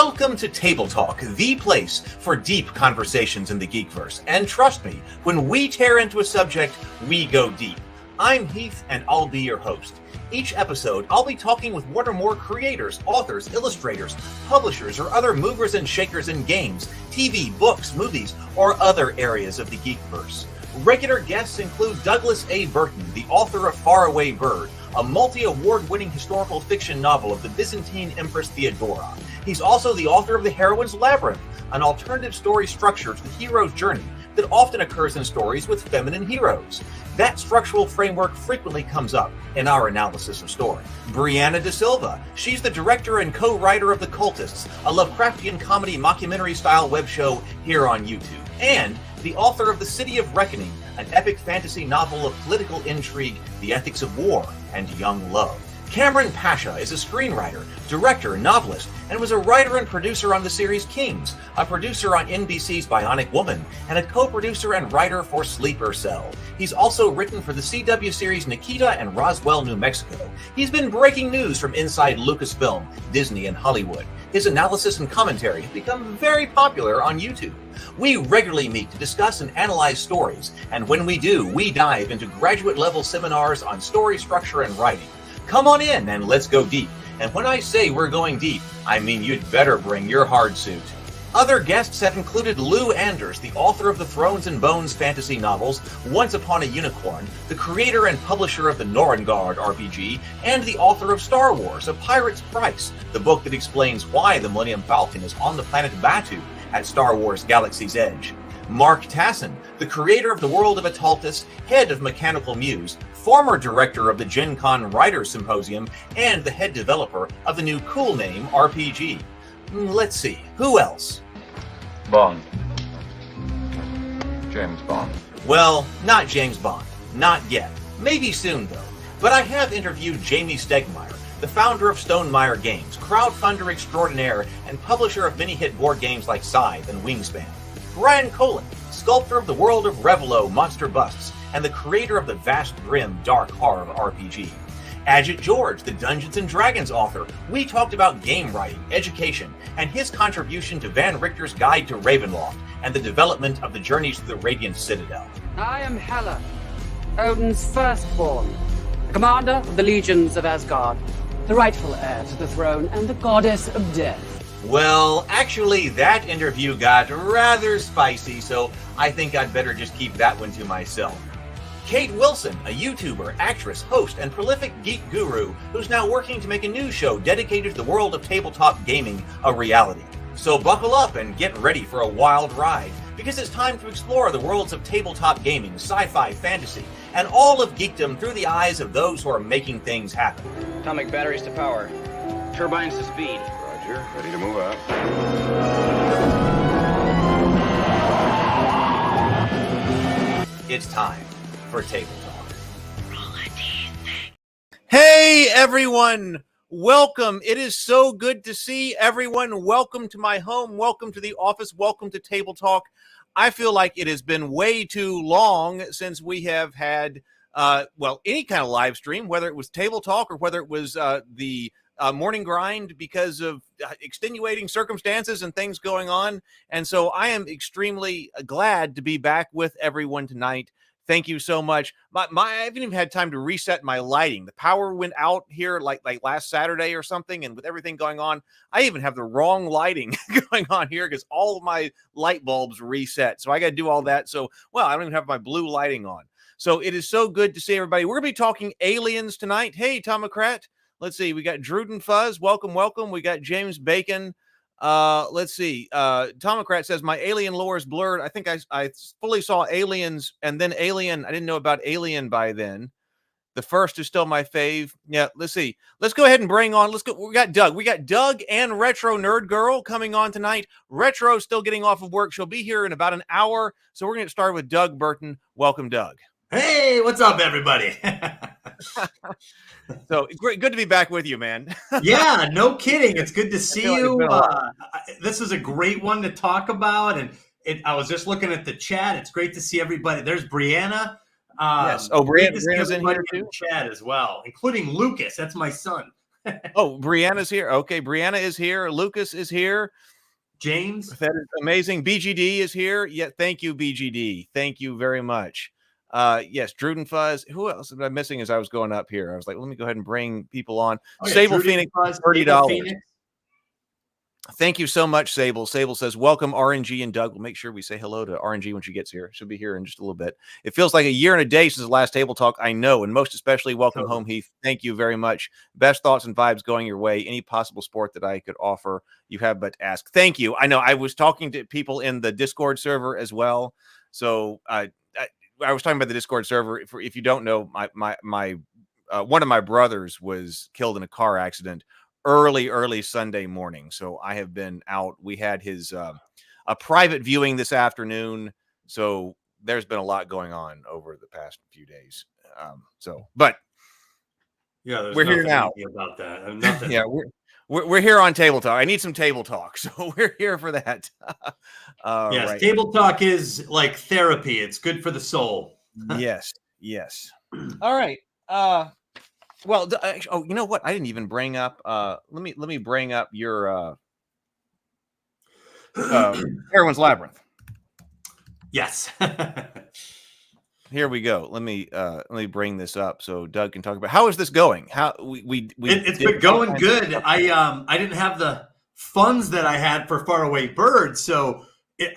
Welcome to Table Talk, the place for deep conversations in the Geekverse. And trust me, when we tear into a subject, we go deep. I'm Heath, and I'll be your host. Each episode, I'll be talking with one or more creators, authors, illustrators, publishers, or other movers and shakers in games, TV, books, movies, or other areas of the Geekverse. Regular guests include Douglas A. Burton, the author of Faraway Bird, a multi-award-winning historical fiction novel of the Byzantine Empress Theodora. He's also the author of The Heroine's Labyrinth, an alternative story structure to the hero's journey that often occurs in stories with feminine heroes. That structural framework frequently comes up in our analysis of story. Brianna De Silva, she's the director and co-writer of The Cultists, a Lovecraftian comedy mockumentary-style web show here on YouTube. And the author of The City of Reckoning, an epic fantasy novel of political intrigue, the ethics of war, and young love. Cameron Pasha is a screenwriter, director, novelist, and was a writer and producer on the series Kings, a producer on NBC's Bionic Woman, and a co-producer and writer for Sleeper Cell. He's also written for the CW series Nikita and Roswell, New Mexico. He's been breaking news from inside Lucasfilm, Disney, and Hollywood. His analysis and commentary have become very popular on YouTube. We regularly meet to discuss and analyze stories, and when we do, we dive into graduate-level seminars on story structure and writing. Come on in and let's go deep. And when I say we're going deep, I mean you'd better bring your hard suit. Other guests have included Lou Anders, the author of the Thrones and Bones fantasy novels, Once Upon a Unicorn, the creator and publisher of the Norengard RPG, and the author of Star Wars, A Pirate's Price, the book that explains why the Millennium Falcon is on the planet Batu at Star Wars Galaxy's Edge. Mark Tassin, the creator of the World of Ataltis, head of Mechanical Muse, former director of the Gen Con Writers Symposium, and the head developer of the new Cool Name RPG. Let's see, who else? Bond. James Bond. Well, not James Bond. Not yet. Maybe soon, though. But I have interviewed Jamie Stegmaier, the founder of Stonemaier Games, crowdfunder extraordinaire, and publisher of many hit board games like Scythe and Wingspan. Brian Colin, sculptor of the world of Revelo Monster Busts, and the creator of the vast grim dark horror RPG. Ajit George, the Dungeons & Dragons author. We talked about game writing, education, and his contribution to Van Richter's Guide to Ravenloft, and the development of the Journeys to the Radiant Citadel. I am Hela, Odin's firstborn, the commander of the legions of Asgard, the rightful heir to the throne, and the goddess of death. Well, actually, that interview got rather spicy, so I think I'd better just keep that one to myself. Kate Wilson, a YouTuber, actress, host, and prolific geek guru who's now working to make a new show dedicated to the world of tabletop gaming a reality. So buckle up and get ready for a wild ride, because it's time to explore the worlds of tabletop gaming, sci-fi, fantasy, and all of geekdom through the eyes of those who are making things happen. Atomic batteries to power. Turbines to speed. Roger, ready to move out. It's time for Table Talk. Hey everyone! Welcome. It is so good to see everyone. Welcome to my home. Welcome to the office. Welcome to Table Talk. I feel like it has been way too long since we have had, any kind of live stream, whether it was Table Talk or whether it was the morning grind because of extenuating circumstances and things going on. And so I am extremely glad to be back with everyone tonight. Thank you so much. I haven't even had time to reset my lighting. The power went out here like last Saturday or something, and with everything going on, I even have the wrong lighting going on here because all of my light bulbs reset. So I got to do all that. So, I don't even have my blue lighting on. So it is so good to see everybody. We're going to be talking aliens tonight. Hey, Tomocrat. Let's see. We got Druden Fuzz. Welcome, welcome. We got James Bacon. Let's see. Tomocrat says my alien lore is blurred. I think I fully saw Aliens and then Alien. I didn't know about Alien by then. The first is still my fave. Yeah, let's see. Let's go ahead and bring on. Let's go. We got Doug. We got Doug and Retro Nerd Girl coming on tonight. Retro still getting off of work. She'll be here in about an hour. So we're going to start with Doug Burton. Welcome, Doug. Hey, what's up, everybody? So great, good to be back with you, man. Yeah, no kidding. It's good to see like you. This is a great one to talk about, and I was just looking at the chat. It's great to see everybody. There's Yes. Oh, Brianna's in here too. Chat as well, including Lucas. That's my son. Oh, Brianna's here. Okay, Brianna is here. Lucas is here. James. That is amazing. BGD is here. Yeah, thank you, BGD. Thank you very much. Yes, Druden Fuzz. Who else am I missing as I was going up here? I was like, let me go ahead and bring people on. Oh, yeah, Sable Druden Phoenix, Fuzz, $30. Sable Phoenix. Thank you so much, Sable. Sable says, welcome, RNG and Doug. We'll make sure we say hello to RNG when she gets here. She'll be here in just a little bit. It feels like a year and a day since the last Table Talk. I know, and most especially, welcome home, Heath. Thank you very much. Best thoughts and vibes going your way. Any possible sport that I could offer, you have but to ask. Thank you. I know I was talking to people in the Discord server as well. So I was talking about the Discord server. If you don't know, my one of my brothers was killed in a car accident early Sunday morning. So I have been out. We had his a private viewing this afternoon. So there's been a lot going on over the past few days. But yeah, we're here now about that. Nothing. Yeah, we're here on Table Talk. I need some table talk, so we're here for that. Yes, right. Table Talk is like therapy. It's good for the soul. Yes. All right. Well, oh, you know what? I didn't even bring up. Let me bring up your Everyone's Labyrinth. Yes. Here we go. Let me bring this up so Doug can talk about how is this going. How it's been going good. I didn't have the funds that I had for Faraway Bird, so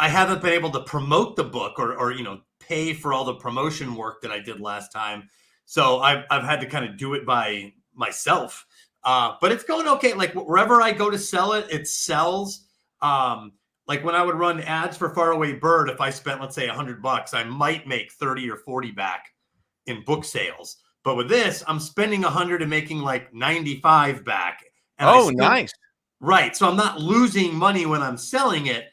I haven't been able to promote the book or pay for all the promotion work that I did last time. So I've had to kind of do it by myself. But it's going okay. Like wherever I go to sell it, it sells. Like when I would run ads for Faraway Bird, if I spent, let's say $100, I might make 30 or 40 back in book sales. But with this, I'm spending 100 and making like 95 back. And nice. Right. So I'm not losing money when I'm selling it.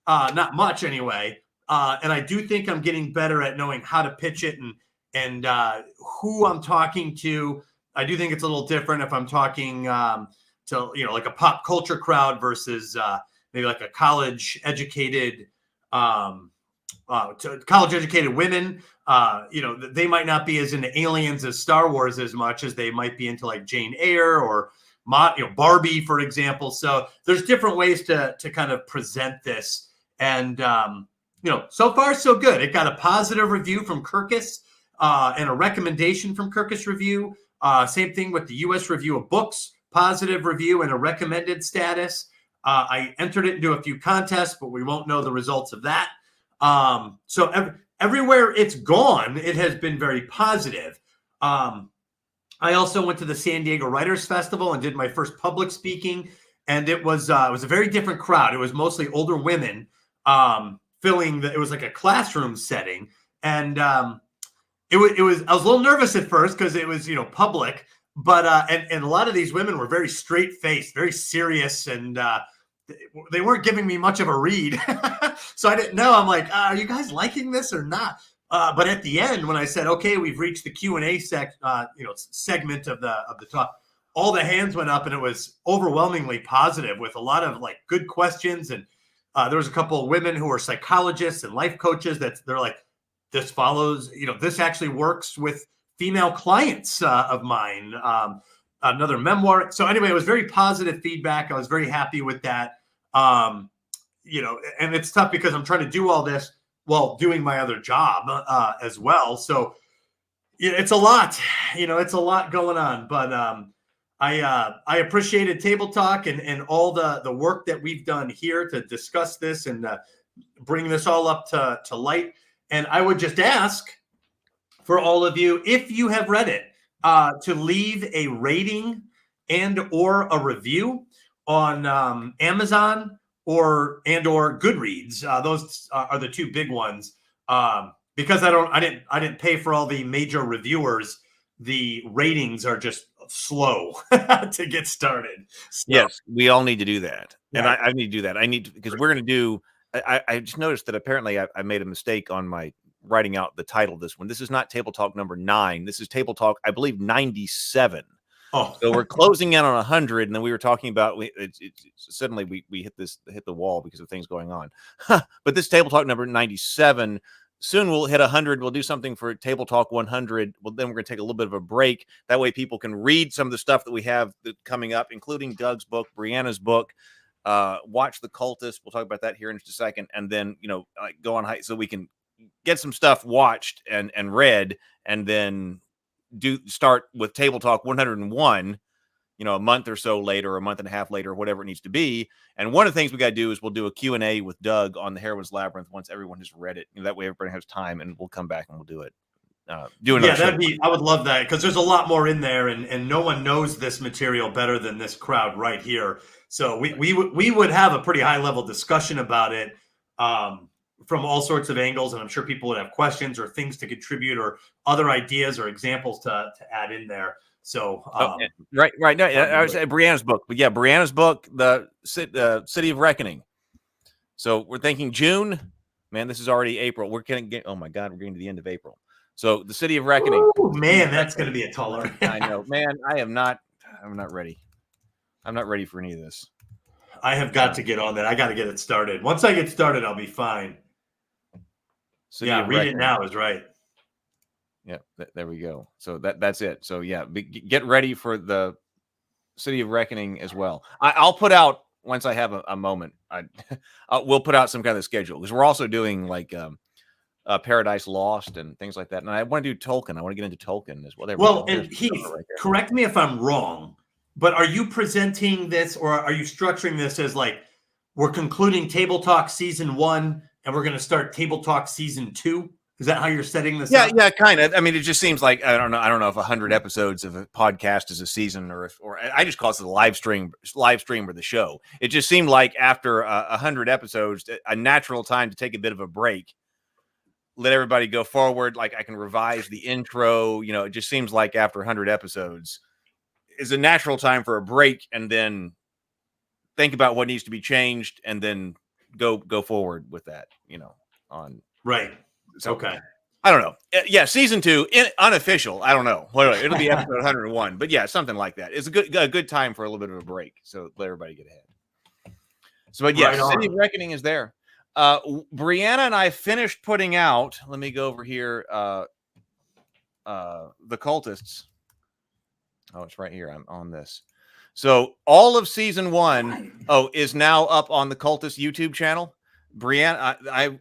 Not much anyway. And I do think I'm getting better at knowing how to pitch it and who I'm talking to. I do think it's a little different if I'm talking to, like a pop culture crowd versus maybe like a college educated women. They might not be as into aliens as Star Wars as much as they might be into like Jane Eyre or Barbie, for example. So there's different ways to kind of present this. And, so far so good. It got a positive review from Kirkus and a recommendation from Kirkus Review. Same thing with the U.S. Review of Books, positive review and a recommended status. I entered it into a few contests, but we won't know the results of that. So everywhere it's gone, it has been very positive. I also went to the San Diego Writers Festival and did my first public speaking, and it was a very different crowd. It was mostly older women filling. It was like a classroom setting, and it was. I was a little nervous at first because it was public, but and a lot of these women were very straight faced, very serious, and they weren't giving me much of a read. So I didn't know. I'm like, are you guys liking this or not? But at the end, when I said, okay, we've reached the Q&A segment of the talk, all the hands went up and it was overwhelmingly positive with a lot of like good questions. And there was a couple of women who are psychologists and life coaches they're like, this follows, this actually works with female clients of mine. Another memoir. So anyway, it was very positive feedback. I was very happy with that. And it's tough because I'm trying to do all this while doing my other job as well. So it's a lot, it's a lot going on, but I appreciated Table Talk and all the work that we've done here to discuss this and bring this all up to light. And I would just ask for all of you, if you have read it, to leave a rating and or a review on Amazon or Goodreads. Those are the two big ones. Because I didn't pay for all the major reviewers. The ratings are just slow to get started. So, yes, we all need to do that, and right. I need to do that. I need because we're going to do. I just noticed that apparently I made a mistake on my writing out the title of this one. This is not Table Talk number 9. This is Table Talk, I believe, 97. Oh, so we're closing in on 100, and then we were talking about suddenly we hit the wall because of things going on. But this Table Talk number 97 soon we'll hit 100. We'll do something for Table Talk 100. Well, then we're going to take a little bit of a break. That way people can read some of the stuff that we have coming up, including Doug's book, Brianna's book, watch The Cultist. We'll talk about that here in just a second. And then, go on hike so we can get some stuff watched and read, and then start with Table Talk 101, a month or so later, or a month and a half later, whatever it needs to be. And one of the things we got to do is we'll do a Q&A with Doug on the Heroine's Labyrinth once everyone has read it. That way everybody has time, and we'll come back and we'll do it. I would love that, because there's a lot more in there, and no one knows this material better than this crowd right here. So we would have a pretty high level discussion about it from all sorts of angles, and I'm sure people would have questions or things to contribute or other ideas or examples to add in there. So right. No, I was at Brianna's book, but yeah, Brianna's book, the City of Reckoning. So we're thinking June. Man, this is already April. We're getting. Oh my God, we're getting to the end of April. So the City of Reckoning. Ooh, man, that's going to be a taller. I know, man. I'm not ready. I'm not ready for any of this. I have got to get on that. I got to get it started. Once I get started, I'll be fine. Read it now is right. Yeah, there we go. So that's it. So yeah, get ready for the City of Reckoning as well. I'll put out, once I have a moment, we'll put out some kind of schedule, because we're also doing like Paradise Lost and things like that. And I want to do Tolkien. I want to get into Tolkien as well. Well, and Heath, correct me if I'm wrong, but are you presenting this, or are you structuring this as like we're concluding Table Talk Season 1 and we're going to start Table Talk Season 2? Is that how you're setting this up? Yeah, kind of. I mean, it just seems like, I don't know if 100 episodes of a podcast is a season, or I just call it the live stream or the show. It just seemed like after 100 episodes, a natural time to take a bit of a break, let everybody go forward. Like I can revise the intro. It just seems like after 100 episodes is a natural time for a break, and then think about what needs to be changed, and then go forward with that. On right. So, okay. I don't know. Yeah, Season 2, unofficial. I don't know. It'll be episode 101. But yeah, something like that. It's a good time for a little bit of a break. So let everybody get ahead. So, but yeah, right, City of Reckoning is there. Brianna and I finished putting out, let me go over here, The Cultists. Oh, it's right here. I'm on this. So all of Season 1 is now up on The Cultist YouTube channel. Brianna,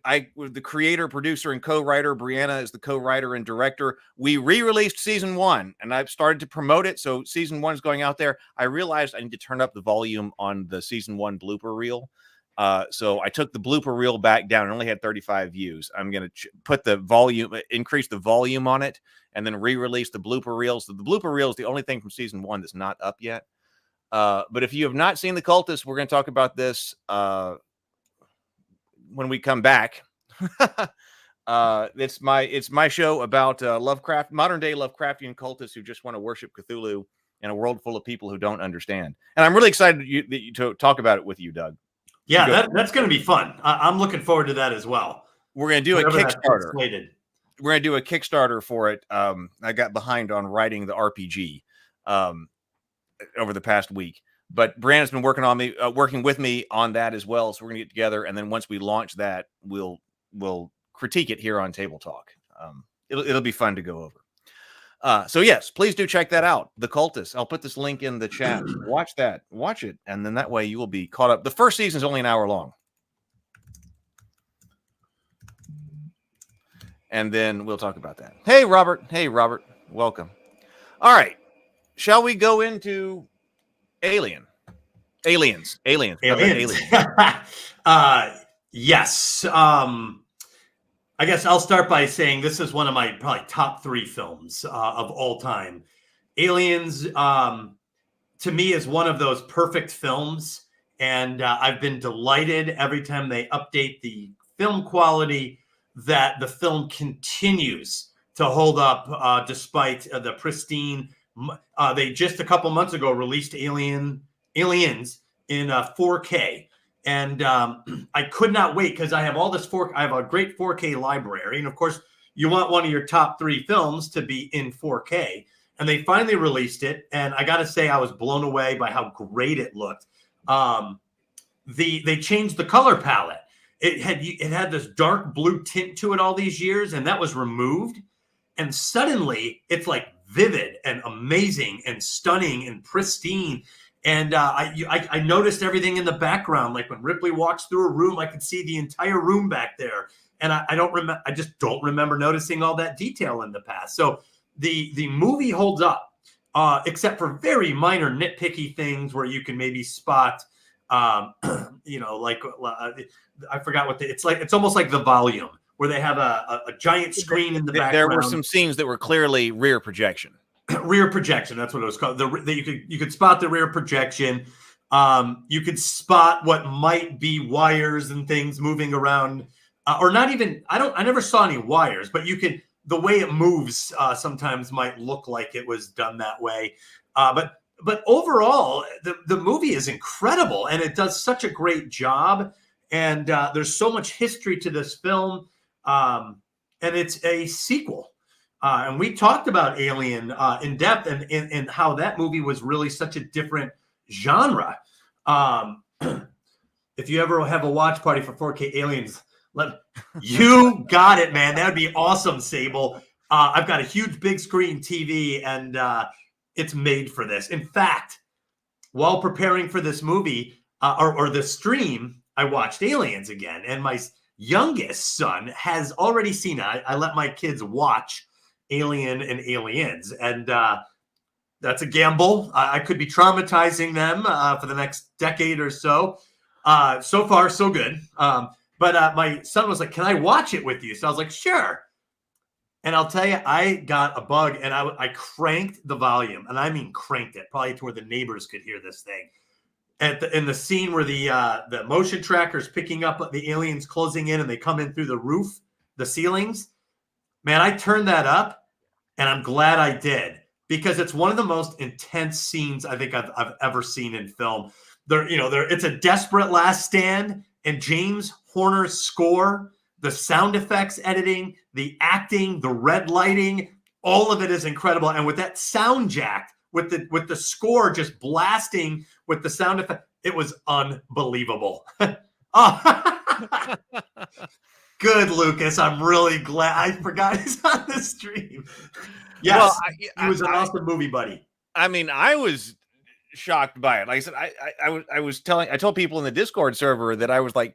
I was the creator, producer, and co-writer. Brianna is the co-writer and director. We re-released Season 1, and I've started to promote it. So Season 1 is going out there. I realized I need to turn up the volume on the Season 1 blooper reel. So I took the blooper reel back down. It only had 35 views. I'm going to put the volume, increase the volume on it, and then re-release the blooper reel. So the blooper reel is the only thing from Season 1 that's not up yet. But if you have not seen The Cultist, we're going to talk about this when we come back. It's my show about Lovecraft, modern day Lovecraftian cultists who just want to worship Cthulhu in a world full of people who don't understand. And I'm really excited to talk about it with you, Doug. Yeah, that's going to be fun. I'm looking forward to that as well. We're going to do a Kickstarter. We're going to do a Kickstarter for it. I got behind on writing the RPG over the past week. But Brandon's been working with me on that as well. So we're gonna get together, and then once we launch that, we'll critique it here on Table Talk. It'll be fun to go over. So yes, please do check that out. The Cultist. I'll put this link in the chat. Watch it, and then that way you will be caught up. The first season is only an hour long, and then we'll talk about that. Hey, Robert. Welcome. All right, shall we go into Aliens. Yes. I guess I'll start by saying this is one of my probably top 3 films of all time. Aliens, to me, is one of those perfect films. And I've been delighted every time they update the film quality that the film continues to hold up despite the pristine. They just a couple months ago released Aliens in 4K, and I could not wait because I have all this I have a great 4K library, and of course you want one of your top 3 films to be in 4K, and they finally released it, and I got to say I was blown away by how great it looked. They changed the color palette, it had this dark blue tint to it all these years, and that was removed. And suddenly it's like vivid and amazing and stunning and pristine. And I noticed everything in the background. Like when Ripley walks through a room, I could see the entire room back there. And I just don't remember noticing all that detail in the past. So the movie holds up, except for very minor nitpicky things where you can maybe spot, like I forgot what it's almost like The Volume, where they have a giant screen in the background. There were some scenes that were clearly rear projection. Rear projection, that's what it was called. You could spot the rear projection. You could spot what might be wires and things moving around, or not even. I never saw any wires, but the way it moves sometimes might look like it was done that way. But overall, the movie is incredible, and it does such a great job. And there's so much history to this film, and it's a sequel. And we talked about Alien in depth, and how that movie was really such a different genre. If you ever have a watch party for 4K Aliens, you got it, man. That would be awesome, Sable. I've got a huge big screen TV, and it's made for this. In fact, while preparing for this movie or the stream, I watched Aliens again, and my youngest son has already seen it. I let my kids watch Alien and Aliens, and that's a gamble. I could be traumatizing them for the next decade or so. So far, so good. But my son was like, "Can I watch it with you?" So I was like, "Sure." And I'll tell you, I got a bug, and I cranked the volume, and I mean cranked it, probably to where the neighbors could hear this thing. In the scene where the motion tracker's picking up the aliens closing in, and they come in through the roof, the ceilings. Man, I turned that up, and I'm glad I did, because it's one of the most intense scenes I think I've ever seen in film. It's a desperate last stand, and James Horner's score, the sound effects editing, the acting, the red lighting, all of it is incredible. And with that sound jacked, with the score just blasting with the sound effect, it was unbelievable. Oh. Good, Lucas. I'm really glad. I forgot he's on the stream. Yes, well, he was an awesome movie, buddy. I mean, I was shocked by it. Like I said, I told people in the Discord server that I was like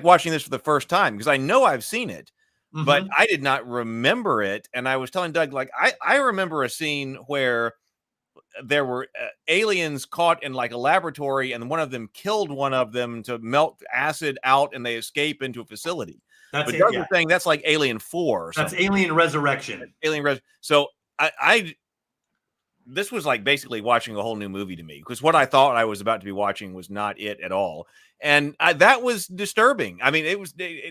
watching this for the first time, because I know I've seen it, but I did not remember it. And I was telling Doug, like, I remember a scene where there were aliens caught in like a laboratory, and one of them killed one of them to melt acid out, and they escape into a facility. But Doug was saying that's like Alien 4 or something. That's Alien Resurrection. So this was like basically watching a whole new movie to me, because what I thought I was about to be watching was not it at all. And that was disturbing. I mean,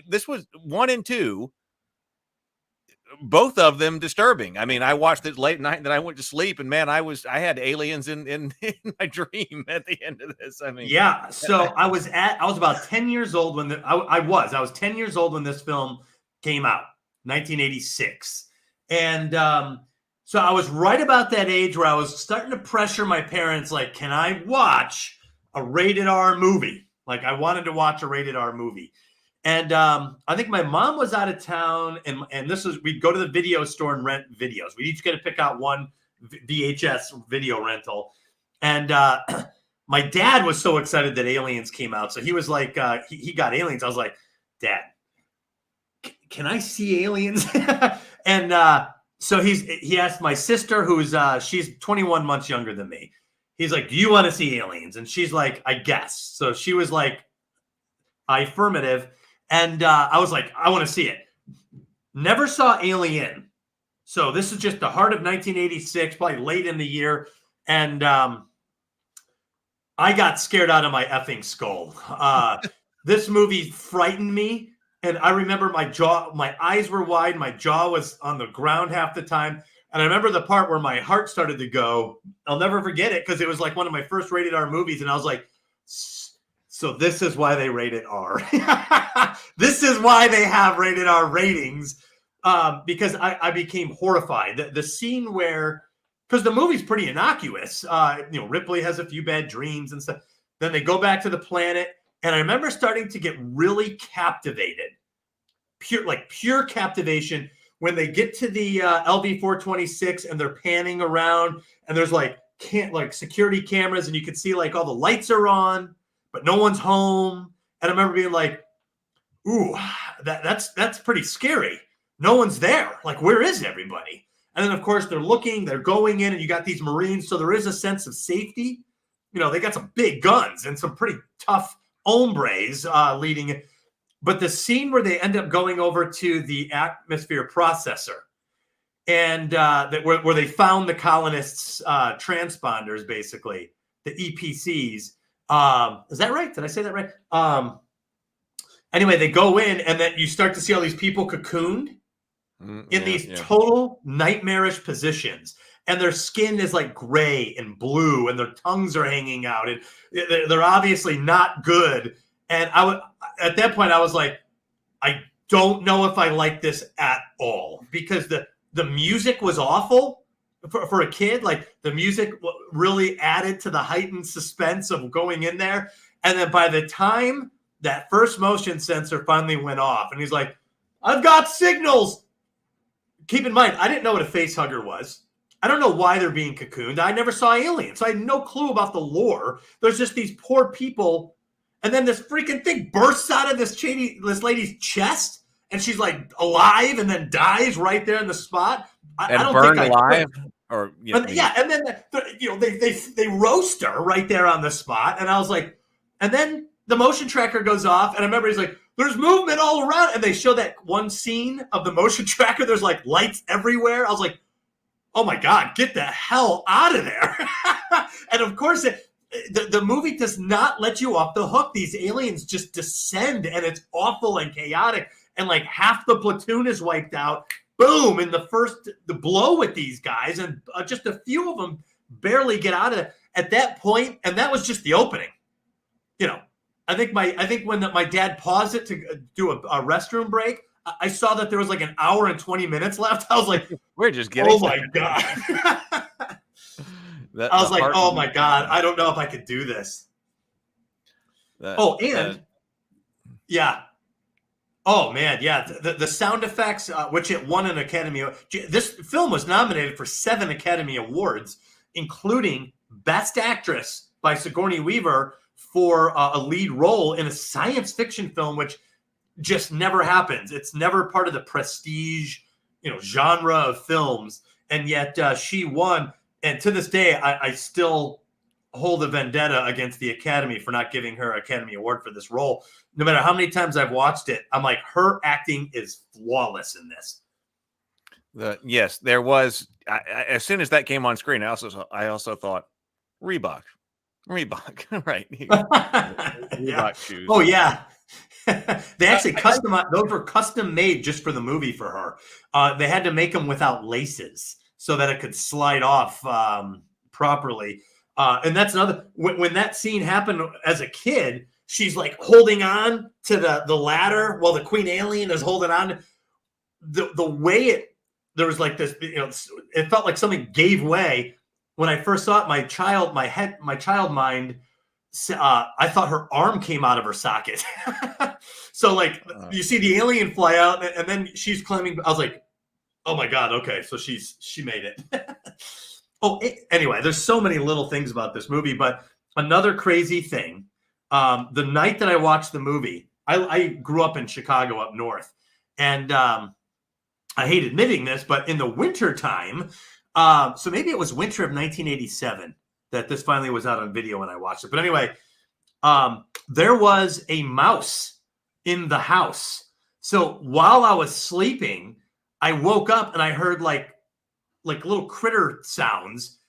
this was 1 and 2, both of them disturbing. I mean, I watched it late night, and then I went to sleep, and man, I had aliens in my dream at the end of this. I mean, yeah. So I was about 10 years old when I was 10 years old when this film came out, 1986. And so I was right about that age where I was starting to pressure my parents, like, can I watch a rated R movie? Like, I wanted to watch a rated R movie. And I think my mom was out of town, and we'd go to the video store and rent videos. We'd each get to pick out one VHS video rental. And my dad was so excited that Aliens came out. So he was like, he got Aliens. I was like, Dad, can I see Aliens? And so he asked my sister, who's she's 21 months younger than me. He's like, do you want to see Aliens? And she's like, I guess. So she was like, affirmative. And I was like, I want to see it. Never saw Alien. So this is just the heart of 1986, probably late in the year. And I got scared out of my effing skull. This movie frightened me. And I remember my eyes were wide. My jaw was on the ground half the time. And I remember the part where my heart started to go. I'll never forget it, because it was like one of my first rated R movies. And I was like, so this is why they rated R. This is why they have rated R ratings, because I became horrified. The scene where, because the movie's pretty innocuous. Ripley has a few bad dreams and stuff. Then they go back to the planet, And I remember starting to get really captivated, pure captivation when they get to the LV-426 and they're panning around and there's like security cameras and you can see like all the lights are on, but no one's home. And I remember being like, ooh, that's pretty scary. No one's there. Like, where is everybody? And then, of course, they're going in, and you got these Marines. So there is a sense of safety. You know, they got some big guns and some pretty tough hombres leading it. But the scene where they end up going over to the atmosphere processor and where they found the colonists' transponders, basically, the EPCs. Is that right? Did I say that right? Anyway, they go in, and then you start to see all these people cocooned in these total nightmarish positions. And their skin is like gray and blue, and their tongues are hanging out. And they're obviously not good. And at that point, I was like, I don't know if I like this at all. Because the music was awful for a kid. Like, the music really added to the heightened suspense of going in there. And then by the time that first motion sensor finally went off, and he's like, I've got signals. Keep in mind, I didn't know what a face hugger was. I don't know why they're being cocooned. I never saw aliens. So I had no clue about the lore. There's just these poor people. And then this freaking thing bursts out of this lady's chest, and she's like alive and then dies right there in the spot. I don't burned think alive? Or and then they roast her right there on the spot. And I was like, and then the motion tracker goes off, and I remember he's like, there's movement all around. And they show that one scene of the motion tracker. There's like lights everywhere. I was like, oh my God, get the hell out of there. And of course, the movie does not let you off the hook. These aliens just descend, and it's awful and chaotic. And like half the platoon is wiped out. Boom, in the blow with these guys. And just a few of them barely get out of it at that point. And that was just the opening. You know, I think when my dad paused it to do a restroom break, I saw that there was like an hour and 20 minutes left. I was like, we're just getting my God. I was like, oh my God, I don't know if I could do this. Yeah. Oh man, yeah. The sound effects, which it won an Academy. This film was nominated for 7 Academy Awards, including Best Actress by Sigourney Weaver for a lead role in a science fiction film, which just never happens. It's never part of the prestige, genre of films. And yet she won. And to this day, I still hold a vendetta against the Academy for not giving her an Academy Award for this role. No matter how many times I've watched it, I'm like, her acting is flawless in this. Yes, there was. As soon as that came on screen, I also thought Reebok, right? Reebok shoes. Oh yeah. They actually those were custom made just for the movie for her. They had to make them without laces so that it could slide off properly. And that's another, when that scene happened as a kid, she's like holding on to the ladder while the Queen Alien is holding on. The way there was like this, it felt like something gave way. When I first saw it, my child mind, I thought her arm came out of her socket. So like you see the alien fly out, and then she's climbing. I was like, oh my God, okay, so she made it. Anyway, there's so many little things about this movie, but another crazy thing. The night that I watched the movie, I grew up in Chicago up north, and I hate admitting this, but in the winter time, so maybe it was winter of 1987 that this finally was out on video when I watched it. But anyway, there was a mouse in the house. So while I was sleeping, I woke up and I heard like little critter sounds.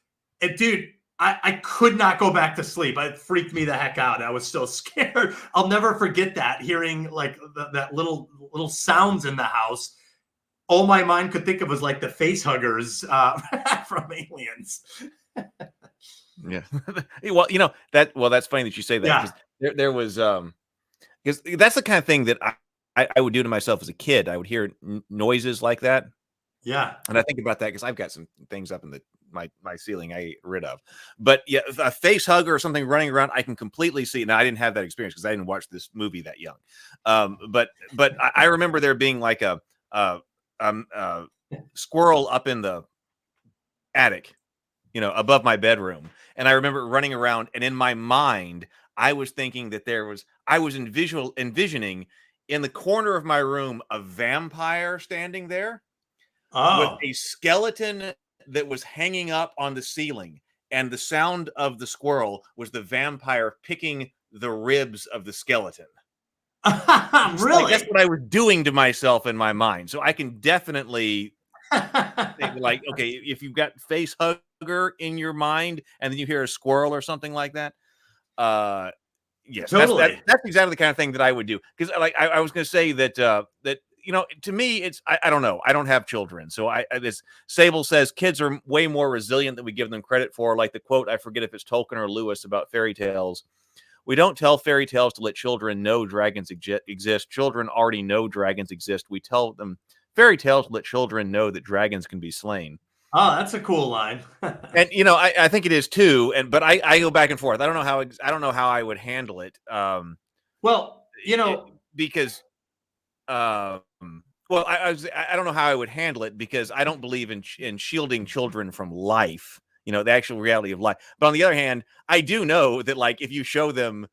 And dude, I could not go back to sleep. It freaked me the heck out. I was so scared. I'll never forget that, hearing like that little sounds in the house. All my mind could think of was like the face huggers from Aliens. Yeah. Well, that's funny that you say that. Yeah. There was because that's the kind of thing that I would do to myself as a kid. I would hear noises like that. Yeah. And I think about that because I've got some things up in the my ceiling I get rid of. But yeah, a face hugger or something running around, I can completely see. Now I didn't have that experience because I didn't watch this movie that young. But I remember there being like a squirrel up in the attic, above my bedroom, and I remember running around, and in my mind, I was thinking that I was envisioning in the corner of my room a vampire standing there with a skeleton that was hanging up on the ceiling, and the sound of the squirrel was the vampire picking the ribs of the skeleton. Really? That's what I was doing to myself in my mind. So I can definitely think, like, okay, if you've got face hugger in your mind and then you hear a squirrel or something like that, yes, totally. That's exactly the kind of thing that I would do. Because like I was going to say that to me, it's I don't know. I don't have children, so this Sable says kids are way more resilient than we give them credit for. Like the quote, I forget if it's Tolkien or Lewis about fairy tales. We don't tell fairy tales to let children know dragons exist. Children already know dragons exist. We tell them fairy tales to let children know that dragons can be slain. Oh, that's a cool line. And I think it is too. But I go back and forth. I don't know how I would handle it. Well, because I don't know how I would handle it because I don't believe in shielding children from life. The actual reality of life. But on the other hand, I do know that, like, if you show them,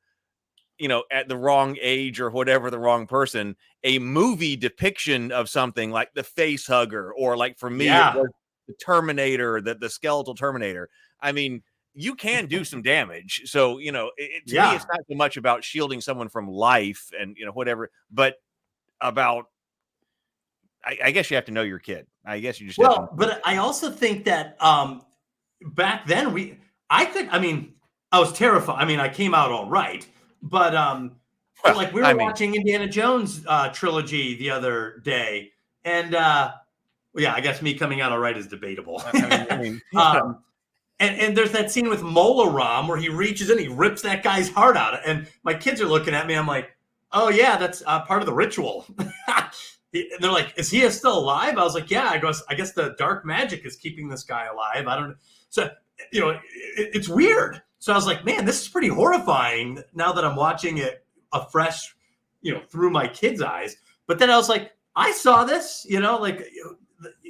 at the wrong age or whatever, the wrong person, a movie depiction of something like the face hugger, or like for me, it was the Terminator, the skeletal Terminator. I mean, you can do some damage. So, to me, it's not so much about shielding someone from life and, whatever, but about, I guess you have to know your kid. I guess you just but I also think that, back then I was terrified. I mean, I came out all right, but like we were watching Indiana Jones trilogy the other day, and I guess me coming out all right is debatable. And there's that scene with Mola Ram where he reaches in, he rips that guy's heart out, and my kids are looking at me. I'm like, oh yeah, that's part of the ritual. They're like, is he still alive? I was like, yeah. I guess the dark magic is keeping this guy alive. I don't know. So, it's weird. So I was like, man, this is pretty horrifying now that I'm watching it afresh, through my kids' eyes. But then I was like, I saw this, like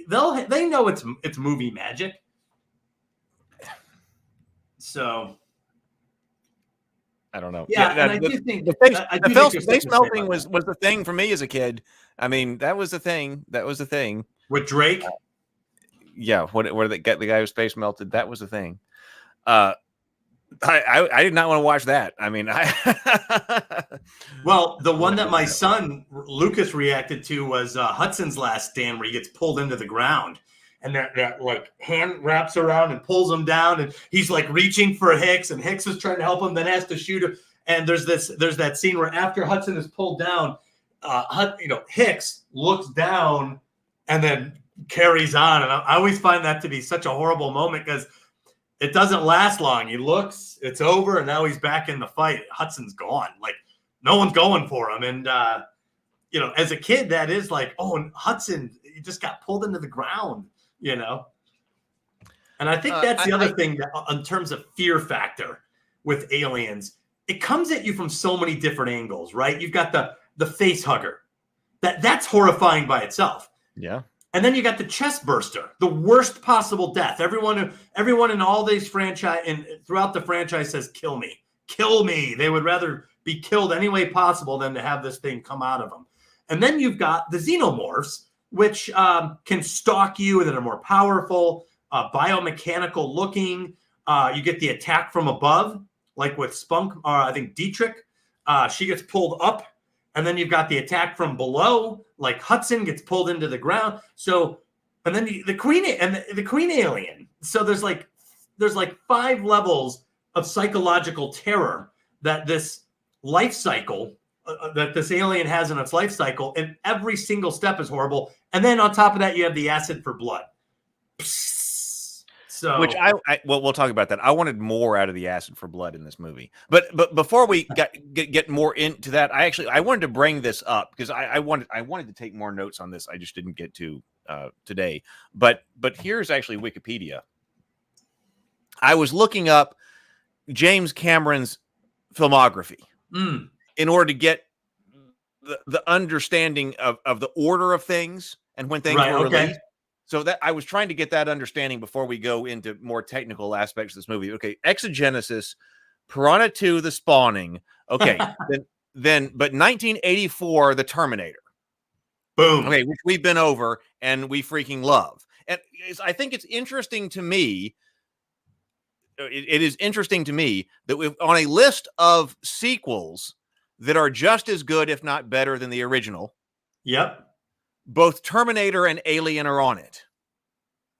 they know it's movie magic. So I don't know. Yeah, and I do think the face melting was the thing for me as a kid. I mean, that was the thing. With Drake. Yeah, where the guy whose face melted, that was the thing. I did not want to watch that. I mean, well, the one that my son Lucas reacted to was Hudson's Last Stand, where he gets pulled into the ground, and that like hand wraps around and pulls him down, and he's like reaching for Hicks, and Hicks is trying to help him, then has to shoot him. And there's that scene where after Hudson is pulled down, Hicks looks down and then carries on. And I always find that to be such a horrible moment because it doesn't last long. He looks, it's over, and now he's back in the fight. Hudson's gone. Like, no one's going for him. And, as a kid, that is like, oh, and Hudson, he just got pulled into the ground, And I think that's the other thing that, in terms of fear factor with aliens, it comes at you from so many different angles, right? You've got the face hugger. That's horrifying by itself. Yeah. And then you got the chest burster, the worst possible death. Everyone in all these franchise and throughout the franchise says, kill me. They would rather be killed any way possible than to have this thing come out of them. And then you've got the xenomorphs, which can stalk you and that are more powerful, biomechanical looking. You get the attack from above, like with Spunk, or I think Dietrich. She gets pulled up. And then you've got the attack from below, like Hudson gets pulled into the ground. So, and then the queen and the queen alien. So there's like 5 levels of psychological terror that this life cycle, that this alien has in its life cycle, and every single step is horrible. And then on top of that, you have the acid for blood. So, which we'll talk about that. I wanted more out of the acid for blood in this movie, but before we get more into that, I wanted to bring this up because I wanted to take more notes on this. I just didn't get to today. But here's actually Wikipedia I was looking up James Cameron's filmography in order to get the understanding of the order of things and when things were released. So that I was trying to get that understanding before we go into more technical aspects of this movie. Okay, Exogenesis, Piranha 2, The Spawning. Okay, then but 1984, The Terminator. Boom. Okay, which we've been over and we freaking love. And I think it's interesting to me. It is interesting to me that on a list of sequels that are just as good, if not better, than the original. Yep. Both Terminator and Alien are on it.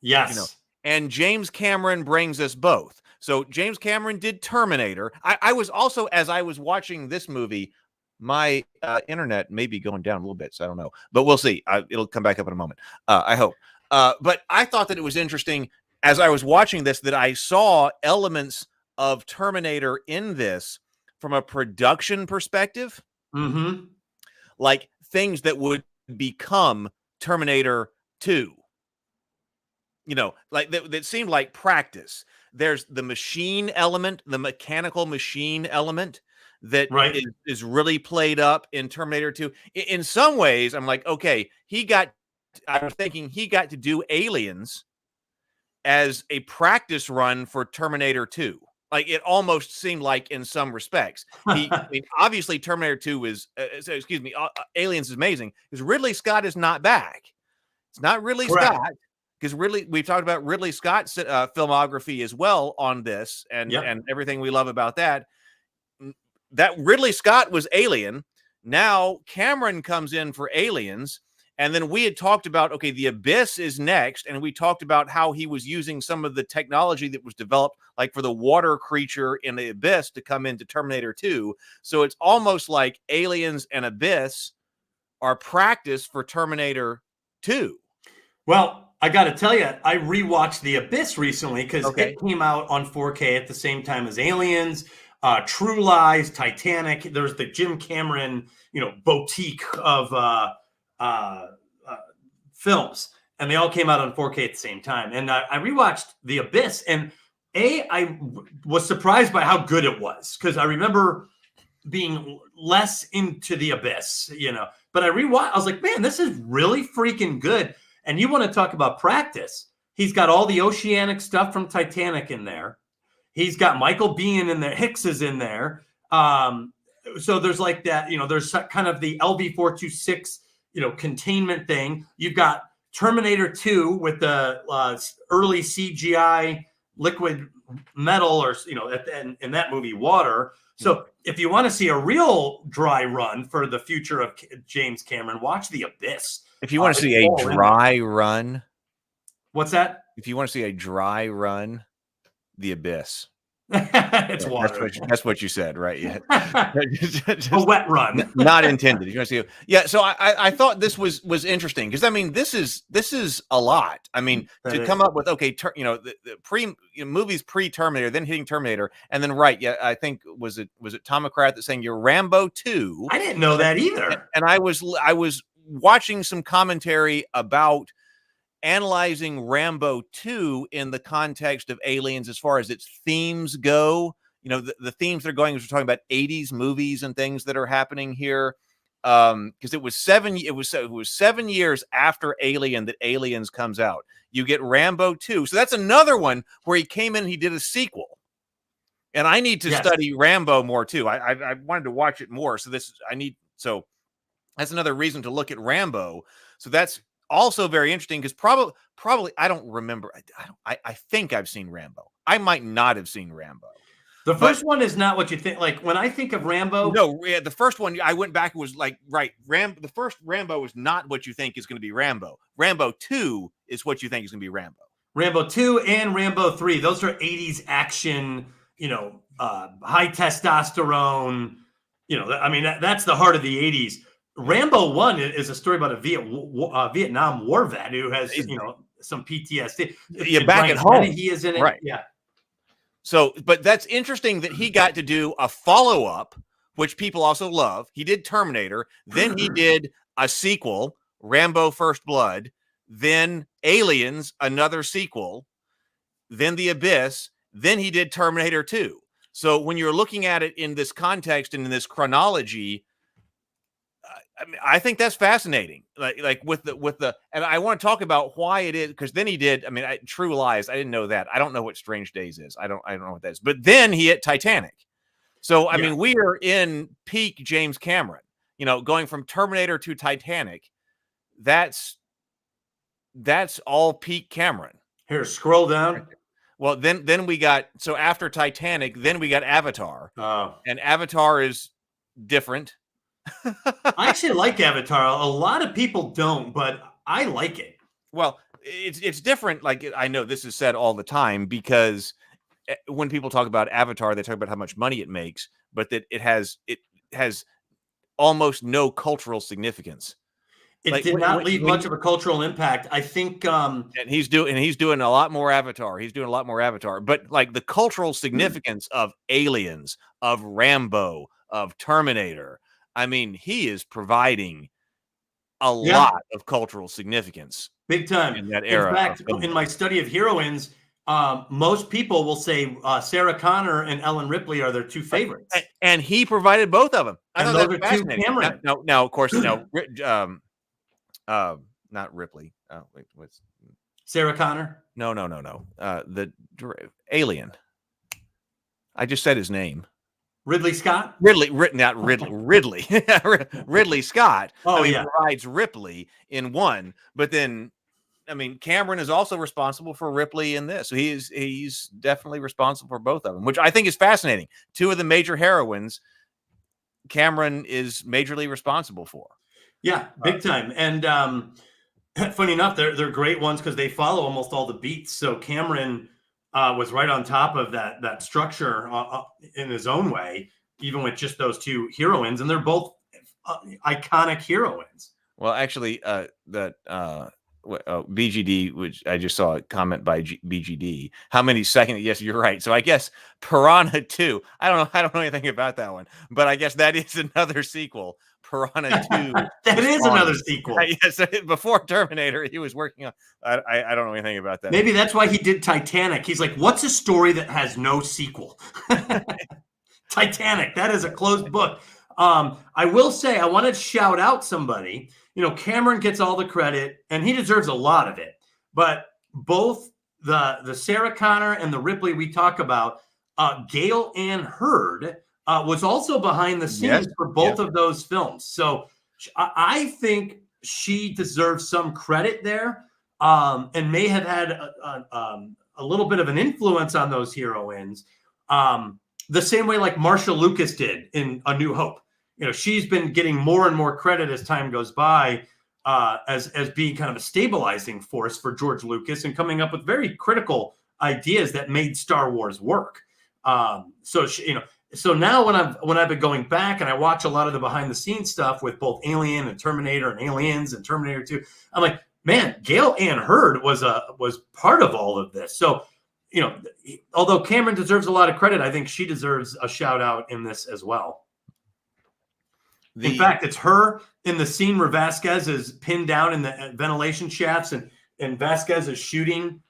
Yes. And James Cameron brings us both. So James Cameron did Terminator. I was also, as I was watching this movie, my internet may be going down a little bit, so I don't know. But we'll see. It'll come back up in a moment, I hope. But I thought that it was interesting, as I was watching this, that I saw elements of Terminator in this from a production perspective. Mm-hmm. Like things that would become Terminator 2. Like that seemed like practice. There's the machine element, the mechanical machine element that is really played up in Terminator 2. In some ways, I'm like, okay, I was thinking he got to do Aliens as a practice run for Terminator 2. Like it almost seemed like in some respects. I mean, obviously Terminator 2 is, Aliens is amazing because Ridley Scott is not back. It's not Ridley Scott because we've talked about Ridley Scott's filmography as well on this and everything we love about that. That Ridley Scott was Alien. Now Cameron comes in for Aliens. And then we had talked about, okay, The Abyss is next. And we talked about how he was using some of the technology that was developed, like for the water creature in The Abyss to come into Terminator 2. So it's almost like Aliens and Abyss are practice for Terminator 2. Well, I got to tell you, I rewatched The Abyss recently because it came out on 4K at the same time as Aliens, True Lies, Titanic. There's the Jim Cameron, boutique of films, and they all came out on 4K at the same time. And I rewatched The Abyss, and I was surprised by how good it was because I remember being less into The Abyss, But I rewatched. I was like, man, this is really freaking good. And you want to talk about practice? He's got all the oceanic stuff from Titanic in there. He's got Michael Biehn in there. Hicks is in there. So there's like that. There's kind of the LV-426. Containment thing. You've got Terminator 2 with the early CGI liquid metal, or in that movie, water. So if you want to see a real dry run for the future of James Cameron, watch The Abyss. If you want to see a dry run, what's that? If you want to see a dry run, The Abyss. It's water. That's what you said, right? Yeah. A wet run, not intended. You want to see? Yeah. So I thought this was interesting because I mean this is a lot. I mean to come up with the movies pre-Terminator, then hitting Terminator, and then I think was it Tom McCrath that saying you're Rambo 2. I didn't know that either. And I was watching some commentary about analyzing Rambo 2 in the context of Aliens as far as its themes go. The themes they're going, as we're talking about 80s movies and things that are happening here. Because it was 7 years after Alien that Aliens comes out. You get Rambo 2. So that's another one where he came in and he did a sequel. And I need to study Rambo more too. I wanted to watch it more. So that's another reason to look at Rambo. So that's also very interesting because probably I don't remember. I think I've seen Rambo. I might not have seen Rambo. The first one is not what you think. Like when I think of Rambo, no, the first one I went back and was like, right, the first Rambo is not what you think is going to be Rambo. Rambo 2 is what you think is going to be Rambo. Rambo 2 and Rambo 3, those are 80s action. High testosterone. That's the heart of the 80s. Rambo 1 is a story about a Vietnam War vet who has, some PTSD. Back at home. He is in it. Right. Yeah. So, but that's interesting that he got to do a follow-up, which people also love. He did Terminator. Then he did a sequel, Rambo First Blood. Then Aliens, another sequel. Then The Abyss. then he did Terminator 2. So when you're looking at it in this context and in this chronology, I mean, I think that's fascinating. Like with the, and I want to talk about why it is, because then he did. I mean, True Lies. I didn't know that. I don't know what Strange Days is. I don't know what that is. But then he hit Titanic. So I mean, we are in peak James Cameron. You know, going from Terminator to Titanic. That's all peak Cameron. Here, scroll down. Well, then we got, so after Titanic, then we got Avatar. Oh. And Avatar is different. I actually like Avatar. A lot of people don't, but I like it. Well, it's different. Like, I know this is said all the time, because when people talk about Avatar, they talk about how much money it makes, but that it has almost no cultural significance. It did not leave much of a cultural impact. I think and he's doing a lot more Avatar. He's doing a lot more Avatar. But like the cultural significance of Aliens, of Rambo, of Terminator, I mean, he is providing a lot of cultural significance. Big time. In that era. In fact, in my study of heroines, most people will say Sarah Connor and Ellen Ripley are their two favorites. And he provided both of them. I thought that was fascinating. Now, of course, not Ripley. Wait, what's Sarah Connor? No. The Alien. I just said his name. Ridley Scott? Not Ridley. Ridley. Ridley Scott. Oh, provides Ripley in one, but then, I mean, Cameron is also responsible for Ripley in this. So he's definitely responsible for both of them, which I think is fascinating. Two of the major heroines, Cameron is majorly responsible for. Yeah, big time. And funny enough, they're great ones because they follow almost all the beats. So Cameron was right on top of that structure in his own way, even with just those two heroines, and they're both iconic heroines. Well, actually, BGD, which I just saw a comment by BGD. How many seconds? Yes, you're right. So I guess Piranha 2. I don't know anything about that one, but I guess that is another sequel. Piranha 2. That is another sequel. Yes, before Terminator, he was working on. I don't know anything about that. Maybe that's why he did Titanic. He's like, what's a story that has no sequel? Titanic. That is a closed book. I will say, I want to shout out somebody. You know, Cameron gets all the credit, and he deserves a lot of it. But both the Sarah Connor and the Ripley we talk about, Gail Ann Hurd was also behind the scenes for both of those films. So I think she deserves some credit there, and may have had a little bit of an influence on those heroines, the same way like Marsha Lucas did in A New Hope. You know, she's been getting more and more credit as time goes by, as being kind of a stabilizing force for George Lucas and coming up with very critical ideas that made Star Wars work. So now when I've been going back and I watch a lot of the behind the scenes stuff with both Alien and Terminator and Aliens and Terminator 2, I'm like, man, Gail Ann Hurd was part of all of this. So, you know, although Cameron deserves a lot of credit, I think she deserves a shout out in this as well. In fact, it's her in the scene where Vasquez is pinned down in the ventilation shafts and Vasquez is shooting.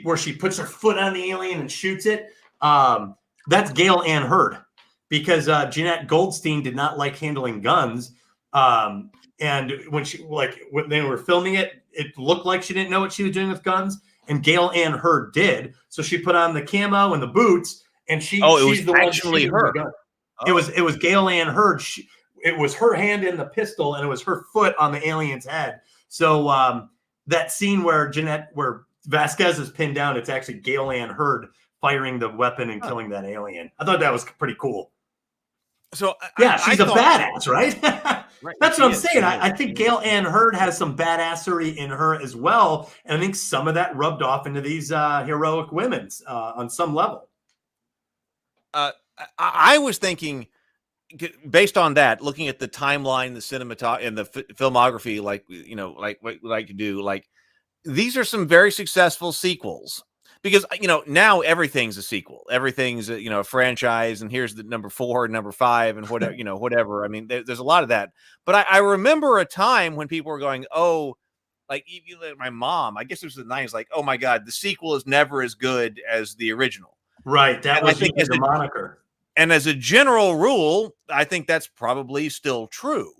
Where she puts her foot on the alien and shoots it. That's Gail Ann Hurd, because Jeanette Goldstein did not like handling guns. And when they were filming it, it looked like she didn't know what she was doing with guns. And Gail Ann Hurd did. So she put on the camo and the boots, and she's the one shooting the gun. Oh. It was Gail Ann Hurd. It was her hand in the pistol, and it was her foot on the alien's head. So that scene where Vasquez is pinned down, it's actually Gail Ann Hurd firing the weapon and killing that alien. I thought that was pretty cool. So she's a badass, right? Right. That's what I'm saying. I think Gail Ann Hurd has some badassery in her as well, and I think some of that rubbed off into these heroic women on some level. I was thinking, based on that, looking at the timeline, the cinematography, and the filmography, like what we like to do, like these are some very successful sequels, because now everything's a sequel, everything's a franchise, and here's the number 4, number 5, and whatever whatever. I mean, there's a lot of that. But I remember a time when people were going, oh, like my mom, I guess it was the 90s, like, oh my God, the sequel is never as good as the original. Right. That And was I think the moniker. And as a general rule, I think that's probably still true.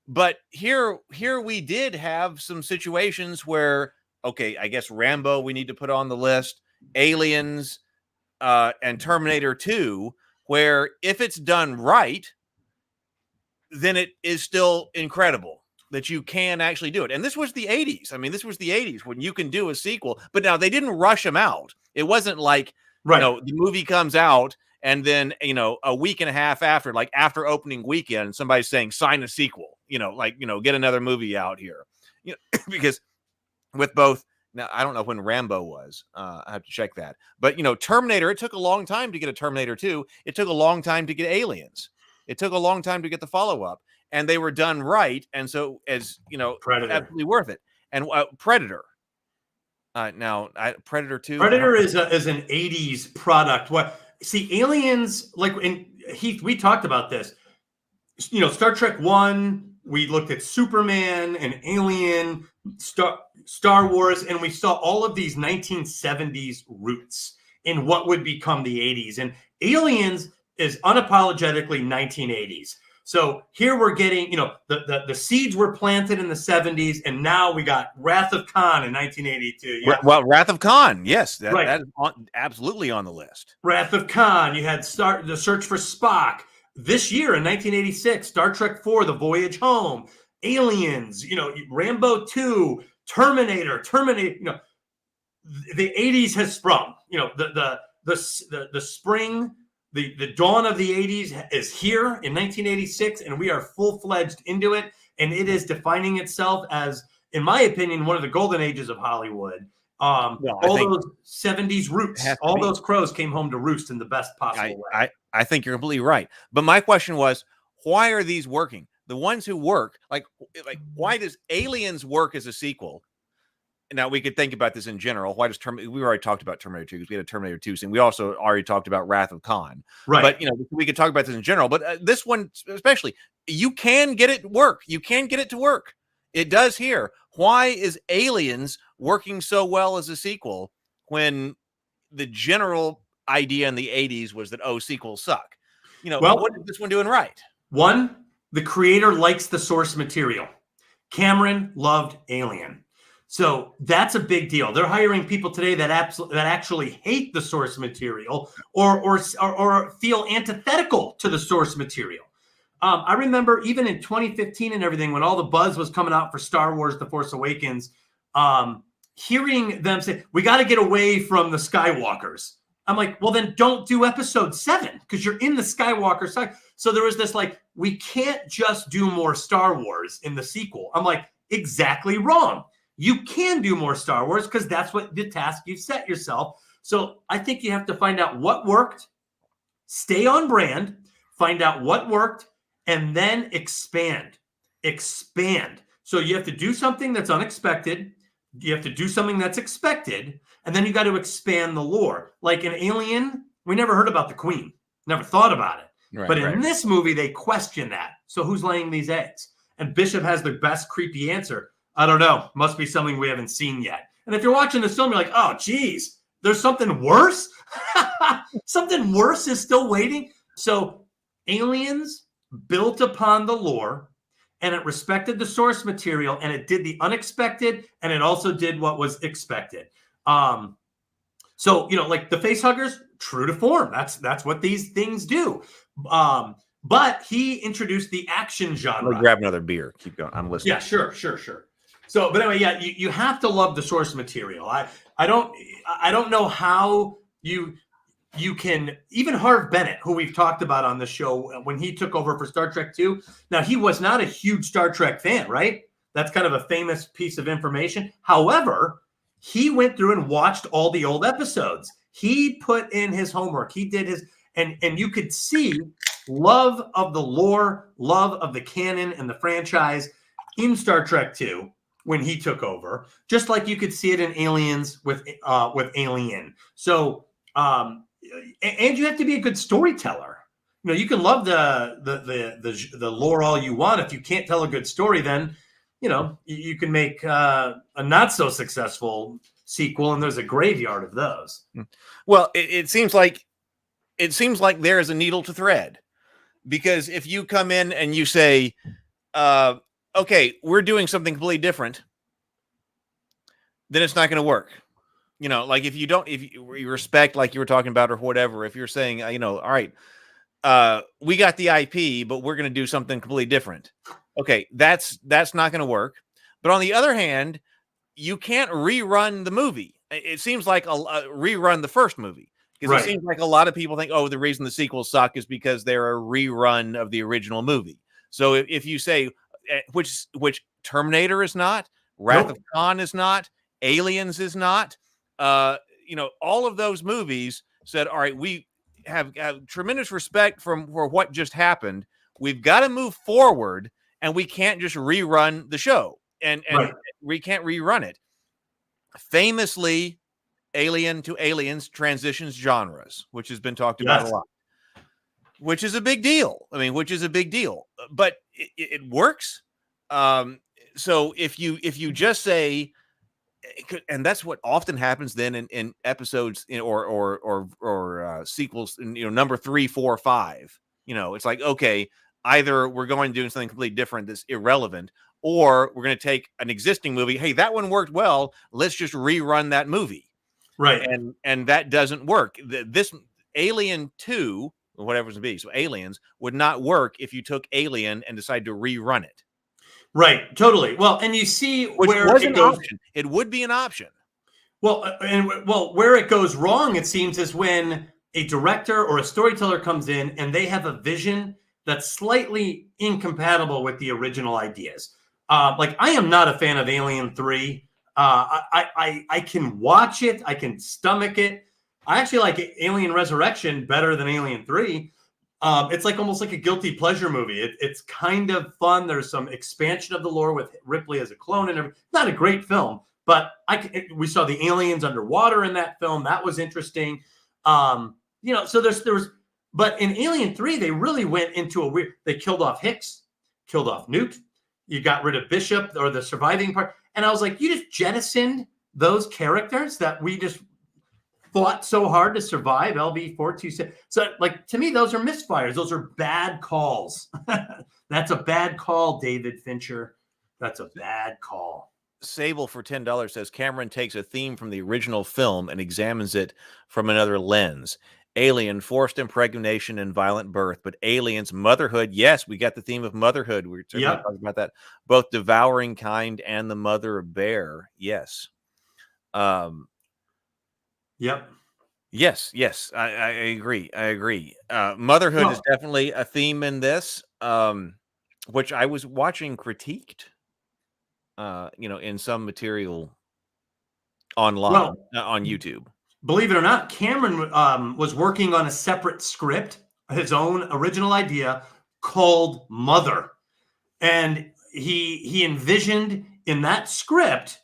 But here we did have some situations where, okay, I guess Rambo we need to put on the list, Aliens, and Terminator 2, where if it's done right, then it is still incredible that you can actually do it. And this was the 80s. I mean, this was the 80s when you can do a sequel, but now they didn't rush them out. It wasn't like, Right. the movie comes out and then, a week and a half after, like after opening weekend, somebody's saying, sign a sequel, get another movie out here, because with both, now I don't know when Rambo was, I have to check that, but Terminator, it took a long time to get a Terminator 2. It took a long time to get Aliens. It took a long time to get the follow-up, and they were done right. And so as Predator. absolutely worth it. And Predator. Predator 2. Predator is an 80s product. Aliens, like in Heath, we talked about this. Star Trek 1, we looked at Superman and Alien, Star Wars, and we saw all of these 1970s roots in what would become the 80s. And Aliens is unapologetically 1980s. So here we're getting, the seeds were planted in the 70s, and now we got Wrath of Khan in 1982. Yeah. Well, Wrath of Khan, yes, Right. that is absolutely on the list. Wrath of Khan. You had The Search for Spock. This year in 1986, Star Trek 4, The Voyage Home, Aliens, Rambo 2, Terminator. The 80s has sprung. The spring. The dawn of the 80s is here in 1986, and we are full-fledged into it, and it is defining itself as, in my opinion, one of the golden ages of Hollywood. All those 70s roots, all those crows came home to roost in the best possible way. I think you're completely right. But my question was, why are these working? The ones who work, like why does Aliens work as a sequel? Now, we could think about this in general. Why does we already talked about Terminator 2 because we had a Terminator 2 scene. We also already talked about Wrath of Khan. Right. But, we could talk about this in general. But this one especially, you can get it to work. You can get it to work. It does here. Why is Aliens working so well as a sequel when the general idea in the 80s was that, sequels suck? What is this one doing right? One, the creator likes the source material. Cameron loved Alien. So that's a big deal. They're hiring people today that actually hate the source material or feel antithetical to the source material. I remember even in 2015 and everything, when all the buzz was coming out for Star Wars: The Force Awakens, hearing them say, we got to get away from the Skywalkers. I'm like, well, then don't do episode 7 because you're in the Skywalker side. So there was this we can't just do more Star Wars in the sequel. I'm like, exactly wrong. You can do more Star Wars because that's what the task you've set yourself. So I think you have to find out what worked, stay on brand, find out what worked, and then expand. Expand. So you have to do something that's unexpected. You have to do something that's expected. And then you got to expand the lore. Like in Alien, we never heard about the Queen. Never thought about it. Right, but in this movie, they question that. So who's laying these eggs? And Bishop has the best creepy answer. I don't know. Must be something we haven't seen yet. And if you're watching this film, you're like, oh, geez, there's something worse? Something worse is still waiting? So Aliens built upon the lore, and it respected the source material, and it did the unexpected, and it also did what was expected. So, like the facehuggers, true to form. That's what these things do. But he introduced the action genre. Let me grab another beer. Keep going. I'm listening. Yeah, sure. So, but anyway, yeah, you have to love the source material. I don't know how you can, even Harv Bennett, who we've talked about on the show when he took over for Star Trek 2. Now, he was not a huge Star Trek fan, right? That's kind of a famous piece of information. However, he went through and watched all the old episodes. He put in his homework. He did his, and you could see love of the lore, love of the canon and the franchise in Star Trek 2 when he took over, just like you could see it in Aliens with Alien. So, and you have to be a good storyteller. You can love the lore all you want. If you can't tell a good story, then you can make a not so successful sequel, and there's a graveyard of those. Well, it seems like there is a needle to thread, because if you come in and you say, okay, we're doing something completely different, then it's not going to work. Like if you respect, like you were talking about, or whatever, if you're saying, all right, we got the IP, but we're going to do something completely different. Okay, that's not going to work. But on the other hand, you can't rerun the movie. It seems like a rerun the first movie, because it seems like a lot of people think, oh, the reason the sequels suck is because they're a rerun of the original movie. So if you say, which Terminator is not, Wrath of Khan is not, Aliens is not, all of those movies said, all right, we have tremendous respect for what just happened. We've got to move forward, and we can't just rerun the show, and we can't rerun it. Famously, Alien to Aliens transitions genres, which has been talked about a lot, which is a big deal. But it works. So if you just say, and that's what often happens then in episodes or sequels, number 3, 4, 5, it's like, okay, either we're going to do something completely different that's irrelevant, or we're going to take an existing movie. Hey, that one worked well. Let's just rerun that movie. Right. And that doesn't work. This Alien 2, or whatever it's going to be, so Aliens, would not work if you took Alien and decided to rerun it. Right, totally. Well, and you see where it goes. It would be an option. Well, where it goes wrong, it seems, is when a director or a storyteller comes in and they have a vision that's slightly incompatible with the original ideas. Like, I am not a fan of Alien 3. I can watch it. I can stomach it. I actually like Alien Resurrection better than Alien 3. It's like almost like a guilty pleasure movie. It's kind of fun. There's some expansion of the lore with Ripley as a clone and everything. Not a great film, but we saw the aliens underwater in that film. That was interesting. So there was, but in Alien 3, they really went into a weird, they killed off Hicks, killed off Newt. You got rid of Bishop, or the surviving part. And I was like, you just jettisoned those characters that we just fought so hard to survive, LV-426. So, like, to me, those are misfires. Those are bad calls. That's a bad call, David Fincher. That's a bad call. Sable for $10 says Cameron takes a theme from the original film and examines it from another lens. Alien, forced impregnation and violent birth, but Aliens, motherhood. Yes, we got the theme of motherhood. We were talking about that. Both devouring kind and the mother bear. Yes. Yep. Yes. I agree. Motherhood is definitely a theme in this, which I was watching critiqued, in some material online, on YouTube. Believe it or not, Cameron was working on a separate script, his own original idea, called Mother. And he envisioned in that script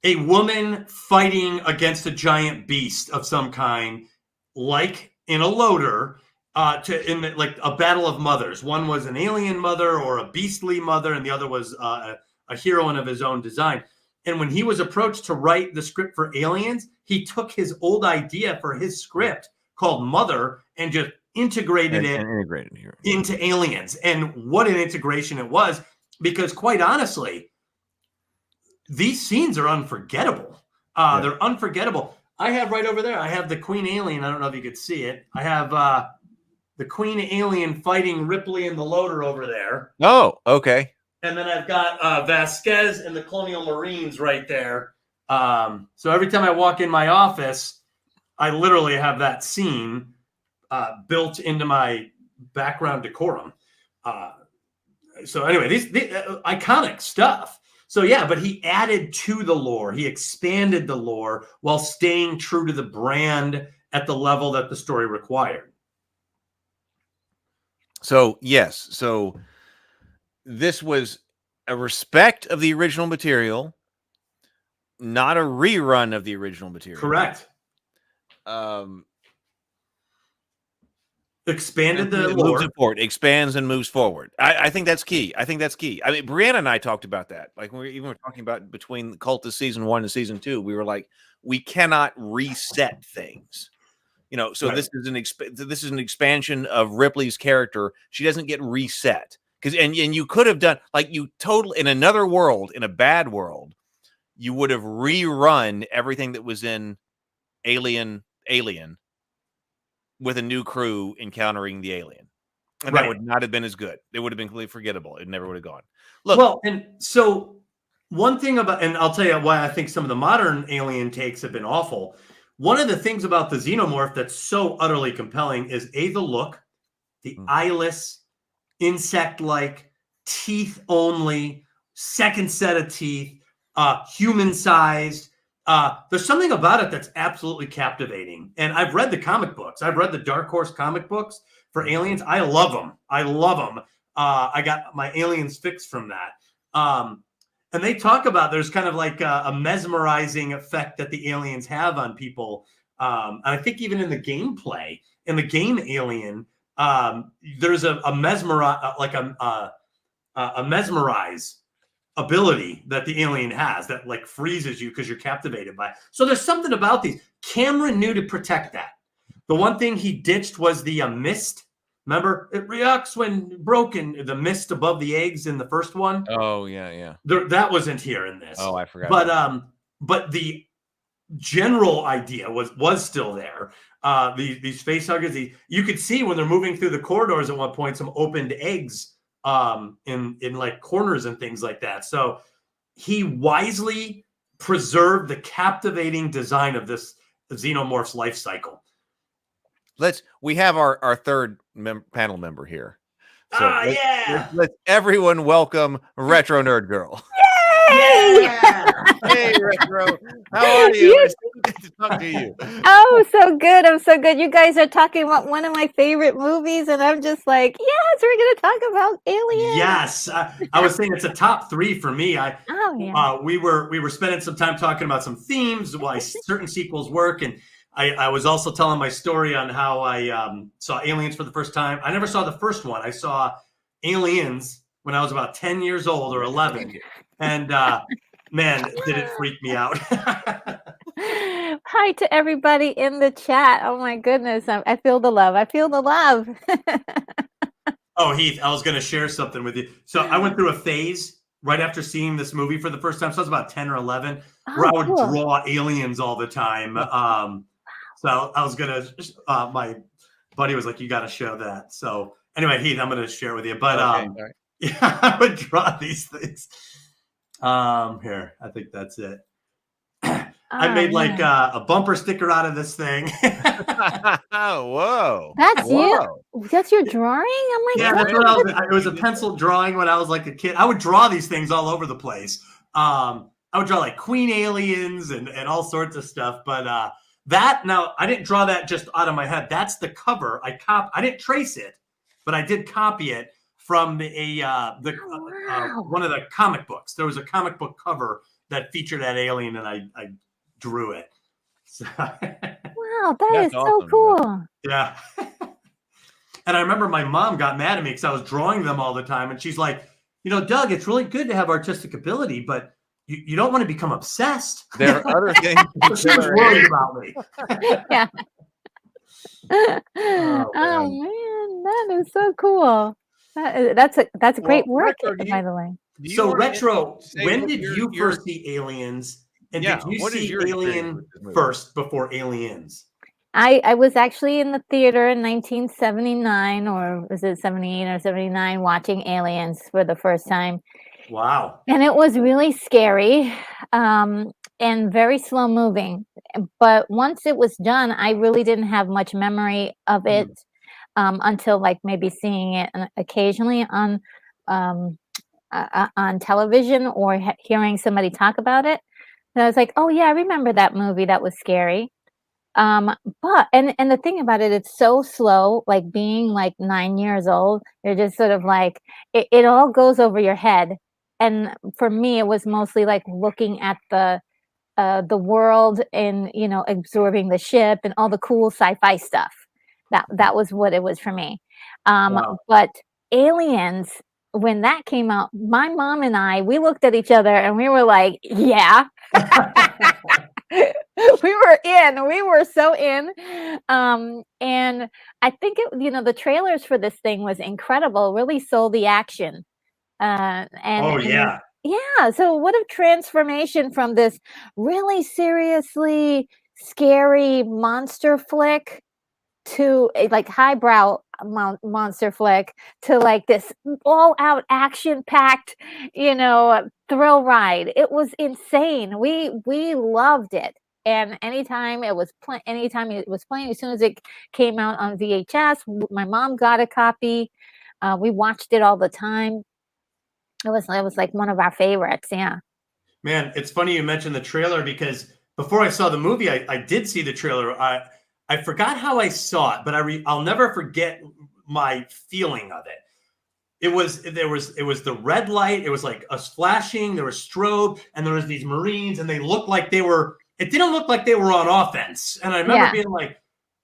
a woman fighting against a giant beast of some kind, like in a loader, like a battle of mothers. One was an alien mother or a beastly mother, and the other was a heroine of his own design. And when he was approached to write the script for Aliens, he took his old idea for his script called Mother and just integrated it into Aliens. And what an integration it was, because quite honestly, these scenes are unforgettable. They're unforgettable. I have right over there, I have the Queen Alien. I don't know if you could see it. I have the Queen Alien fighting Ripley in the loader over there. Oh, okay. And then I've got Vasquez and the Colonial Marines right there. So every time I walk in my office, I literally have that scene built into my background decorum. So anyway, these iconic stuff. So yeah, but he added to the lore. He expanded the lore while staying true to the brand at the level that the story required. So yes, this was a respect of the original material, not a rerun of the original material. Correct. expanded the It lore. moves it forward, expands and moves forward. I think that's key. I think that's key. I mean, Brianna and I talked about that. Like when we were talking about between Cult of season 1 and season 2, we were like, we cannot reset things. You know, so Right. this is an expansion of Ripley's character. She doesn't get reset because and you could have done like you totally in another world, in a bad world, you would have rerun everything that was in Alien with a new crew encountering the alien. And that would not have been as good. It would have been completely forgettable. It never would have gone. Look. Well, and so one thing about, and I'll tell you why I think some of the modern Alien takes have been awful. One of the things about the xenomorph that's so utterly compelling is the look, the eyeless, insect-like, teeth only, second set of teeth, human-sized. There's something about it that's absolutely captivating. And I've read the comic books. I've read the Dark Horse comic books for Aliens. I love them. I got my Aliens fix from that. And they talk about there's kind of like a mesmerizing effect that the aliens have on people. And I think even in the gameplay, in the game Alien, there's a mesmerize ability that the alien has that like freezes you because you're captivated by it. So there's something about these. Cameron knew to protect that. The one thing he ditched was the mist. Remember, it reacts when broken. The mist above the eggs in the first one. Oh yeah. That wasn't here in this. Oh, I forgot. But the general idea was still there. These face huggers. You could see when they're moving through the corridors at one point some opened eggs in like corners and things like that. So he wisely preserved the captivating design of this xenomorph's life cycle. We have our third panel member here. So yeah. Let's everyone welcome Retro Nerd Girl. Yay! Yeah. Hey, Retro. How are you? It's so good to talk to you. Oh, so good. I'm so good. You guys are talking about one of my favorite movies, and I'm just like, yes, we're going to talk about Aliens. Yes. I was saying it's a top 3 for me. We were spending some time talking about some themes, why certain sequels work, and I was also telling my story on how I saw Aliens for the first time. I never saw the first one. I saw Aliens when I was about 10 years old or 11. And man, did it freak me out. Hi to everybody in the chat. Oh my goodness. I feel the love. Oh, Heath, I was going to share something with you. So I went through a phase right after seeing this movie for the first time. So I was about 10 or 11 where I would draw aliens all the time. So I was going to, my buddy was like, you got to show that. So anyway, Heath, I'm going to share with you. But yeah, I would draw these things. Here, I think that's it. I made like a bumper sticker out of this thing. Oh, whoa. That's you? That's your drawing? Oh my God. That's what it was a pencil drawing when I was like a kid. I would draw these things all over the place. I would draw like queen aliens and all sorts of stuff. But now I didn't draw that just out of my head. That's the cover. I didn't trace it, but I did copy it from one of the comic books. There was a comic book cover that featured that alien, and I drew it. So, wow, that is awesome, so cool. Yeah. And I remember my mom got mad at me because I was drawing them all the time, and she's like, Doug, it's really good to have artistic ability, but you don't want to become obsessed. There are other things. She was worried about me. Yeah. Oh man, that is so cool. That's a great work, by the way. So, Retro, when did you first see Aliens? And did you see Alien first before Aliens? I was actually in the theater in 1979, or was it 78 or 79, watching Aliens for the first time. Wow. And it was really scary and very slow moving. But once it was done, I really didn't have much memory of it until like maybe seeing it occasionally on television or hearing somebody talk about it. And I was like, oh yeah, I remember that movie. That was scary. But the thing about it, it's so slow, like being like 9 years old, you're just sort of like, it all goes over your head. And for me, it was mostly like looking at the world and, absorbing the ship and all the cool sci-fi stuff. That was what it was for me. Wow. But Aliens, when that came out, my mom and we looked at each other and we were like, yeah. We were so in. And I think the trailers for this thing was incredible, really sold the action. Yeah. Yeah, so what a transformation from this really seriously scary monster flick to like highbrow monster flick to like this all out action packed, thrill ride. It was insane. We loved it. And anytime it was playing, as soon as it came out on VHS, my mom got a copy. We watched it all the time. It was like one of our favorites. Yeah. Man, it's funny you mentioned the trailer because before I saw the movie, I did see the trailer. I forgot how I saw it, but I'll never forget my feeling of it. It was the red light. It was like a flashing. There was strobe, and there was these Marines, and they looked like they were. It didn't look like they were on offense. And I remember being like,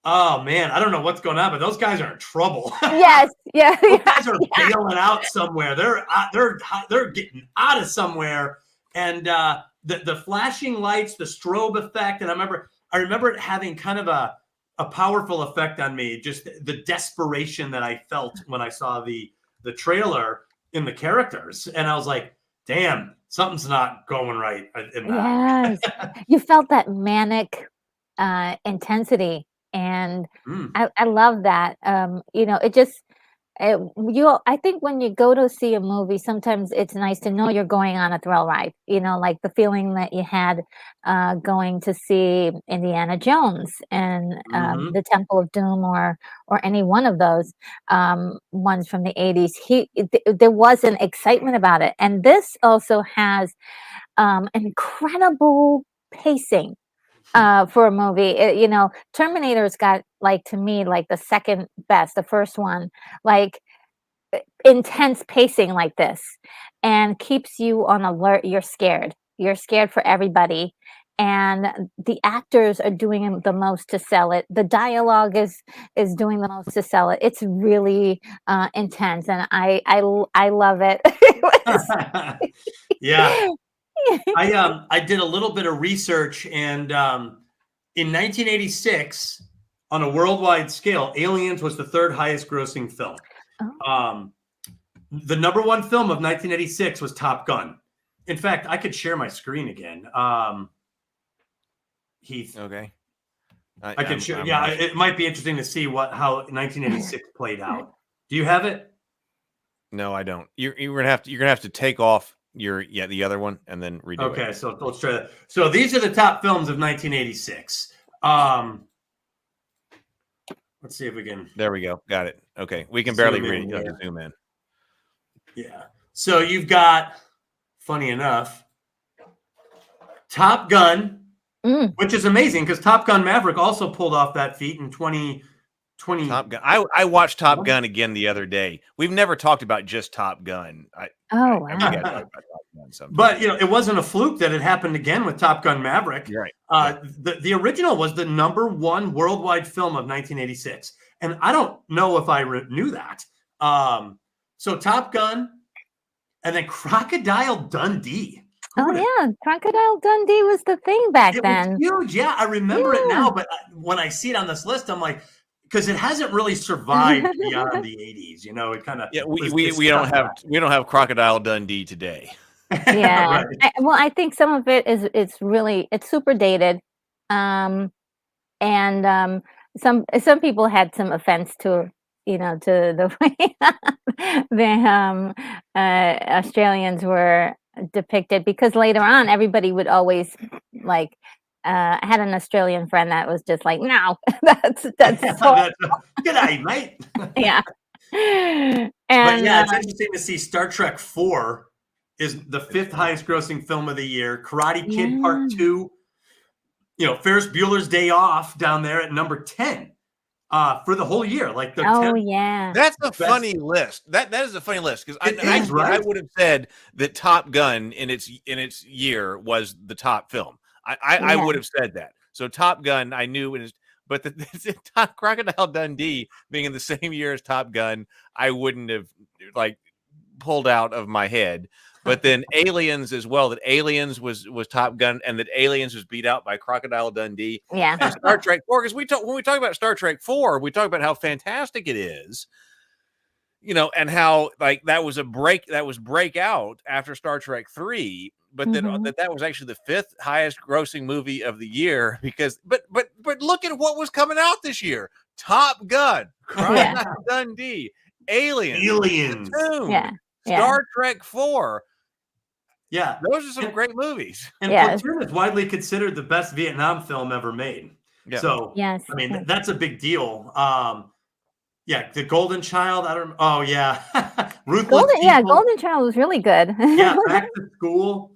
"Oh man, I don't know what's going on, but those guys are in trouble." Yes, yeah. Those guys are bailing out somewhere. They're getting out of somewhere, and the flashing lights, the strobe effect, and I remember it having kind of a powerful effect on me. Just the desperation that I felt when I saw the trailer in the characters, and I was like, "Damn, something's not going right." Yes, you felt that manic intensity, and I love that. It just I think when you go to see a movie, sometimes it's nice to know you're going on a thrill ride. Like the feeling that you had going to see Indiana Jones and the Temple of Doom, or any one of those ones from the 80s. There was an excitement about it, and this also has incredible pacing for a movie. Terminator's got, like, to me, like the second best. The first one, like, intense pacing like this, and keeps you on alert. You're scared for everybody, and the actors are doing the most to sell it. The dialogue is doing the most to sell it. It's really intense, and I love it. Yeah. I did a little bit of research, and in 1986, on a worldwide scale, Aliens was the third highest grossing film. The number one film of 1986 was Top Gun. In fact, I could share my screen again. Heath. Okay. I can share. Yeah, it might be interesting to see how 1986 played out. Do you have it? No, I don't. You're gonna have to take off the other one and then redo it. Okay, so let's try that. So these are the top films of 1986. Let's see if we can. There we go. Got it. Okay, we can barely read it. You have to zoom in. Yeah. So you've got, funny enough, Top Gun, which is amazing because Top Gun Maverick also pulled off that feat in 2020. Top Gun. I watched Top Gun again the other day. We've never talked about just Top Gun. Wow. But it wasn't a fluke that it happened again with Top Gun Maverick. You're right. The original was the number one worldwide film of 1986, and I don't know if I knew that. So Top Gun, and then Crocodile Dundee. Oh yeah, Crocodile Dundee was the thing back then. It was huge. Yeah, I remember it now, but when I see it on this list, I'm like, because it hasn't really survived beyond the 80s. It kind of we don't have Crocodile Dundee today. Yeah. Right. I think some of it is it's super dated, and some people had some offense to the way the Australians were depicted, because later on everybody would always like. I had an Australian friend that was just like, no, that's good day, mate. Yeah. And it's interesting to see Star Trek 4 is the fifth highest grossing film of the year. Karate Kid Part 2, Ferris Bueller's Day Off down there at number 10 for the whole year. Like the 10th. Yeah, that's a funny list. That is a funny list, because I would have said that Top Gun in its year was the top film. I would have said that. So Top Gun, I knew, But the Crocodile Dundee being in the same year as Top Gun, I wouldn't have like pulled out of my head. But then Aliens as well, that Aliens was Top Gun, and that Aliens was beat out by Crocodile Dundee. Yeah. And Star Trek 4, because when we talk about Star Trek 4, we talk about how fantastic it is, you know, and how like that was breakout after Star Trek 3. But then that was actually the 5th highest grossing movie of the year, because but look at what was coming out this year: Top Gun, Crocodile Dundee, Aliens, Platoon, Star Trek 4. Yeah, those are some great movies. And Platoon is widely considered the best Vietnam film ever made. Yeah. So I mean that's a big deal. The Golden Child. I don't. Oh yeah, Golden Child was really good. Back to School.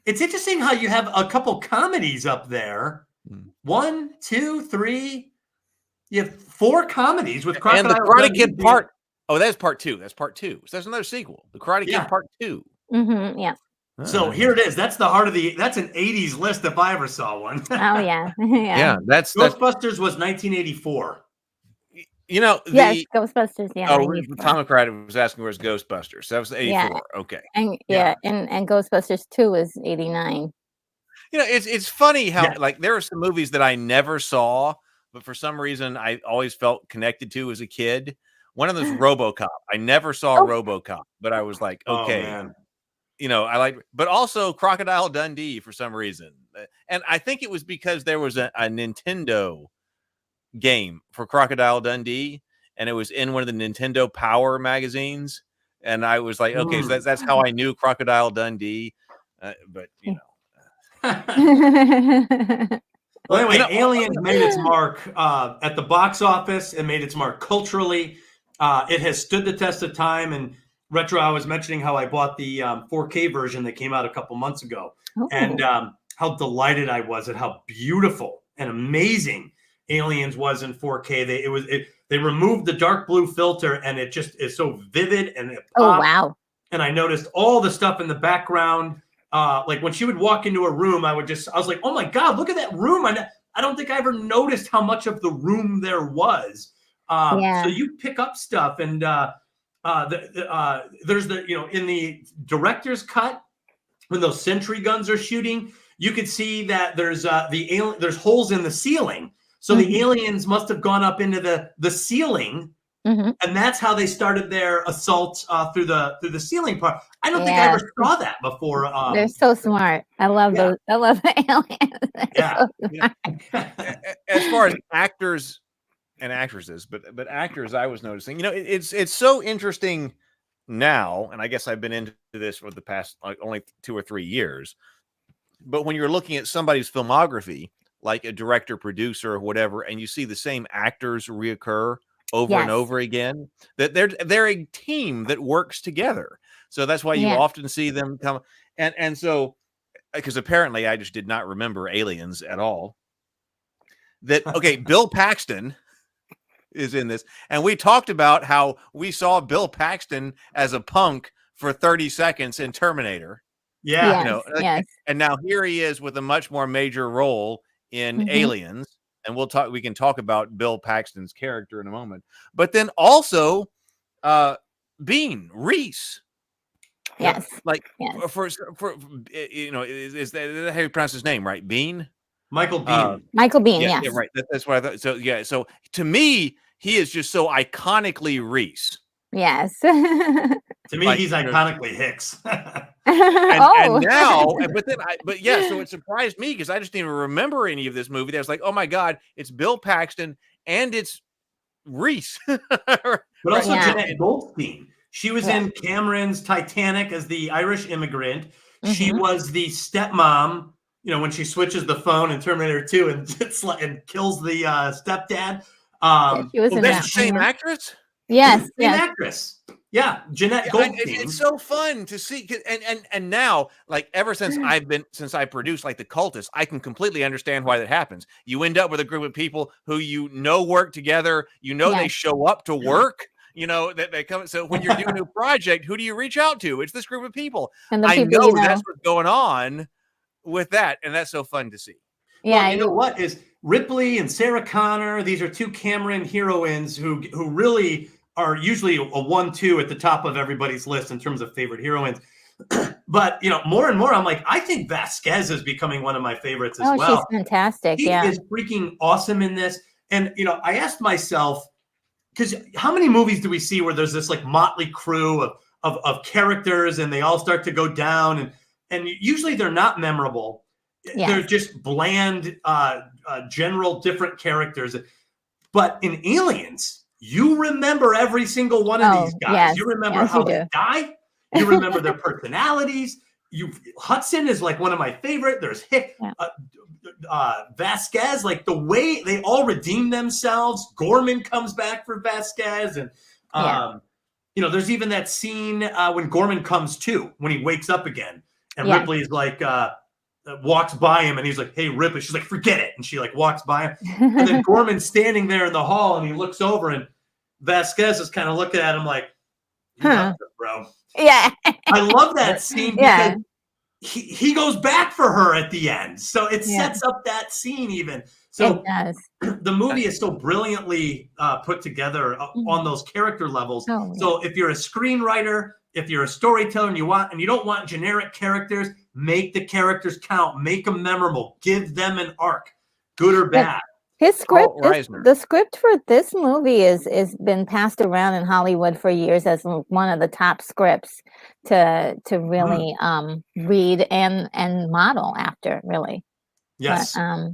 It's interesting how you have a couple comedies up there. 1, 2, 3. You have 4 comedies with Crocodile. And the Karate Kid part. Oh, that's part 2. That's part 2. So that's another sequel. The Karate Kid part 2. Yeah. So here it is. That's the heart of that's an 80s list if I ever saw one. Oh yeah. Yeah. That's Ghostbusters was 1984. You know, Ghostbusters. Yeah. Oh, Tom McCrady was asking where's Ghostbusters. So that was 84. Yeah. Okay. And Ghostbusters 2 is 89. You know, it's funny how like there are some movies that I never saw, but for some reason I always felt connected to as a kid. One of them is RoboCop. I never saw RoboCop, but I was like, okay, you know, I like, but also Crocodile Dundee for some reason. And I think it was because there was a Nintendo game for Crocodile Dundee, and it was in one of the Nintendo Power magazines. And I was like, okay, so that's how I knew Crocodile Dundee. But, you know. Well, anyway, Aliens made its mark at the box office. It made its mark culturally. It has stood the test of time. And Retro, I was mentioning how I bought the 4K version that came out a couple months ago, and how delighted I was at how beautiful and amazing Aliens was in 4K. They removed the dark blue filter, and it just is so vivid and it pops. Oh wow! And I noticed all the stuff in the background. Like when she would walk into a room, I was like, oh my God, look at that room. I don't think I ever noticed how much of the room there was. So you pick up stuff, and there's in the director's cut, when those sentry guns are shooting, you could see that there's holes in the ceiling. So the aliens must have gone up into the ceiling, and that's how they started their assault through the ceiling part. I don't think I ever saw that before. They're so smart. I love those. I love the aliens. As far as actors and actresses, but actors, I was noticing, you know, it's so interesting now, and I guess I've been into this for the past only 2 or 3 years. But when you're looking at somebody's filmography, like a director, producer, or whatever, and you see the same actors reoccur over and over again, that they're a team that works together. So that's why you often see them come. And so, because apparently I just did not remember Aliens at all. Bill Paxton is in this, and we talked about how we saw Bill Paxton as a punk for 30 seconds in Terminator. Yeah. You know, and now here he is with a much more major role in Aliens, and we can talk about Bill Paxton's character in a moment. But then also Bean Reese. Yes. For you know, is that how you pronounce his name, right? Bean? Michael Bean. Michael Bean, yeah, right. That's what I thought. So to me, he is just so iconically Reese. Yes. To me, he's iconically Hicks. And now, so it surprised me because I just didn't even remember any of this movie. I was like, oh my God, it's Bill Paxton and it's Reese. But also Jeanette Goldstein. She was in Cameron's Titanic as the Irish immigrant. She was the stepmom, you know, when she switches the phone in Terminator 2 and kills the stepdad. She was that's the same actress? Yes. Same actress. Yeah, Jeanette Goldstein. It's so fun to see, and now, like ever since I produced like The Cultist, I can completely understand why that happens. You end up with a group of people who work together. You know they show up to work. You know that they come. So when you're doing a new project, who do you reach out to? It's this group of people. And I know that's what's going on with that, and that's so fun to see. Yeah, well, you know what is Ripley and Sarah Connor. These are two Cameron heroines who really are usually a 1-2 at the top of everybody's list in terms of favorite heroines. But more and more, I'm like, I think Vasquez is becoming one of my favorites as well. she's fantastic. She Yeah. is freaking awesome in this. And I asked myself, because how many movies do we see where there's this like motley crew of characters and they all start to go down and usually they're not memorable. Yes. They're just bland, general different characters. But in Aliens, you remember every single one of these guys. Yes. You remember Yes, how you they do. die. You remember their personalities. Hudson is like one of my favorite. There's Vasquez, like the way they all redeem themselves. Gorman comes back for Vasquez, and there's even that scene when Gorman comes to, when he wakes up again, and Ripley is like walks by him, and he's like, "Hey, Ripley," she's like, "Forget it," and she like walks by him, and then Gorman's standing there in the hall, and he looks over, and Vasquez is kind of looking at him like, "You left her, bro." Yeah. I love that scene because he goes back for her at the end. So it sets up that scene even. So it does. The movie is so brilliantly put together on those character levels. Oh, yeah. So if you're a screenwriter, if you're a storyteller and you don't want generic characters, make the characters count, make them memorable, give them an arc, good or bad. His script, Reisner. the script for this movie is been passed around in Hollywood for years as one of the top scripts to really read and model after, really. Yes. But,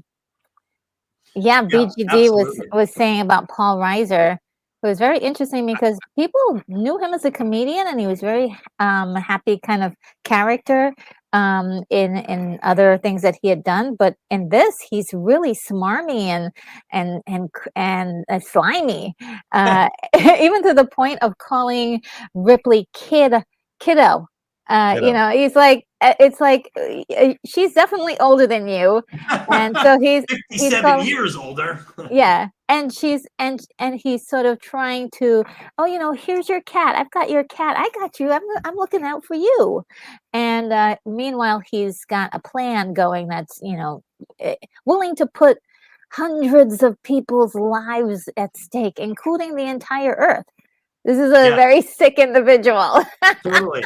BGD was saying about Paul Reiser. It was very interesting because people knew him as a comedian, and he was very happy kind of character in other things that he had done. But in this, he's really smarmy and slimy, even to the point of calling Ripley kiddo. He's like, it's like she's definitely older than you, and so he's 57 years older. Yeah, and he's sort of trying to, here's your cat. I've got your cat. I got you. I'm looking out for you. And meanwhile, he's got a plan going that's willing to put hundreds of people's lives at stake, including the entire Earth. This is a very sick individual. Totally.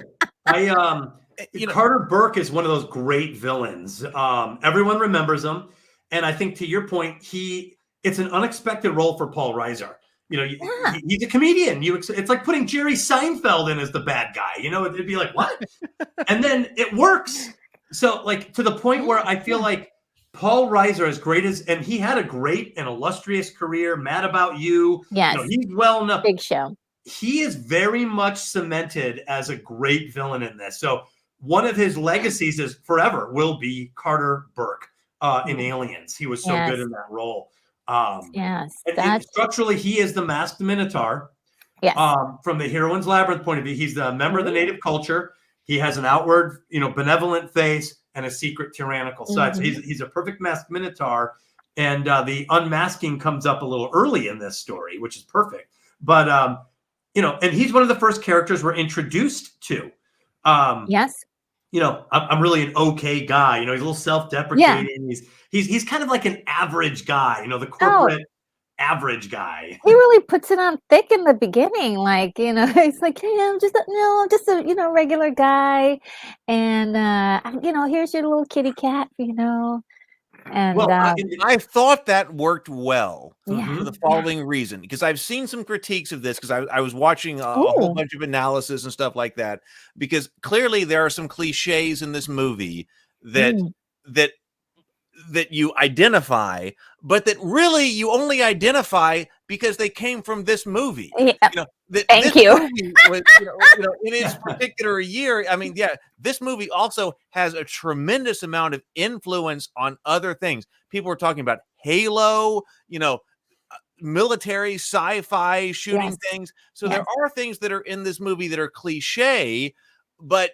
Carter Burke is one of those great villains. Everyone remembers him. And I think to your point, it's an unexpected role for Paul Reiser. He's a comedian. It's like putting Jerry Seinfeld in as the bad guy. It'd be like, what? And then it works. So like to the point where I feel like Paul Reiser, as great as, and he had a great and illustrious career, Mad About You. Yes. He's well enough. Big show. He is very much cemented as a great villain in this. So one of his legacies is forever will be Carter Burke in Aliens. He was so good in that role. Structurally, he is the masked Minotaur. Yes. From the Heroine's Labyrinth point of view, he's the member of the native culture. He has an outward, benevolent face and a secret tyrannical side. So he's a perfect masked Minotaur. And the unmasking comes up a little early in this story, which is perfect. But and he's one of the first characters we're introduced to. Yes. I'm really an okay guy. He's a little self-deprecating. Yeah. He's kind of like an average guy. The corporate average guy. He really puts it on thick in the beginning. Like, he's like, hey, I'm just a regular guy, and here's your little kitty cat. And I thought that worked well for Yeah. the following reason, because I've seen some critiques of this, because I was watching a whole bunch of analysis and stuff like that, because clearly there are some cliches in this movie that you identify, but that really you only identify because they came from this movie. Yeah. Thank you. Was, in its particular year, this movie also has a tremendous amount of influence on other things. People were talking about Halo, military sci-fi shooting things. So there are things that are in this movie that are cliche, but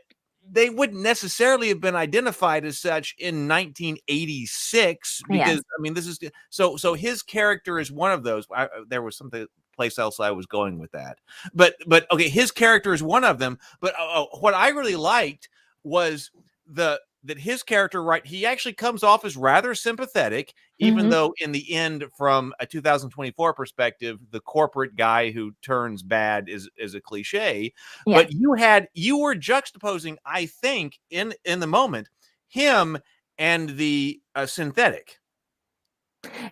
they wouldn't necessarily have been identified as such in 1986 because this is so his character is one of those. There was something place else I was going with that, but okay, his character is one of them. But what I really liked was the that his character, right, he actually comes off as rather sympathetic, even though in the end, from a 2024 perspective, the corporate guy who turns bad is a cliche. Yeah. But you were juxtaposing, I think, in the moment, him and the synthetic.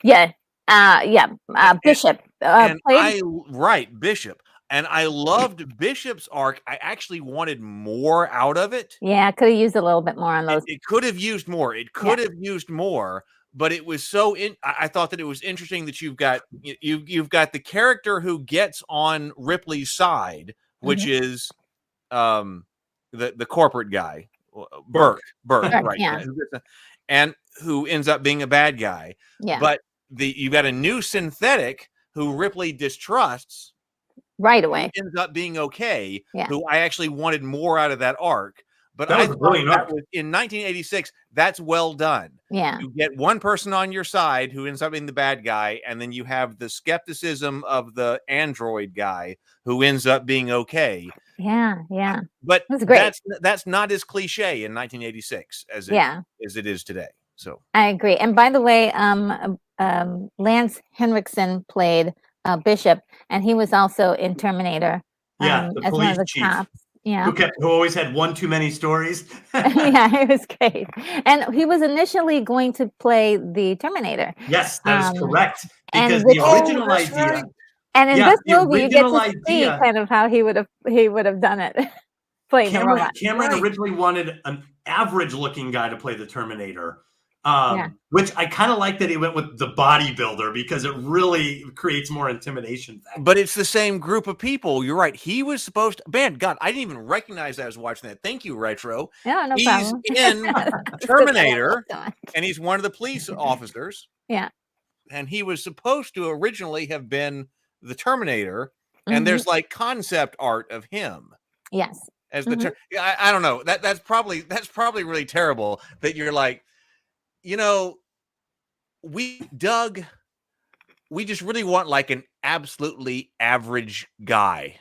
Yeah. Bishop. Bishop. And I loved Bishop's arc. I actually wanted more out of it. Yeah, could have used a little bit more on those. It could have used more. It could have used more, but it was so I thought that it was interesting that you've got the character who gets on Ripley's side, which is the corporate guy, Burke, right? Yeah. And who ends up being a bad guy. Yeah. But you've got a new synthetic who Ripley distrusts. Right away. Ends up being okay. Yeah. Who I actually wanted more out of that arc. But that I was thought that was, in 1986, that's well done. Yeah. You get one person on your side who ends up being the bad guy, and then you have the skepticism of the android guy who ends up being okay. Yeah, yeah. But that's great. That's not as cliche in 1986 as it is today. So I agree. And by the way, Lance Henriksen played Bishop, and he was also in Terminator. The as police one of the chief. cops. Yeah. Who always had one too many stories. Yeah, it was great. And he was initially going to play the Terminator. Yes, that is correct. And Because the original idea. Right. And in this movie, you get to see idea, kind of how he would have done it. Playing the robot. Cameron originally wanted an average-looking guy to play the Terminator. Which I kind of like that he went with the bodybuilder because it really creates more intimidation factor. But it's the same group of people. You're right. He was supposed to, man, God, I didn't even recognize I was watching that. Thank you, Retro. Yeah, no he's problem. in Terminator, and he's one of the police officers. Yeah. And he was supposed to originally have been the Terminator, and there's like concept art of him. Yes. As the I don't know. That's probably really terrible that you're like, we just really want like an absolutely average guy.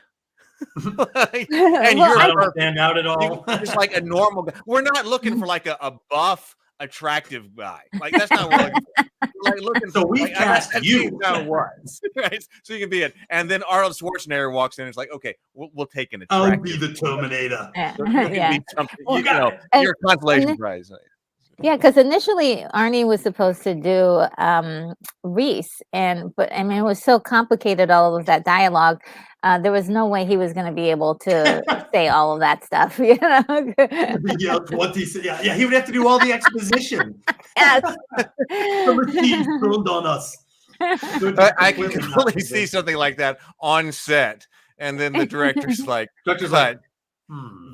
And you're not stand out at all. Just like a normal guy. We're not looking for like a buff, attractive guy. Like that's not what we're looking for. We're looking so we cast you. Right? So you can be it. And then Arnold Schwarzenegger walks in and it's like, okay, we'll take an attractive. I'll be the Terminator. Your consolation prize. Yeah, because initially Arnie was supposed to do Reese, but I mean it was so complicated, all of that dialogue. There was no way he was going to be able to say all of that stuff. He would have to do all the exposition. Yes, the machine turned on us. I can completely see something like that on set, and then the director's like,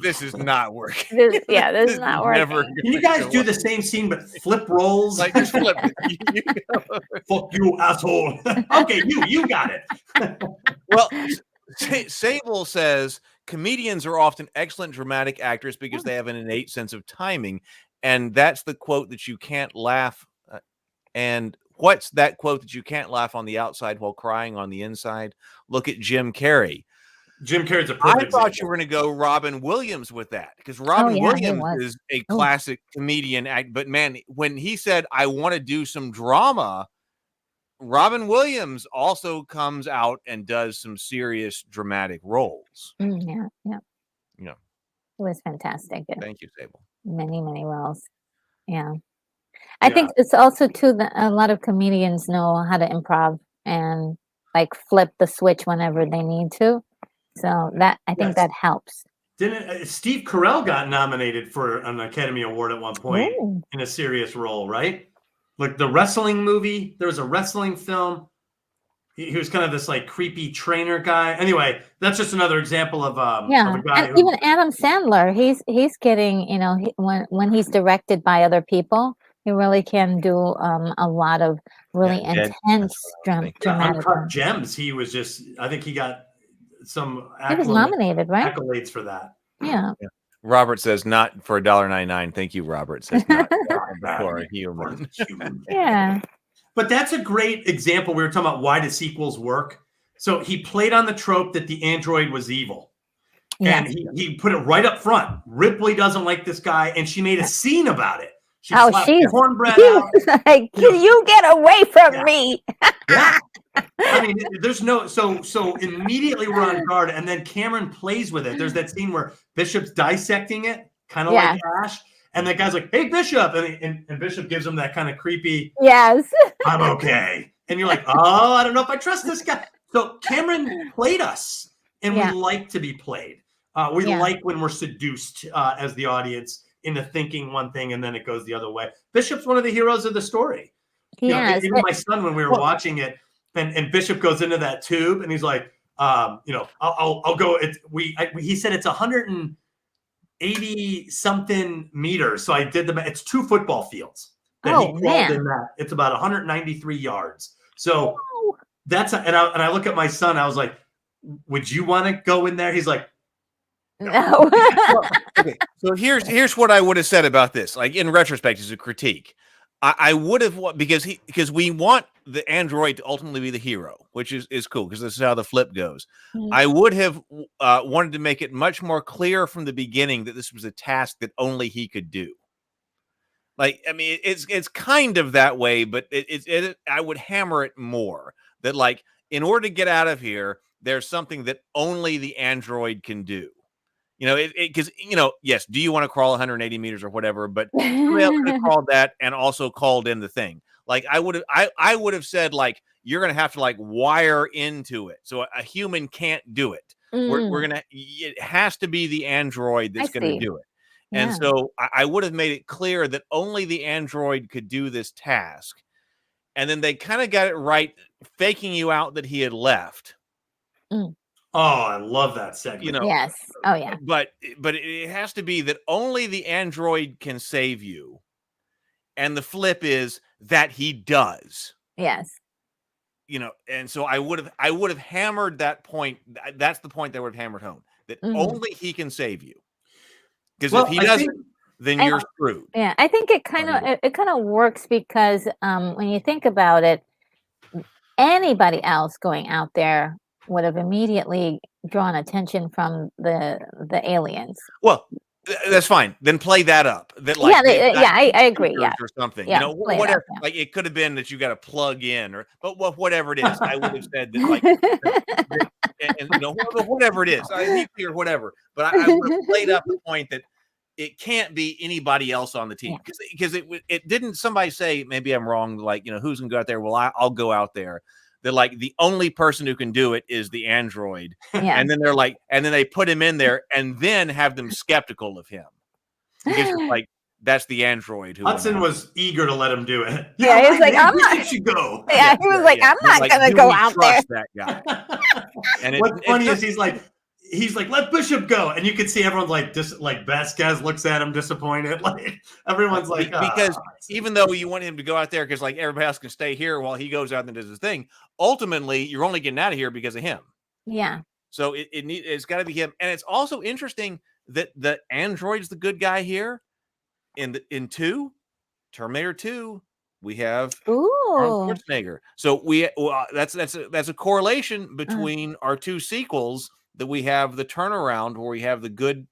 this is not working. This is not working. Can you guys do the same scene but flip roles? Like just flip. Fuck you, asshole. Okay, you got it. Well, Sable says comedians are often excellent dramatic actors because they have an innate sense of timing, and that's the quote that you can't laugh. And what's that quote that you can't laugh on the outside while crying on the inside? Look at Jim Carrey. Jim Carrey's a perfect I thought example. you were going to go Robin Williams with that because Robin Williams is a classic comedian act. But man, when he said, I want to do some drama, Robin Williams also comes out and does some serious dramatic roles. Yeah. It was fantastic. Thank you, Sable. Many roles. Yeah. I think it's also too that a lot of comedians know how to improv and like flip the switch whenever they need to. So that I think that helps. Didn't Steve Carell got nominated for an Academy Award at one point in a serious role, right? Like the wrestling movie. There was a wrestling film. He was kind of this like creepy trainer guy. Anyway, that's just another example of a guy. And even Adam Sandler, he's getting when he's directed by other people, he really can do a lot of really intense dramatic. Uncut Gems. He was just. I think he got some. He was nominated, right? Accolades for that. Yeah. Robert says not for $1.99. Thank you, Robert. Says not for a human. Yeah. But that's a great example. We were talking about why do sequels work. So he played on the trope that the android was evil. And he put it right up front. Ripley doesn't like this guy, and she made a scene about it. She slapped the cornbread out. Like, you get away from me. Yeah. I mean, there's no so immediately we're on guard, and then Cameron plays with it. There's that scene where Bishop's dissecting it, kind of like Ash, and the guy's like, "Hey, Bishop," and Bishop gives him that kind of creepy, "Yes, I'm okay," and you're like, "Oh, I don't know if I trust this guy." So Cameron played us, and we like to be played. We like when we're seduced as the audience into thinking one thing, and then it goes the other way. Bishop's one of the heroes of the story. Yes. Even my son, when we were watching it. And Bishop goes into that tube, and he's like, I'll go. He said it's 180 something meters. So I did the. It's 2 football fields that he crawled in that. It's about 193 yards. So and I look at my son. I was like, would you want to go in there? He's like, no. Okay, so here's what I would have said about this. Like in retrospect, as a critique. I would have because we want the android to ultimately be the hero, which is cool because this is how the flip goes. Mm-hmm. I would have wanted to make it much more clear from the beginning that this was a task that only he could do. Like, I mean, it's kind of that way, but I would hammer it more that like in order to get out of here, there's something that only the android can do. Because yes, do you want to crawl 180 meters or whatever? But somebody else could have called that and also called in the thing. Like I would have said like you're gonna have to like wire into it, so a human can't do it. It has to be the android that's gonna do it. Yeah. And so I would have made it clear that only the android could do this task. And then they kind of got it right, faking you out that he had left. Oh, I love that segment. Yes. Oh, yeah. But it has to be that only the android can save you. And the flip is that he does. Yes. And so I would have hammered that point. That's the point that would have hammered home. That only he can save you. Because if he doesn't, then you're screwed. Yeah, I think it kind of works because when you think about it, anybody else going out there would have immediately drawn attention from the aliens. Well, that's fine. Then play that up. That like I agree. Yeah, or something. Yeah, whatever. Like it could have been that you got to plug in, but whatever it is, I would have said that like, whatever it is, or whatever. But I would have played up the point that it can't be anybody else on the team because it didn't. Somebody say maybe I'm wrong. Like who's gonna go out there? Well, I'll go out there. They're like the only person who can do it is the android. Yeah. And then they're like, and then they put him in there and then have them skeptical of him. Because it's like, that's the android. Who Hudson was eager to let him do it. Yeah, he was like, I'm not. You should go. Yeah, he was like, I'm not going to go out there. That guy. And what's funny is he's like, let Bishop go, and you can see everyone's like, Vasquez looks at him disappointed. Like everyone's like, because even though you want him to go out there because like everybody else can stay here while he goes out and does his thing, ultimately you're only getting out of here because of him. Yeah. So it's got to be him, and it's also interesting that the android's the good guy here. In Terminator 2, we have Arnold Schwarzenegger. So that's a correlation between our two sequels. That we have the turnaround where we have the good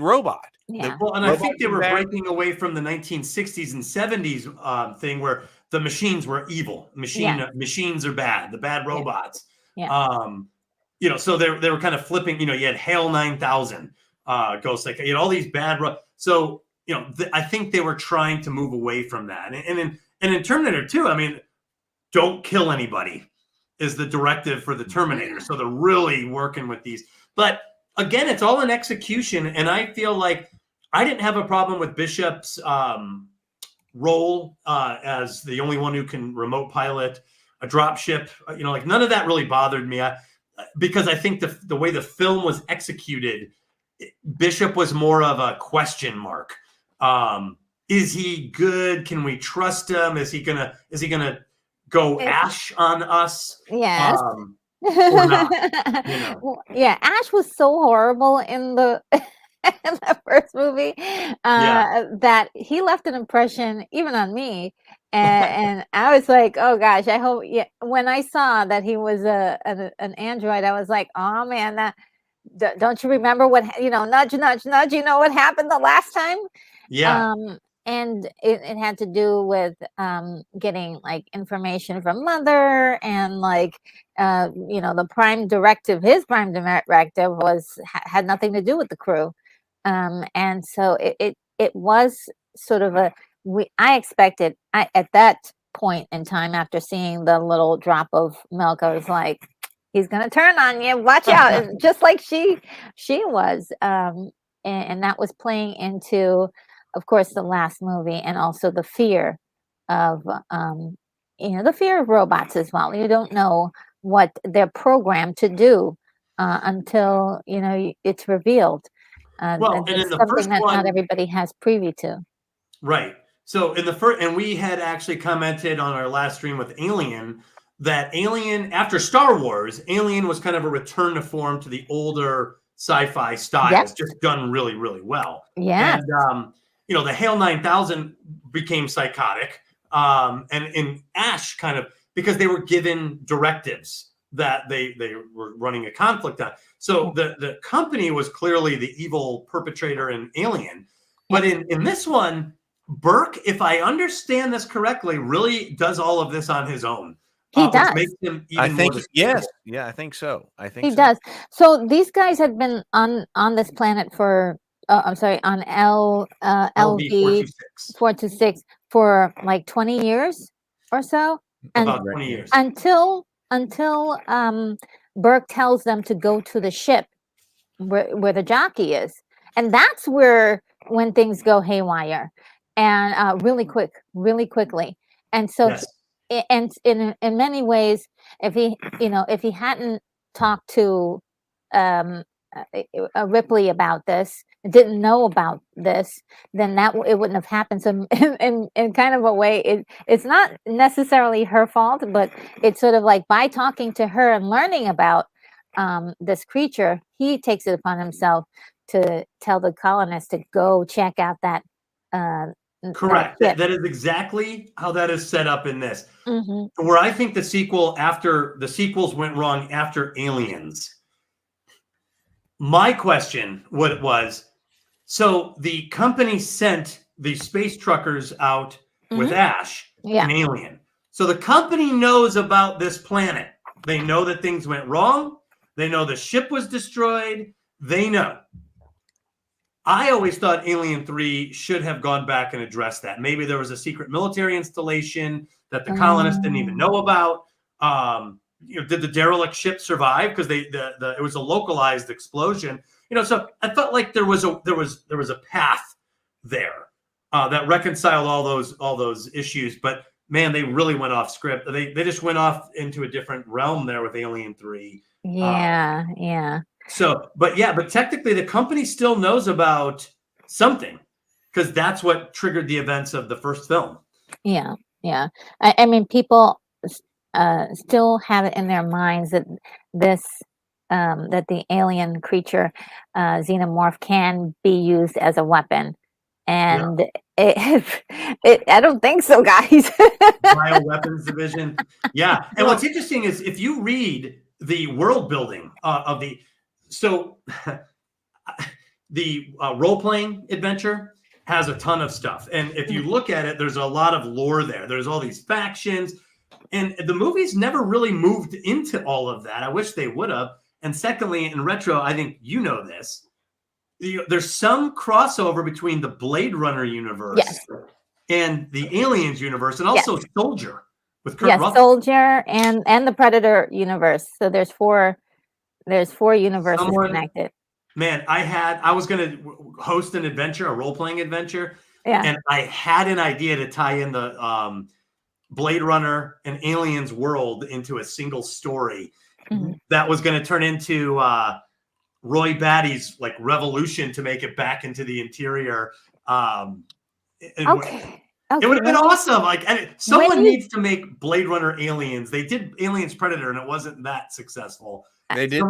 robot. Yeah. I think they were breaking away from the 1960s and 70s thing where the machines were evil. Machines are bad. The bad robots. Yeah. So they were kind of flipping. You had HAL 9000, Ghost, like all these bad. So I think they were trying to move away from that. And in Terminator 2, I mean, don't kill anybody is the directive for the Terminator. So they're really working with these. But again, it's all an execution. And I feel like I didn't have a problem with Bishop's role as the only one who can remote pilot a dropship. None of that really bothered me because I think the way the film was executed, Bishop was more of a question mark. Is he good? Can we trust him? Is he gonna go Ash on us? Yes. Or not, Yeah, Ash was so horrible in the in the first movie that he left an impression even on me, and I was like, oh gosh, I hope. Yeah, when I saw that he was an android, I was like, oh man, don't you remember what, nudge, nudge, nudge, what happened the last time? Yeah. And it had to do with getting like information from Mother, and like the his prime directive had nothing to do with the crew, and so it was sort of I expected, at that point in time, after seeing the little drop of milk, I was like, he's gonna turn on you, watch out. Just like she was, and that was playing into, of course, the last movie, and also the fear of the fear of robots as well. You don't know what they're programmed to do until it's revealed. Well, and in it's the something first that not one, everybody has privy to. right. So in the first, and we had actually commented on our last stream with Alien that Alien, after Star Wars, Alien was kind of a return to form to the older sci-fi styles, Yes. just done really, really well. Yeah. And the HAL 9000 became psychotic, and Ash kind of, because they were given directives that they were running a conflict on. So the company was clearly the evil perpetrator in Alien. But in this one, Burke, if I understand this correctly, really does all of this on his own. He does. Which makes him even I think more yes. Yeah, I think so. He does. So these guys had been on this planet for on LV 426 for like 20 years or so. About 20 years. Until Burke tells them to go to the ship where the jockey is. And that's when things go haywire, and really quickly. And so, Yes. and in many ways, if he hadn't talked to Ripley about this, didn't know about this, then it wouldn't have happened. So in kind of a way, it's not necessarily her fault, but it's sort of like, by talking to her and learning about this creature, he takes it upon himself to tell the colonists to go check out that. Correct. That that is exactly how that is set up in this. Mm-hmm. Where I think the sequels went wrong after Aliens. My question, what it was, so the company sent the space truckers out with Ash and Alien. So the company knows about this planet. They know that things went wrong. They know the ship was destroyed. They know. I always thought Alien 3 should have gone back and addressed that. Maybe there was a secret military installation that the colonists didn't even know about. Did the derelict ship survive? Because it was a localized explosion. So I felt like there was a path there that reconciled all those issues. But man, they really went off script. They just went off into a different realm there with Alien 3. Yeah. So, but technically the company still knows about something, because that's what triggered the events of the first film. Yeah. I mean, people still have it in their minds that that the alien creature, xenomorph, can be used as a weapon. And I don't think so, guys. Bioweapons division. Yeah. And what's interesting is, if you read the world building of the role-playing adventure has a ton of stuff. And if you look at it, there's a lot of lore there. There's all these factions. And the movies never really moved into all of that. I wish they would have. And secondly, in retro, I think this, there's some crossover between the Blade Runner universe and the Aliens universe, and also Soldier with Kurt Russell. Soldier and the Predator universe. So there's four universes connected. Man, I was going to host an adventure, a role-playing adventure, Yeah. And I had an idea to tie in the Blade Runner and Aliens world into a single story that was going to turn into Roy Batty's like revolution to make it back into the interior. It would have been awesome. Like, and someone needs to make Blade Runner Aliens. They did Aliens Predator, and it wasn't that successful. They did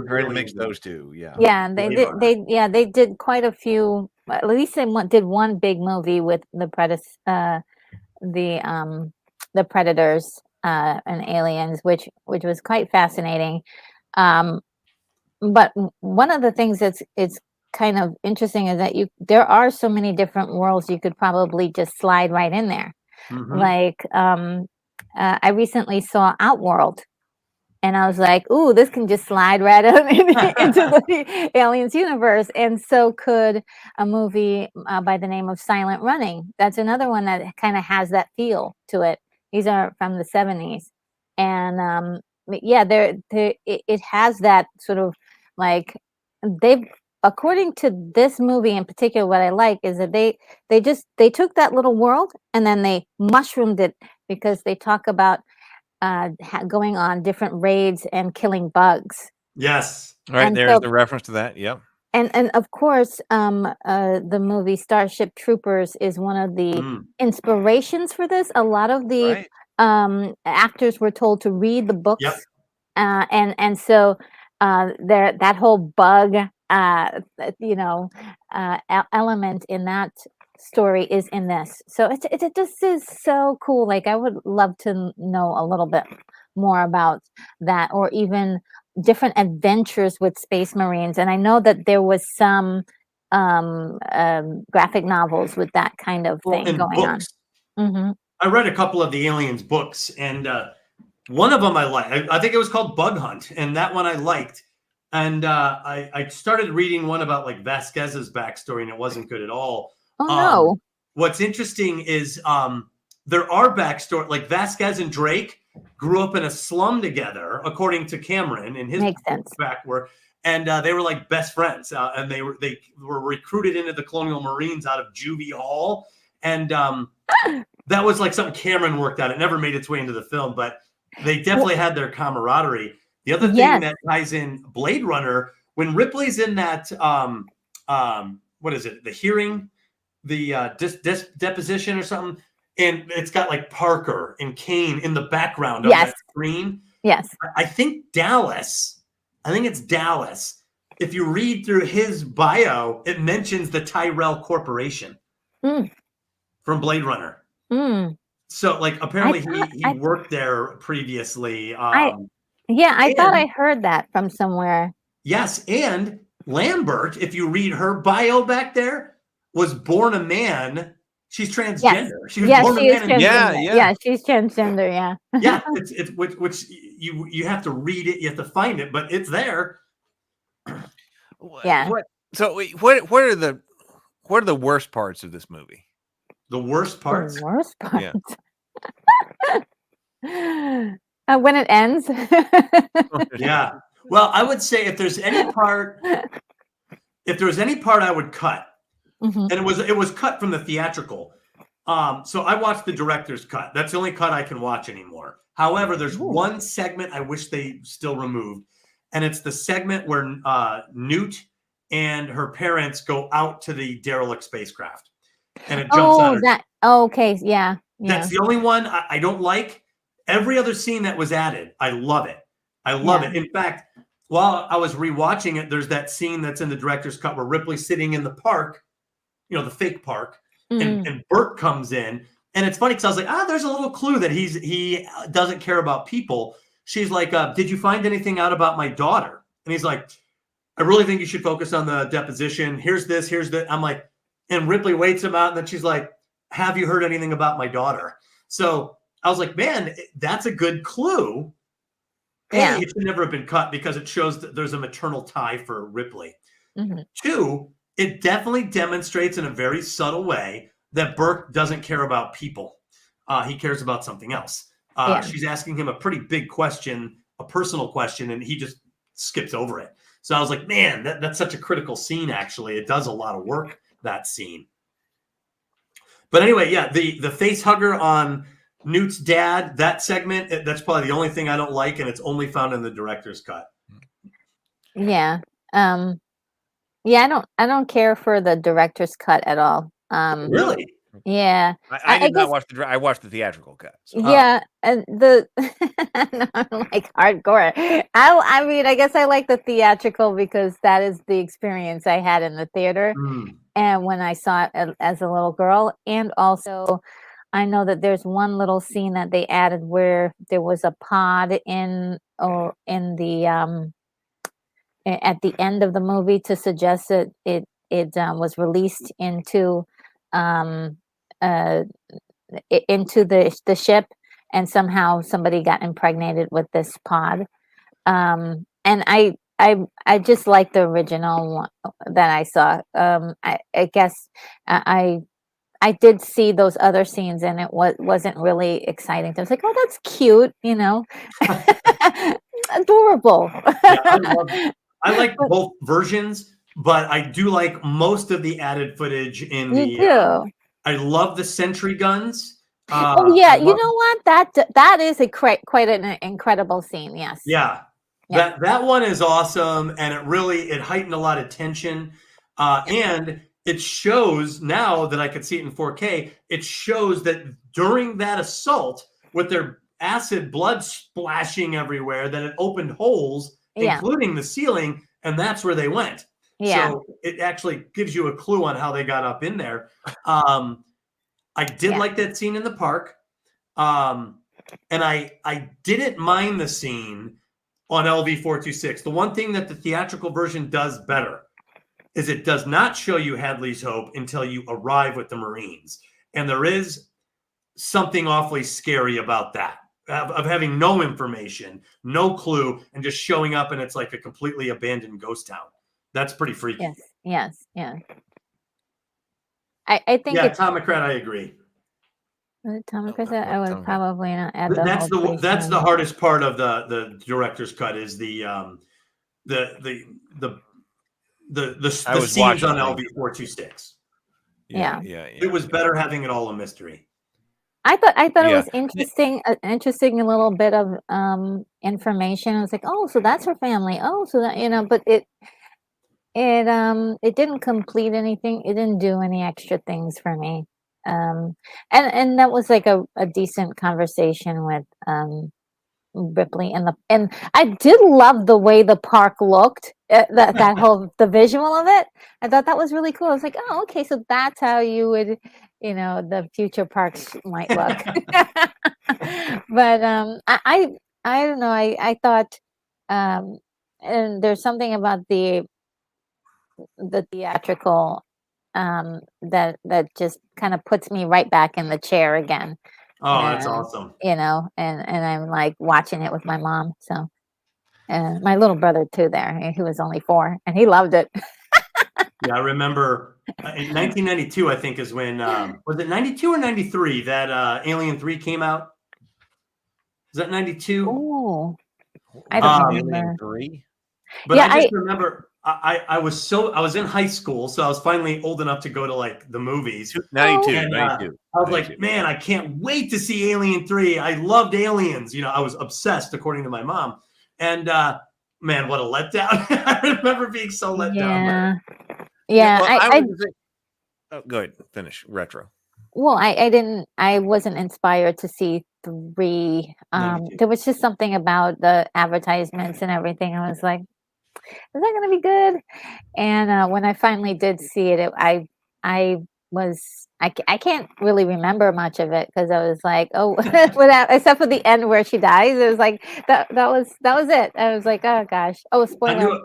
try to mix those two. Yeah. Yeah, and they did quite a few. At least they did one big movie with the Predators and Aliens, which was quite fascinating. but one of the things that's it's kind of interesting is that there are so many different worlds you could probably just slide right in there. Mhm. Like I recently saw Outworld, and I was like, "Ooh, this can just slide right up into the Aliens universe." And so could a movie by the name of Silent Running. That's another one that kind of has that feel to it. These are from the 70s, and yeah, it has that sort of like they've. According to this movie in particular, what I like is that they took that little world and then they mushroomed it because they talk about going on different raids and killing bugs. Yes. All right, And there's so, the reference to that. Yep. and of course, the movie Starship Troopers is one of the Mm. inspirations for this. A lot of the Right. actors were told to read the books, Yep. and so there that whole bug, element in that story is in this. So it just is so cool. Like I would love to know a little bit more about that, or even different adventures with Space Marines. And I know that there was some graphic novels with that kind of Well, thing in going on. books, Hmm. I read a couple of the Aliens books, and one of them I liked. I think it was called Bug Hunt, and that one I liked. And I started reading one about like Vasquez's backstory, and it wasn't good at all. Oh Um, no. what's interesting is there are backstory, like Vasquez and Drake grew up in a slum together, according to Cameron in his Makes sense. back work, and they were like best friends, and they were recruited into the Colonial Marines out of Juvie Hall, and that was like something Cameron worked out. It never made its way into the film, but they definitely had their camaraderie. The other thing Yes. that ties in Blade Runner, when Ripley's in that what is it, the hearing, the deposition or something, and it's got like Parker and Kane in the background of Yes. that screen. Yes. I think it's Dallas. If you read through his bio, it mentions the Tyrell Corporation Mm. from Blade Runner. Mm. So, like, apparently thought- he worked there previously. I thought I heard that from somewhere. Yes, and Lambert, if you read her bio back there, was born a man. She's transgender. She was born a she is man. transgender. Yeah. Yeah, she's transgender. Yeah. Yeah, it's which you have to read it, you have to find it, but it's there. Yeah. What are the worst parts of this movie? The worst parts. The worst part. Yeah. When it ends. Yeah. Well, I would say if there's any part I would cut, Mhm. and it was cut from the theatrical. So I watched the director's cut. That's the only cut I can watch anymore. However, there's one segment I wish they still removed, and it's the segment where Newt and her parents go out to the derelict spacecraft, and it jumps on her. Okay, yeah. That's the only one I don't like. Every other scene that was added, I love it. I love it. In fact, while I was rewatching it, there's that scene that's in the director's cut where Ripley's sitting in the park, the fake park, and Burt comes in. And it's funny because I was like, there's a little clue that he doesn't care about people. She's like, did you find anything out about my daughter? And he's like, I really think you should focus on the deposition. Here's this, here's that. I'm like, and Ripley waits him out, and then she's like, have you heard anything about my daughter? So I was like, man, that's a good clue. Yeah. It should never have been cut because it shows that there's a maternal tie for Ripley. Mm-hmm. 2, it definitely demonstrates in a very subtle way that Burke doesn't care about people. He cares about something else. She's asking him a pretty big question, a personal question, and he just skips over it. So I was like, man, that's such a critical scene, actually. It does a lot of work, that scene. But anyway, yeah, the face hugger on Newt's dad, that segment, that's probably the only thing I don't like, and it's only found in the director's cut. Yeah. Yeah, I don't care for the director's cut at all. Really? Yeah. I did not guess- watch I watched the theatrical cut. So. Yeah, and no, I'm like hardcore. I mean, I guess I like the theatrical because that is the experience I had in the theater, and when I saw it as a little girl. And also, I know that there's one little scene that they added where there was a pod in the at the end of the movie to suggest that it was released into um, into the ship, and somehow somebody got impregnated with this pod. And I just like the original one that I saw. I guess I did see those other scenes, and it wasn't really exciting. I was like, oh, that's cute, adorable. Yeah, I like both versions, but I do like most of the added footage in You do. I love the sentry guns. Oh yeah, you know what? That is quite an incredible scene. Yes. Yeah. Yeah. That one is awesome, and it heightened a lot of tension. And it shows, now that I could see it in 4K, it shows that during that assault with their acid blood splashing everywhere, that it opened holes, including the ceiling, and that's where they went. Yeah. So it actually gives you a clue on how they got up in there. I did like that scene in the park. And I didn't mind the scene on LV-426. The one thing that the theatrical version does better is it does not show you Hadley's Hope until you arrive with the Marines. And there is something awfully scary about that, of having no information, no clue, and just showing up and it's like a completely abandoned ghost town. That's pretty freaky. Yes. I think Tom McCrat, I agree. Tom McCrat, I would probably not add the That's the hardest part of the director's cut, is the scenes on LV-426. Yeah. It was better having it all a mystery. I thought it was interesting, a little bit of information. I was like, oh, so that's her family. Oh, so that, but it didn't complete anything. It didn't do any extra things for me. And that was like a decent conversation with Ripley, and I did love the way the park looked, that whole the visual of it. I thought that was really cool. I was like, oh, okay, so that's how you would, the future parks might look. But I don't know. I thought, and there's something about the theatrical that just kind of puts me right back in the chair again. Oh, that's awesome. And I'm like watching it with my mom. So, and my little brother too there, he was only 4 and he loved it. Yeah, I remember in 1992, I think, is when, was it 92 or 93 that Alien 3 came out? Is that 92? Oh, I don't remember. Alien 3? But I just remember I was in high school, so I was finally old enough to go to like the movies. 92. I was like, man, I can't wait to see Alien 3. I loved Aliens. I was obsessed, according to my mom. And man, what a letdown. I remember being so let down. Yeah. Well, go ahead, finish retro. Well, I wasn't inspired to see 3. There was just something about the advertisements and everything. I was like, is that going to be good? And when I finally did see it, I can't really remember much of it, because I was like, oh, except for the end where she dies. It was like that was it. I was like, oh gosh, oh, spoiler.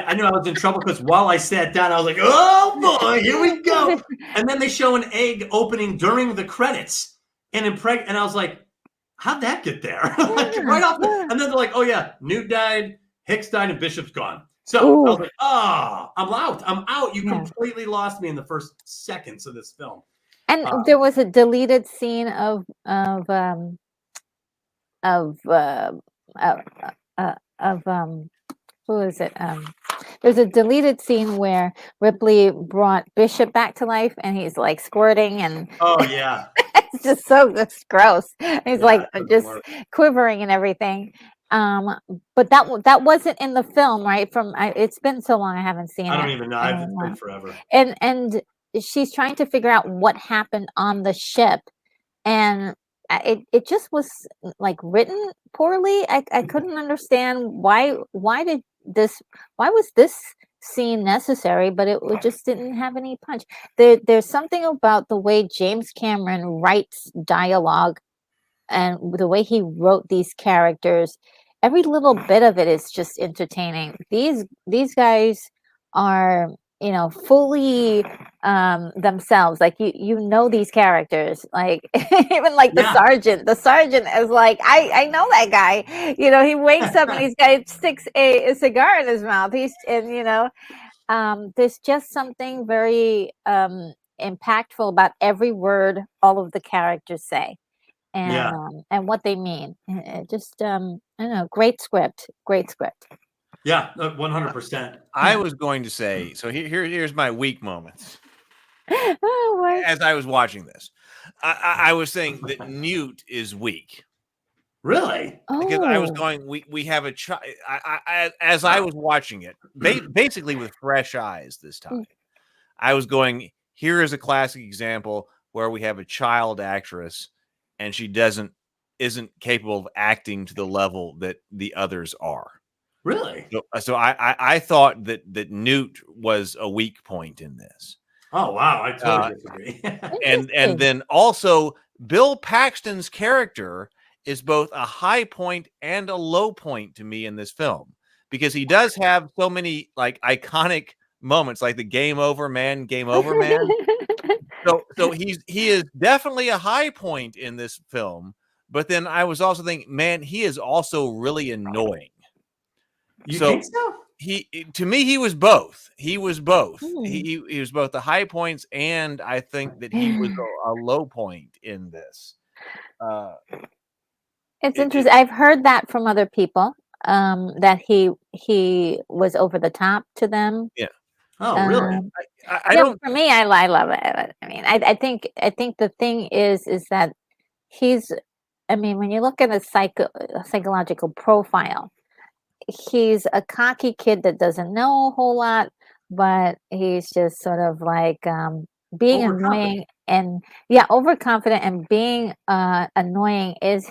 I knew I was in trouble, because while I sat down, I was like, oh boy, here we go. And then they show an egg opening during the credits, and I was like, how'd that get there? Right off. And then they're like, oh yeah, Newt died, Hicks died, and Bishop's gone. So I was like, I'm out. You completely lost me in the first seconds of this film. And there was a deleted scene of who is it? There's a deleted scene where Ripley brought Bishop back to life, and he's like squirting, and it's just so gross. He's like just quivering and everything. But that wasn't in the film, right? It's been so long I haven't seen it. I don't even know. It's been forever. And she's trying to figure out what happened on the ship, and it just was like written poorly. I couldn't understand why was this scene necessary, but it just didn't have any punch. There's something about the way James Cameron writes dialogue and the way he wrote these characters. every little bit of it is just entertaining. These guys are, you know, fully themselves. Like you know these characters. Like even like Yeah. the sergeant is like, I know that guy. You know, he wakes up and he sticks a cigar in his mouth. There's just something very impactful about every word all of the characters say, and what they mean. Just I don't know, great script. Yeah, 100%. I was going to say, so here's my weak moments Oh, boy. as I was watching this. I was saying that Newt is weak. Really? Because I was Oh. going, we have a child. As I was watching it, basically with fresh eyes this time, I was going, here is a classic example where we have a child actress and she isn't capable of acting to the level that the others are. Really? So I thought that Newt was a weak point in this. Oh wow, I totally disagree. And then also Bill Paxton's character is both a high point and a low point to me in this film, because he does have so many like iconic moments, like the game over man. So he is definitely a high point in this film. But then I was also thinking, man, he is also really annoying. You think so? To me, he was both. He was both. He was both the high points, and I think that he was a low point in this. It's interesting. I've heard that from other people, that he was over the top to them. Yeah. Oh, really? I don't. For me, I love it. I mean, I think the thing is that he's. I mean, when you look at a psychological profile, he's a cocky kid that doesn't know a whole lot, but he's just sort of like being annoying and overconfident, and being annoying is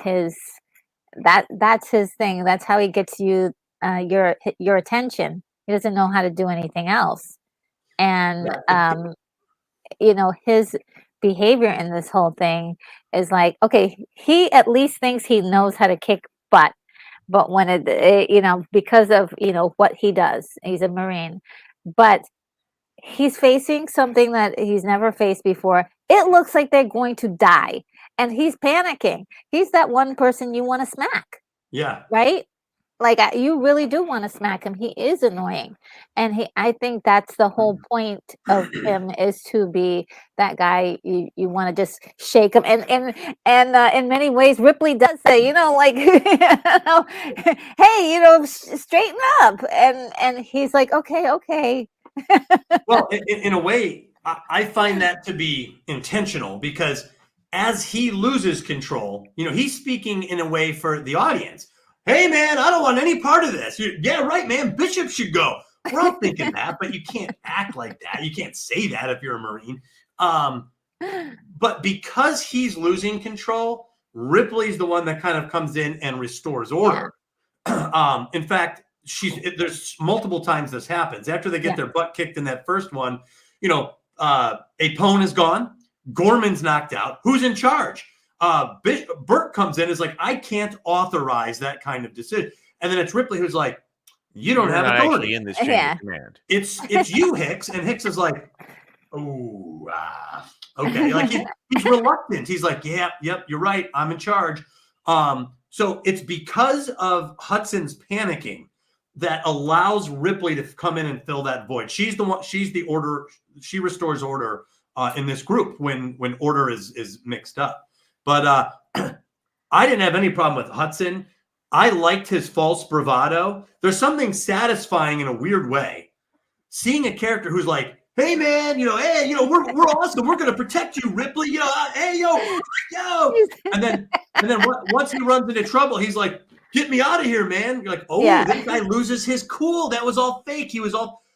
that's his thing. That's how he gets you your attention. He doesn't know how to do anything else. And his behavior in this whole thing is like, okay, he at least thinks he knows how to kick butt. But when because of, what he does, he's a Marine, but he's facing something that he's never faced before. It looks like they're going to die, and he's panicking. He's that one person you want to smack. Yeah. Right? Like, you really do want to smack him. He is annoying. And I think that's the whole point of him, is to be that guy you want to just shake him. And in many ways, Ripley does say, like, hey, straighten up. And he's like, okay. Well, in a way, I find that to be intentional, because as he loses control, he's speaking in a way for the audience. Hey, man, I don't want any part of this. Yeah, right, man. Bishop should go. We're all thinking that, but you can't act like that. You can't say that if you're a Marine. But because he's losing control, Ripley's the one that kind of comes in and restores order. In fact, there's multiple times this happens. After they get their butt kicked in that first one, Apone is gone. Gorman's knocked out. Who's in charge? Burt comes in, is like, I can't authorize that kind of decision. And then it's Ripley who's like, you don't have authority in this chain of command. It's you, Hicks. And Hicks is like, oh, okay. Like he's reluctant. He's like, yep, you're right. I'm in charge. So it's because of Hudson's panicking that allows Ripley to come in and fill that void. She's the one. She's the order. She restores order in this group when order is mixed up. But I didn't have any problem with Hudson. I liked his false bravado. There's something satisfying in a weird way, seeing a character who's like, hey, man, we're awesome. We're going to protect you, Ripley. Hey, yo. And then once he runs into trouble, he's like, get me out of here, man. You're like, this guy loses his cool. That was all fake.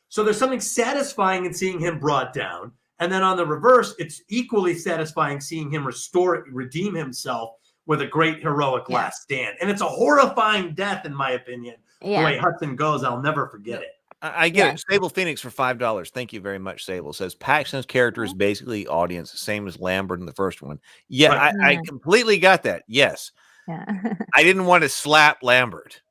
So there's something satisfying in seeing him brought down. And then on the reverse, it's equally satisfying seeing him redeem himself with a great heroic last stand. And it's a horrifying death, in my opinion. The way Hudson goes, I'll never forget it. I get it. Sable Phoenix for $5. Thank you very much, Sable. Says Paxton's character is basically audience, same as Lambert in the first one. Yeah, I completely got that. Yes. Yeah. I didn't want to slap Lambert.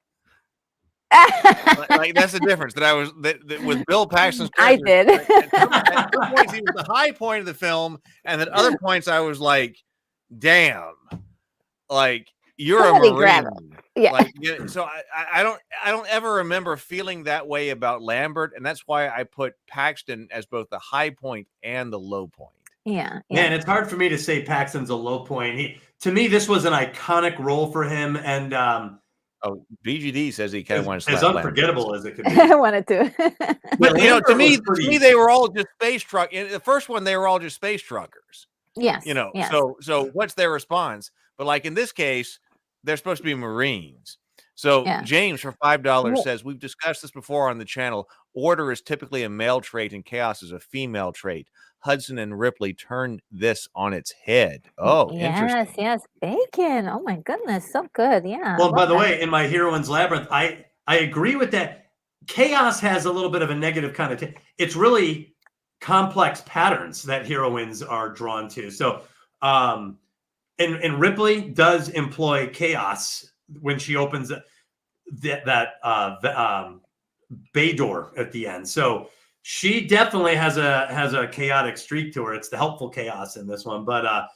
Like that's the difference. That with Bill Paxton's I character, did. at some points he was the high point of the film, and at other points I was like, "Damn, like you're Somebody a grab Marine." Yeah. Like, so I don't ever remember feeling that way about Lambert, and that's why I put Paxton as both the high point and the low point. Yeah. Man, it's hard for me to say Paxton's a low point. To me, this was an iconic role for him, and Oh, BGD says he kind of wants to as slap unforgettable Lambert. as it could be. I wanted to. But you know, to me, pretty... they were all just space truck. In the first one, they were all just space truckers. Yes. You know, yes. so what's their response? But like in this case, they're supposed to be Marines. So James for $5 says, we've discussed this before on the channel. Order is typically a male trait and chaos is a female trait. Hudson and Ripley turn this on its head. Oh, interesting. Yes. Bacon. Oh my goodness. So good. Yeah. Well, by the way, in my Heroines Labyrinth, I agree with that. Chaos has a little bit of a negative connotation. It's really complex patterns that heroines are drawn to. So, and Ripley does employ chaos when she opens that bay door at the end. So she definitely has a chaotic streak to her. It's the helpful chaos in this one, but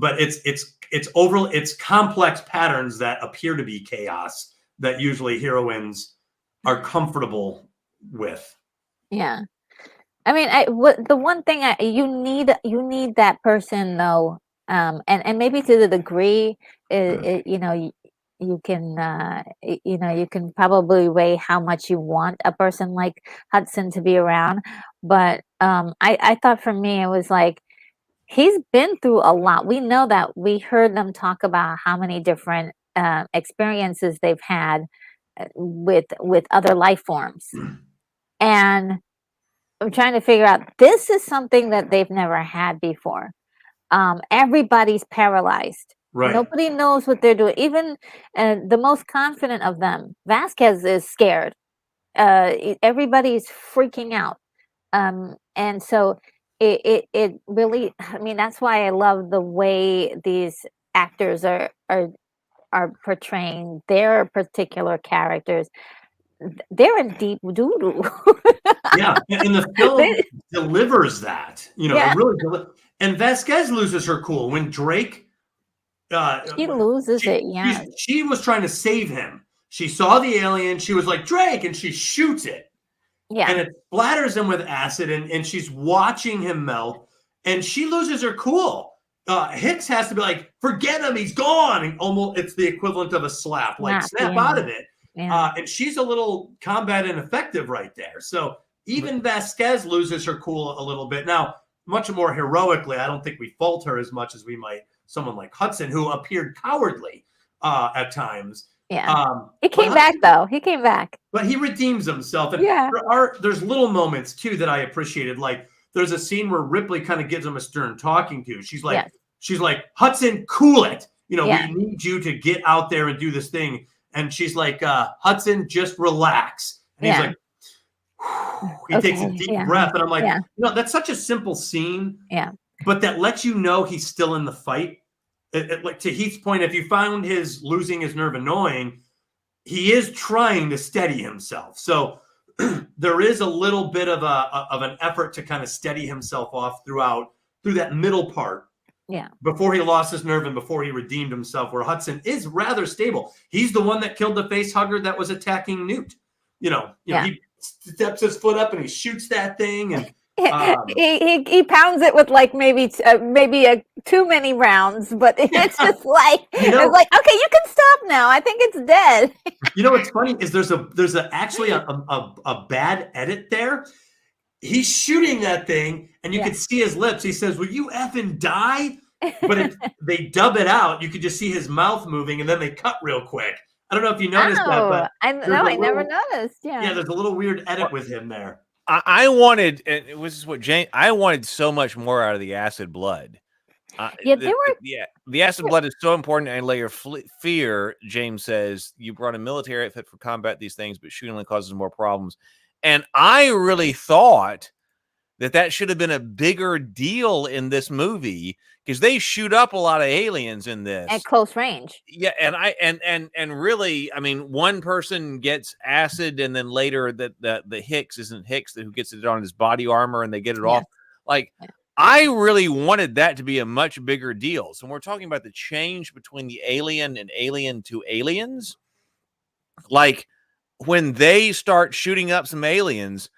it's complex patterns that appear to be chaos that usually heroines are comfortable with. Yeah. I mean, the one thing you need that person though, and maybe to the degree, you can probably weigh how much you want a person like Hudson to be around. But I thought for me, it was like, he's been through a lot. We know that. We heard them talk about how many different experiences they've had with other life forms. And I'm trying to figure out, this is something that they've never had before. Everybody's paralyzed. Right. Nobody knows what they're doing. Even the most confident of them, Vasquez, is scared. Everybody's freaking out. And so it really, I mean, that's why I love the way these actors are portraying their particular characters. They're in deep doo-doo. Yeah, and the film delivers that. It really and Vasquez loses her cool when Drake. She loses it. Yeah, she was trying to save him. She saw the alien. She was like, Drake, and she shoots it. Yeah, and it splatters him with acid, and she's watching him melt, and she loses her cool. Hicks has to be like, forget him, he's gone. And almost, it's the equivalent of a slap, like snap out of it. Yeah. And she's a little combat ineffective right there. So even Vasquez loses her cool a little bit. Now, much more heroically, I don't think we fault her as much as we might someone like Hudson, who appeared cowardly at times. Yeah. He came back, though. He came back. But he redeems himself. And there's little moments, too, that I appreciated. Like, there's a scene where Ripley kind of gives him a stern talking to. She's like, Hudson, cool it. We need you to get out there and do this thing. And she's like, Hudson, just relax. And he's like, he takes a deep breath. And I'm like, that's such a simple scene. Yeah. But that lets you know he's still in the fight. Like to Heath's point, if you found his losing his nerve annoying, he is trying to steady himself. So there is a little bit of an effort to kind of steady himself off through that middle part. Yeah. Before he lost his nerve and before he redeemed himself, where Hudson is rather stable. He's the one that killed the face hugger that was attacking Newt. He steps his foot up and he shoots that thing, and he pounds it with like maybe too many rounds, but it's just like it's like, okay, you can stop now. I think it's dead. What's funny is there's actually a bad edit there. He's shooting that thing, and you can see his lips. He says, "Will you effing die?" But they dub it out. You could just see his mouth moving, and then they cut real quick. I don't know if you noticed that, but I never noticed. Yeah, there's a little weird edit with him there. I wanted, and it was what Jane. I wanted so much more out of the acid blood. The acid blood is so important and layer fear. James says you brought a military outfit for combat these things, but shooting only causes more problems. And I really thought that should have been a bigger deal in this movie, because they shoot up a lot of aliens in this At close range. Yeah, and really, I mean, one person gets acid, and then later the Hicks isn't Hicks who gets it on his body armor, and they get it off. Like, I really wanted that to be a much bigger deal. So when we're talking about the change between the Alien and Alien to Aliens, like when they start shooting up some aliens,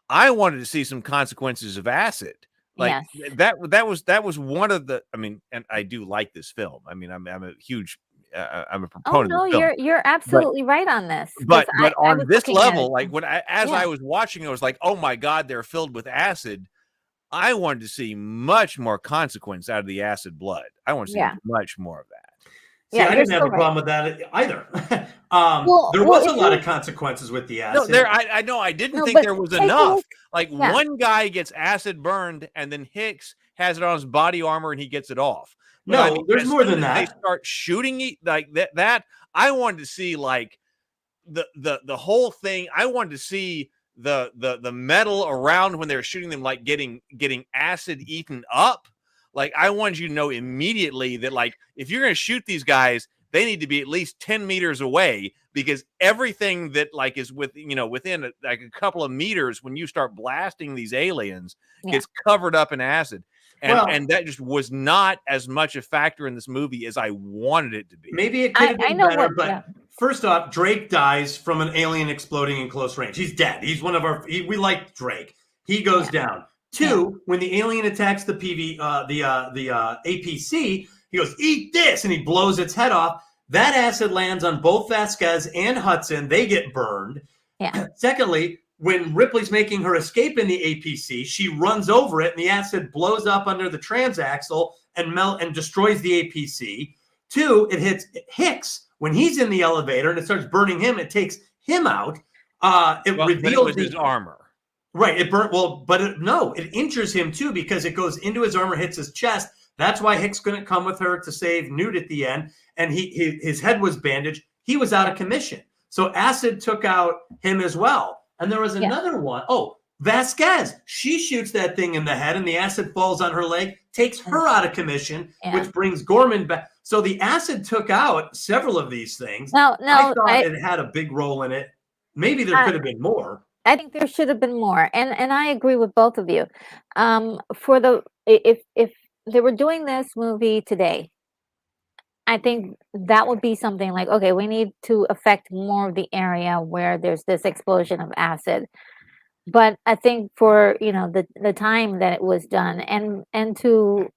I wanted to see some consequences of acid. Like that was one of the. I mean, and I do like this film. I mean, I'm a huge. I'm a proponent. Oh no, you're absolutely right on this. But on this level, like when I was watching, I was like, oh my God, they're filled with acid. I wanted to see much more consequence out of the acid blood. I want to see much more of that. See, I didn't have a problem with that either. There was a lot of consequences with the acid. No, I know. I didn't think there was enough. Like one guy gets acid burned, and then Hicks has it on his body armor, and he gets it off. But no, I mean, there's more than that. They start shooting like that. I wanted to see like the whole thing. I wanted to see the metal around when they were shooting them, like getting acid eaten up. Like, I wanted you to know immediately that, like, if you're going to shoot these guys, they need to be at least 10 meters away, because everything that, like, is within like a couple of meters when you start blasting these aliens gets covered up in acid. And that just was not as much a factor in this movie as I wanted it to be. Maybe it could have been better, but first off, Drake dies from an alien exploding in close range. He's dead. He's one of we like Drake. He goes down. Two, when the alien attacks the APC, he goes, "Eat this," and he blows its head off. That acid lands on both Vasquez and Hudson. They get burned. Yeah. Secondly, when Ripley's making her escape in the APC, she runs over it, and the acid blows up under the transaxle and destroys the APC. Two, it hits Hicks when he's in the elevator, and it starts burning him. It takes him out. It reveals his armor. Right, it burnt. Well, but it injures him too, because it goes into his armor, hits his chest. That's why Hicks couldn't come with her to save Newt at the end, and his head was bandaged. He was out of commission, so acid took out him as well. And there was another one. Oh, Vasquez, she shoots that thing in the head, and the acid falls on her leg, takes her out of commission, which brings Gorman back. So the acid took out several of these things. I thought it had a big role in it. Maybe there could have been more. I think there should have been more, and I agree with both of you. If they were doing this movie today, I think that would be something like, okay, we need to affect more of the area where there's this explosion of acid. But I think for the time that it was done, and to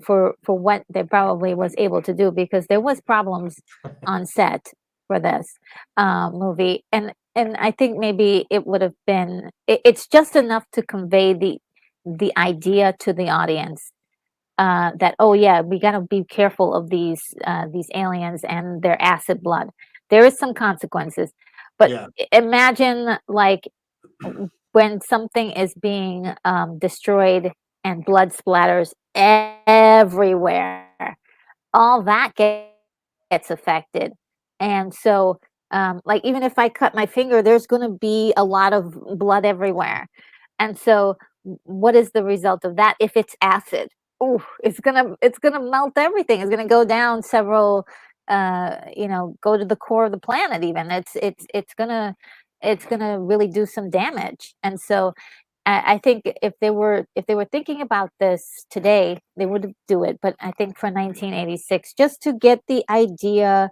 for what they probably was able to do, because there was problems on set for this movie, and I think maybe it would have been. It's just enough to convey the idea to the audience that we got to be careful of these aliens and their acid blood. There is some consequences, but imagine like when something is being destroyed and blood splatters everywhere, all that gets affected, and so. Like even if I cut my finger, there's going to be a lot of blood everywhere. And so what is the result of that? If it's acid, it's going to melt everything. It's going to go down several, go to the core of the planet. Even it's going to really do some damage. And so I think if they were thinking about this today, they would do it. But I think for 1986, just to get the idea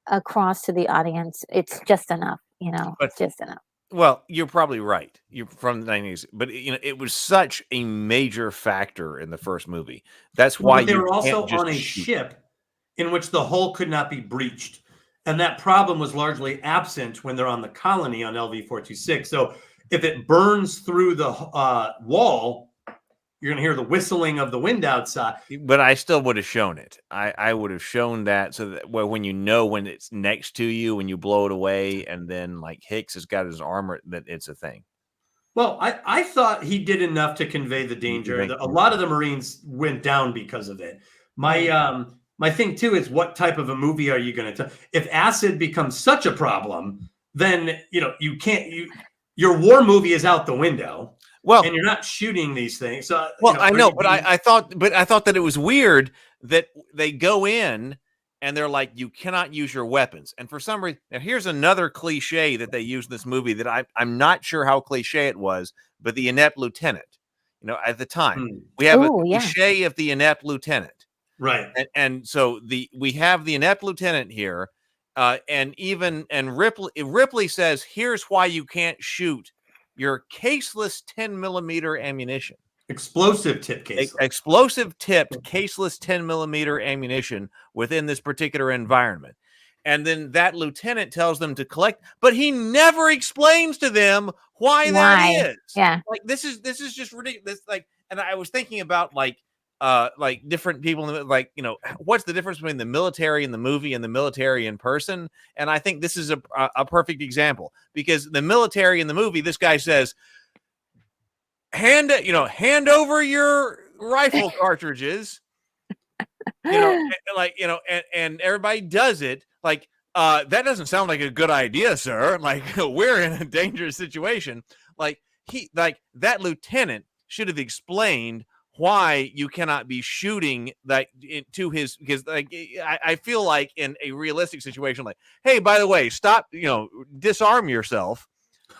across to the audience, it's just enough, it's just enough. Well, you're probably right. You're from the 90s, but it was such a major factor in the first movie. That's why they were also on a ship in which the hull could not be breached, and that problem was largely absent when they're on the colony on LV-426. So if it burns through the wall, you're going to hear the whistling of the wind outside. But I still would have shown it. I would have shown that, so that when when it's next to you, when you blow it away, and then like Hicks has got his armor, that it's a thing. Well, I thought he did enough to convey the danger. A lot of the Marines went down because of it. My thing too is, what type of a movie are you going to tell? If acid becomes such a problem, then you can't. Your war movie is out the window. Well, and you're not shooting these things. So, well, I know, are but I thought that it was weird that they go in and they're like, you cannot use your weapons. And for some reason, now here's another cliche that they use in this movie that I'm not sure how cliche it was, but the inept lieutenant. At the time, we have a cliche of the inept lieutenant. right. And so we have the inept lieutenant here, and Ripley says, here's why you can't shoot your caseless 10mm ammunition. Explosive tip case. Explosive tipped caseless 10mm ammunition within this particular environment. And then that lieutenant tells them to collect, but he never explains to them why that is. Yeah. Like this is just ridiculous. Like, and I was thinking about like different people, like, what's the difference between the military in the movie and the military in person? And I think this is a perfect example, because the military in the movie, this guy says, hand over your rifle cartridges, and everybody does it. Like, that doesn't sound like a good idea, sir. Like, we're in a dangerous situation. Like, that lieutenant should have explained why you cannot be shooting that to his, because like I feel like in a realistic situation, like, hey, by the way, stop, disarm yourself.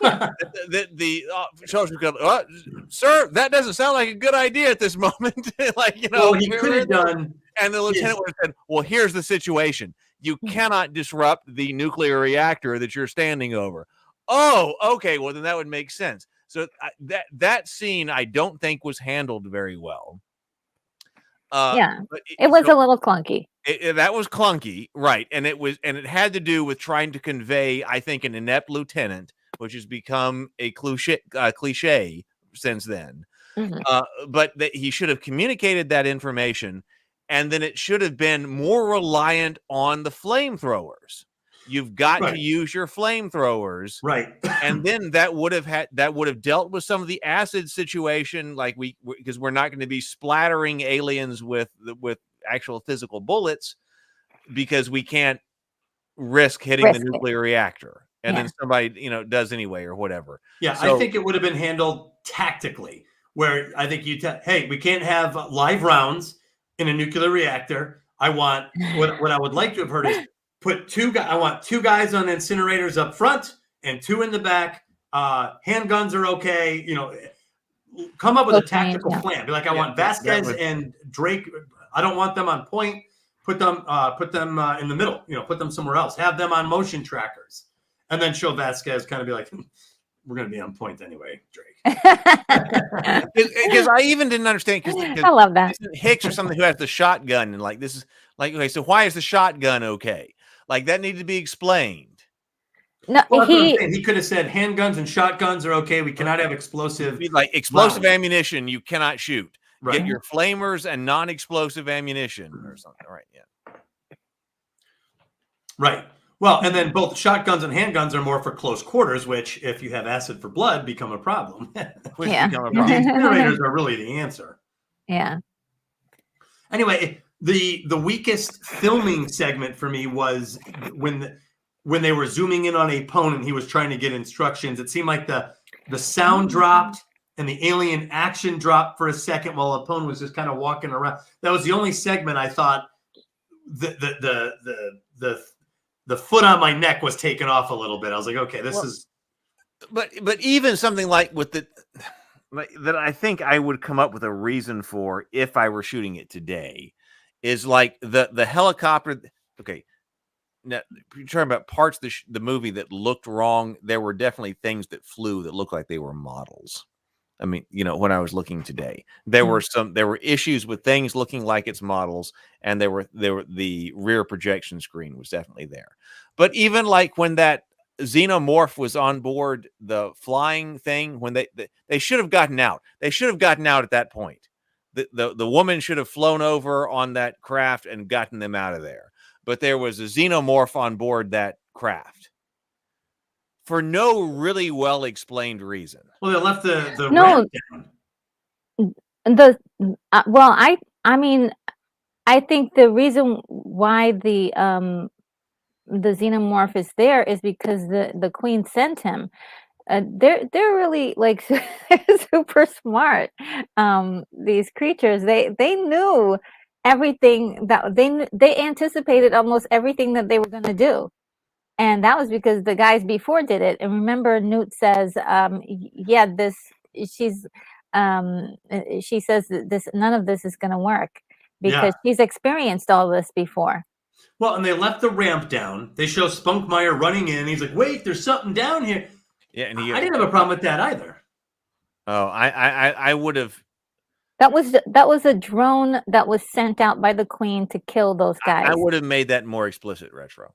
the soldier goes, sir, that doesn't sound like a good idea at this moment. Like, well, he could have done. And the lieutenant would have said, well, here's the situation. You cannot disrupt the nuclear reactor that you're standing over. Oh, okay. Well, then that would make sense. So that scene, I don't think was handled very well. But it was a little clunky. That was clunky, right? And it had to do with trying to convey, I think, an inept lieutenant, which has become a cliche since then. But that he should have communicated that information, and then it should have been more reliant on the flamethrowers. You've got to use your flamethrowers, right? And then that would have dealt with some of the acid situation, like because we're not going to be splattering aliens with actual physical bullets, because we can't risk hitting the nuclear reactor, and then somebody does anyway or whatever. Yeah, so, I think it would have been handled tactically, where I think hey, we can't have live rounds in a nuclear reactor. I want what I would like to have heard is, I want 2 guys on incinerators up front and 2 in the back. Handguns are okay. Come up with a tactical plan. Be like, I want Vasquez and Drake. I don't want them on point. Put them in the middle. Put them somewhere else. Have them on motion trackers, and then show Vasquez kind of be like, we're going to be on point anyway, Drake. Because I even didn't understand. I love that. Hicks or something who has the shotgun, and like, this is like, okay, so why is the shotgun okay? Like, that needed to be explained. No, he could have said handguns and shotguns are okay. We cannot have explosive, like explosive ammunition. You cannot shoot. Right. Get your flamers and non-explosive ammunition or something. Right? Yeah. Right. Well, and then both shotguns and handguns are more for close quarters, which, if you have acid for blood, become a problem. Become a problem. The incinerators are really the answer. Yeah. Anyway, the weakest filming segment for me was when they were zooming in on Apone and he was trying to get instructions. It seemed like the sound dropped and the alien action dropped for a second while Apone was just kind of walking around. That was the only segment I thought the foot on my neck was taken off a little bit. I was like, okay, this is. But even something like with that, I think I would come up with a reason for if I were shooting it today, is like the helicopter. Okay, now you're talking about parts of the movie that looked wrong. There were definitely things that flew that looked like they were models. I mean, when I was looking today, there were issues with things looking like it's models, and the rear projection screen was definitely there. But even like when that xenomorph was on board the flying thing, when they should have gotten out. They should have gotten out at that point. The woman should have flown over on that craft and gotten them out of there. But there was a xenomorph on board that craft for no really well explained reason. Well, they left the no down. I mean, I think the reason why the xenomorph is there is because the queen sent him. they're really like super smart. These creatures, they knew everything that they anticipated almost everything that they were going to do. And that was because the guys before did it. And remember, Newt says, yeah, she's, she says that none of this is going to work because she's experienced all this before. Well, and they left the ramp down. They show Spunkmeyer running in. He's like, wait, there's something down here. Yeah, and I didn't have a problem with that either. Oh, I would have. That was a drone that was sent out by the Queen to kill those guys. I would have made that more explicit, Retro.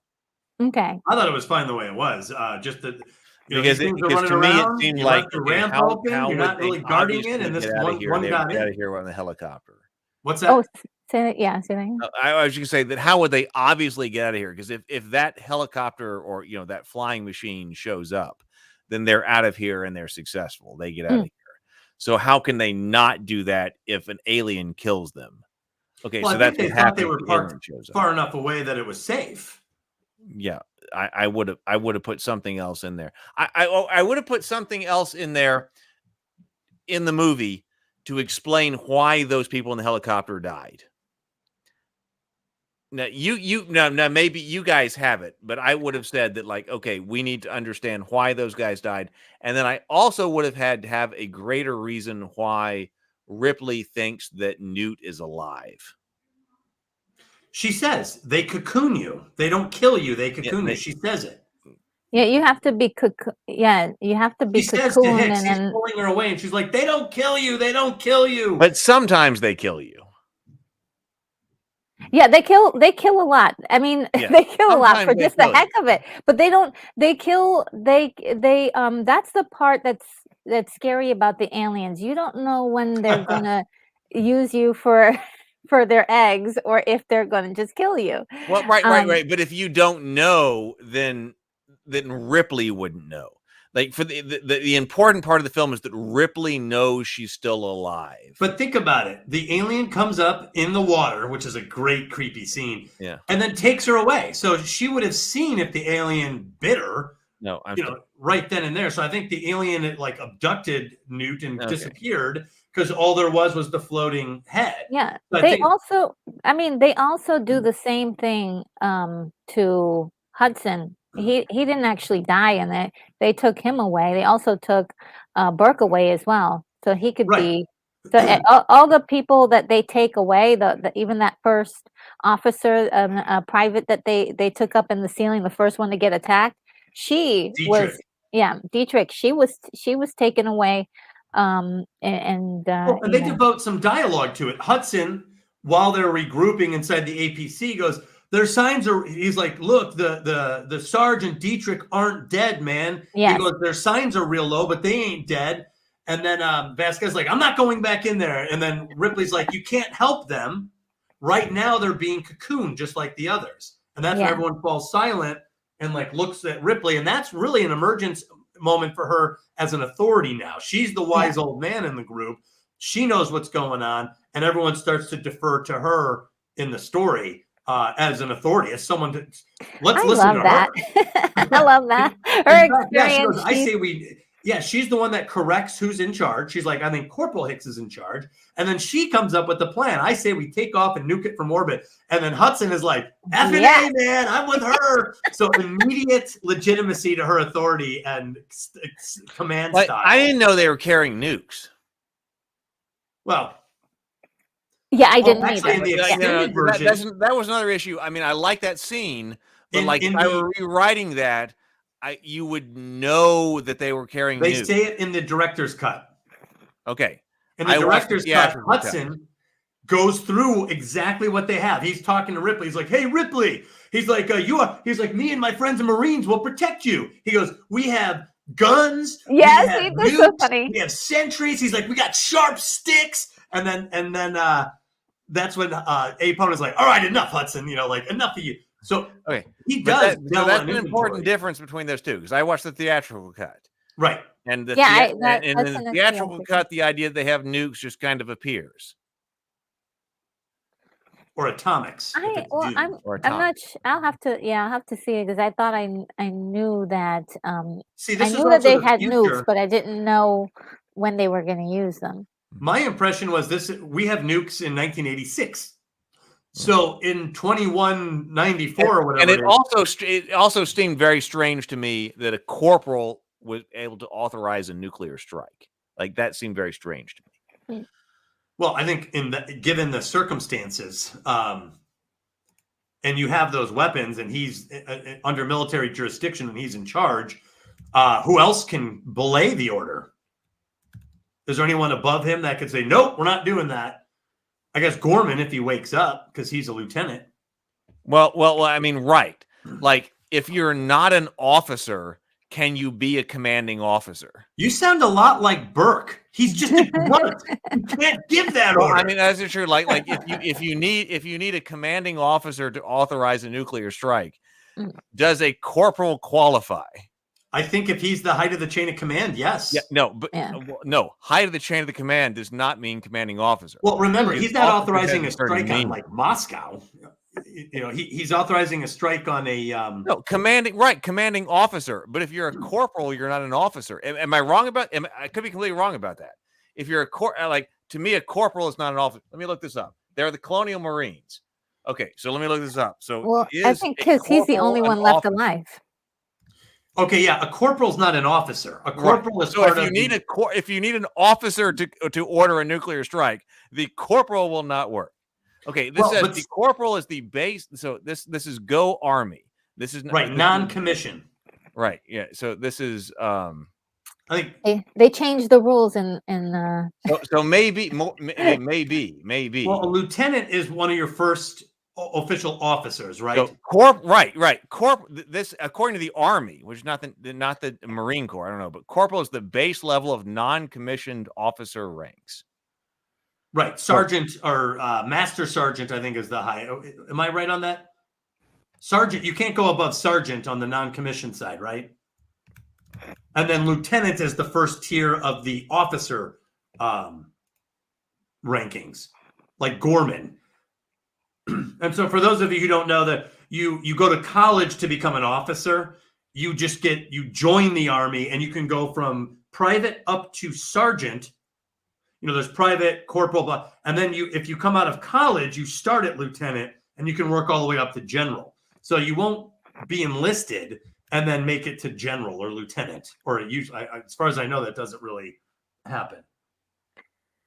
Okay. I thought it was fine the way it was. Just that because to me it seemed like the ramp open. You're not really guarding it, and this one got out in. of here on the helicopter. What's that? Oh, say that. I was going to say that how would they obviously get out of here? Because if that helicopter or that flying machine shows up, then they're out of here and they're successful. They get out of here. So how can they not do that if an alien kills them? Okay, well, so I that's think what they thought happened. they were parked far enough away that it was safe. Yeah, I would have put something else in there. I would have put something else in there in the movie to explain why those people in the helicopter died. Now maybe you guys have it, but I would have said that, like, okay, we need to understand why those guys died, and then I also would have had to have a greater reason why Ripley thinks that Newt is alive. She says they cocoon you. They don't kill you. They cocoon you. She says it. Yeah, you have to be you have to be She says to cocooned Hicks, he's and pulling her away, and she's like, "They don't kill you. They don't kill you." But sometimes they kill you. yeah, they kill a lot. I mean, they kill a lot for just the heck of it. But they don't. They kill. They. That's the part that's scary about the aliens. You don't know when they're gonna use you for their eggs or if they're gonna just kill you. Well, right. But if you don't know, then Ripley wouldn't know. Like, for the important part of the film is that Ripley knows she's still alive. But think about it. The alien comes up in the water, which is a great creepy scene. Yeah. And then takes her away. So she would have seen if the alien bit her. No, right then and there. So I think the alien abducted Newt and disappeared because all there was the floating head. Yeah. So they also do the same thing to Hudson. He didn't actually die in it. They took him away. They also took Burke away as well. So he could be. So all the people that they take away, even that first officer, private that they took up in the ceiling, the first one to get attacked, Dietrich. Dietrich. She was taken away. And they devote some dialogue to it. Hudson, while they're regrouping inside the APC, goes, their signs are, he's like, look, the Sergeant Dietrich aren't dead, man. Yes. He goes, their signs are real low, but they ain't dead. And then Vasquez's like, I'm not going back in there. And then Ripley's like, you can't help them. Right now they're being cocooned just like the others. And that's when everyone falls silent and looks at Ripley. And that's really an emergence moment for her as an authority now. She's the wise old man in the group. She knows what's going on. And everyone starts to defer to her in the story. As an authority, as someone to let's listen to her. I love that. Her experience. She's the one that corrects who's in charge. She's like, I think Corporal Hicks is in charge. And then she comes up with the plan. I say we take off and nuke it from orbit. And then Hudson is like, F&A, man, I'm with her. So immediate legitimacy to her authority and command style. I didn't know they were carrying nukes. Well, yeah, I didn't actually, in the extended version, that was another issue. I mean, I like that scene, but if I were rewriting that, you would know that they were carrying They nukes. say it in the director's cut. Okay. In the director's cut, Hudson goes through exactly what they have. He's talking to Ripley. He's like, hey, Ripley. He's like, he's like, me and my friends and Marines will protect you. He goes, we have guns. Yes, that's so funny. We have sentries. He's like, we got sharp sticks. And then that's when Apone is like, all right, enough, Hudson. Enough of you. So he does. That's an important difference between those two, because I watched the theatrical cut. Right. And in the theatrical cut, the idea that they have nukes just kind of appears. or atomics. If it's Dune. I'm not. I'll have to see it because I thought I knew that. See, this I is knew that also they the had future. nukes, but I didn't know when they were going to use them. My impression was we have nukes in 1986. So in 2194 or whatever, and it also seemed very strange to me that a corporal was able to authorize a nuclear strike. Like that seemed very strange to me. Well, I think given the circumstances, and you have those weapons, and he's under military jurisdiction, and he's in charge. Who else can belay the order? Is there anyone above him that could say, "Nope, we're not doing that"? I guess Gorman, if he wakes up, because he's a lieutenant. Well, I mean, right. Like, if you're not an officer, can you be a commanding officer? You sound a lot like Burke. He's just a grunt. You can't give that order. I mean, that's true. Like if you need a commanding officer to authorize a nuclear strike, does a corporal qualify? I think if he's the height of the chain of command, yes. Yeah, no. Height of the chain of the command does not mean commanding officer. Well, remember, he's not authorizing a strike on like Moscow. You know, he's authorizing a strike on a no commanding officer. But if you're a corporal, you're not an officer. Am I wrong about? I could be completely wrong about that. If you're to me, a corporal is not an officer. Let me look this up. They're the Colonial Marines. Okay, so let me look this up. So, I think because he's the only one left alive. Okay, yeah, a corporal's not an officer. A corporal is so part if you need an officer to order a nuclear strike, the corporal will not work. Okay, says the corporal is the base. So this is Go Army. This is right, non-commissioned. Right. Yeah. So this is I think they changed the rules in so maybe. Well, a lieutenant is one of your first official officers, right? So right. This, according to the Army, which is not the Marine Corps, I don't know, but corporal is the base level of non-commissioned officer ranks. Right, sergeant or master sergeant, I think, is the high. Am I right on that? Sergeant, you can't go above sergeant on the non-commissioned side, right? And then lieutenant is the first tier of the officer rankings, like Gorman. And so for those of you who don't know that you go to college to become an officer, you join the Army and you can go from private up to sergeant. You know, there's private, corporal, and then if you come out of college, you start at lieutenant and you can work all the way up to general. So you won't be enlisted and then make it to general or lieutenant, or usually, as far as I know, that doesn't really happen.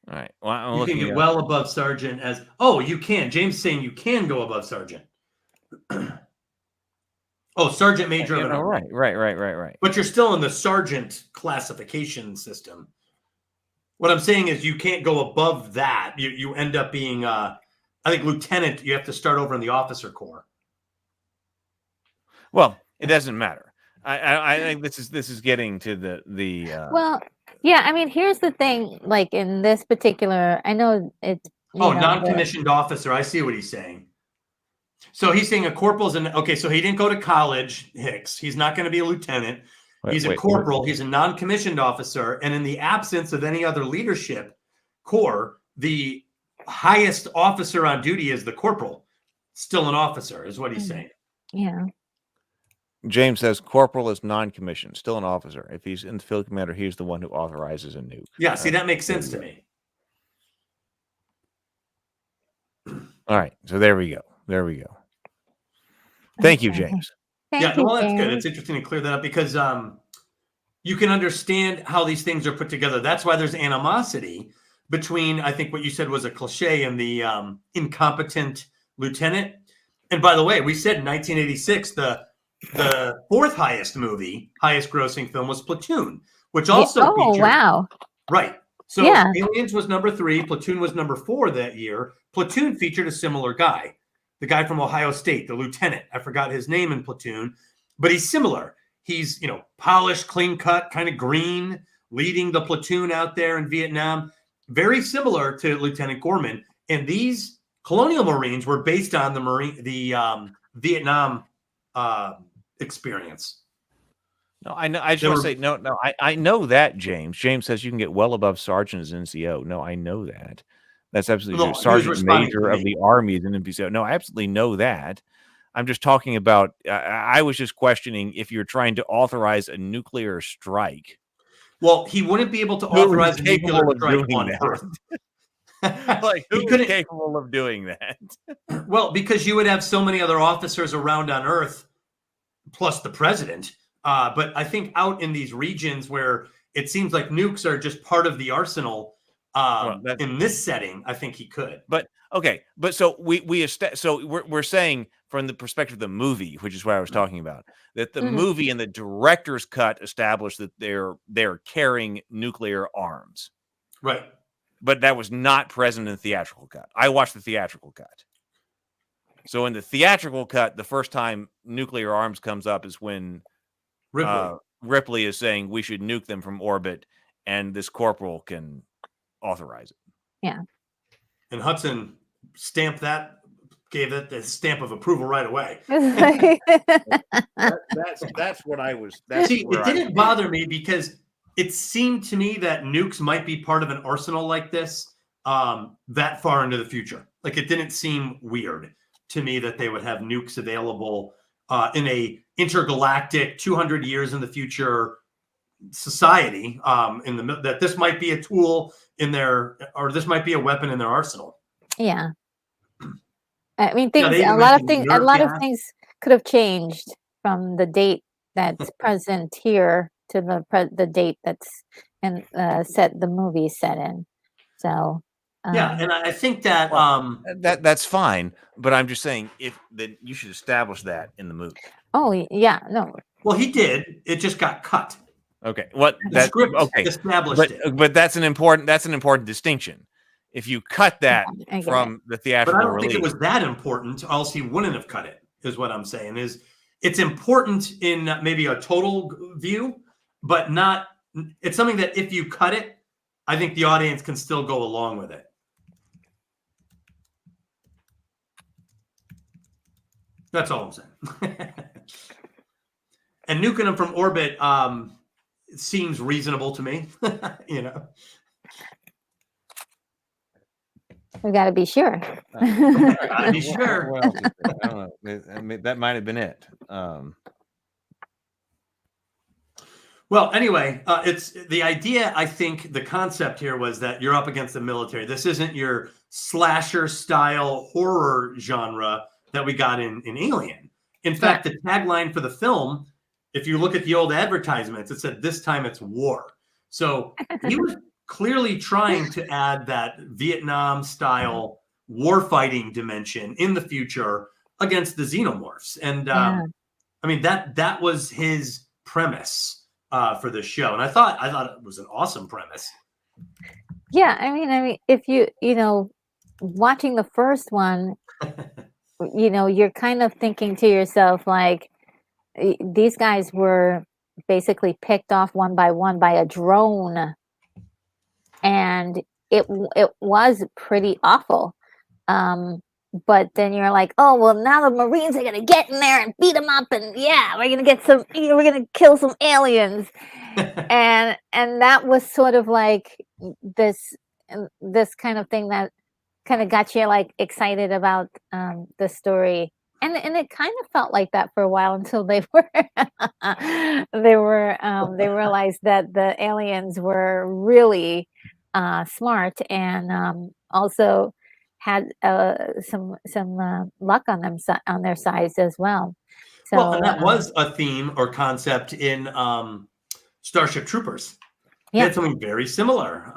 All right. Well, you can get well above sergeant you can. James is saying you can go above sergeant. Sergeant major. Right. But you're still in the sergeant classification system. What I'm saying is you can't go above that. You end up being, I think, lieutenant. You have to start over in the officer corps. Well, it doesn't matter. I think this is getting to the. Well, yeah. I mean, here's the thing. Like in this particular, I know it's. Non-commissioned officer. I see what he's saying. So he's saying a corporal's so he didn't go to college, Hicks. He's not going to be a lieutenant. He's a corporal. He's a non-commissioned officer. And in the absence of any other leadership corps, the highest officer on duty is the corporal. Still an officer is what he's saying. Yeah. James says corporal is non-commissioned, still an officer. If he's in the field commander, he's the one who authorizes a nuke. Yeah, see, that makes sense to me. All right. So there we go. Thank you, James. That's good. It's interesting to clear that up because you can understand how these things are put together. That's why there's animosity between, I think what you said was a cliche, and the incompetent lieutenant. And by the way, we said in 1986, the fourth highest grossing film was Platoon, which also featured. Wow. Right. So Aliens was number 3. Platoon was number 4 that year. Platoon featured a similar guy. The guy from Ohio State, the lieutenant. I forgot his name in Platoon, but he's similar. He's, polished, clean cut, kind of green, leading the platoon out there in Vietnam. Very similar to Lieutenant Gorman. And these Colonial Marines were based on the Vietnam experience. No, I know. I just want to say no. I know that, James. James says you can get well above sergeant as NCO. No, I know that. That's absolutely No, true. he was Sergeant responding Major to of me. the Army is an NPC. No, I absolutely know that. I'm just talking about. I was just questioning if you're trying to authorize a nuclear strike. Well, he wouldn't be able to Who is authorize a nuclear capable of strike doing on that? Earth. Like, He who is couldn't. capable of doing that? Well, because you would have so many other officers around on Earth, plus the president. But I think out in these regions where it seems like nukes are just part of the arsenal, in this setting, I think he could. But okay, but so we're saying from the perspective of the movie, which is what I was talking about, that the movie and the director's cut established that they're carrying nuclear arms. Right. But that was not present in the theatrical cut. I watched the theatrical cut. So in the theatrical cut, the first time nuclear arms comes up is when Ripley is saying we should nuke them from orbit, and this corporal can authorize it. Yeah. And Hudson gave it the stamp of approval right away. That's what I was. See, it didn't bother me because it seemed to me that nukes might be part of an arsenal like this that far into the future. Like, it didn't seem weird to me that they would have nukes available in a intergalactic 200 years in the future society, that this might be a tool in their, or this might be a weapon in their arsenal. Yeah. I mean, a mentioned lot of things could have changed from the date that's present here to the date that's the movie set in. So yeah, and I think that that's fine, but I'm just saying that you should establish that in the movie. Oh yeah, no. Well, he did. It just got cut. Okay, what the script established it. But that's an important distinction. If you cut that from the theatrical but I don't release, think it was that important, or else he wouldn't have cut it. Is what I'm saying. It's important in maybe a total view, but not. It's something that if you cut it, I think the audience can still go along with it. That's all I'm saying. And nuking them from orbit seems reasonable to me. You know, we got to be sure. Gotta be sure. What else is there? I don't know. I mean, that might have been it. Well, anyway, it's the idea. I think the concept here was that you're up against the military. This isn't your slasher style horror genre that we got in Alien. In fact, the tagline for the film, if you look at the old advertisements, it said, "This time it's war." So he was clearly trying to add that Vietnam style war-fighting dimension in the future against the xenomorphs. And I mean, that was his premise for the show. And I thought it was an awesome premise. Yeah, I mean, if you watching the first one, you're kind of thinking to yourself, like, these guys were basically picked off one by one by a drone, and it was pretty awful. But then you're like, oh well, now the Marines are gonna get in there and beat them up, and yeah, we're gonna get some, we're gonna kill some aliens, and that was sort of like this kind of thing that kind of got you like excited about the story, and it kind of felt like that for a while until they realized that the aliens were really smart and also had some luck on their sides as well. So well, and that was a theme or concept in Starship Troopers. They had something very similar.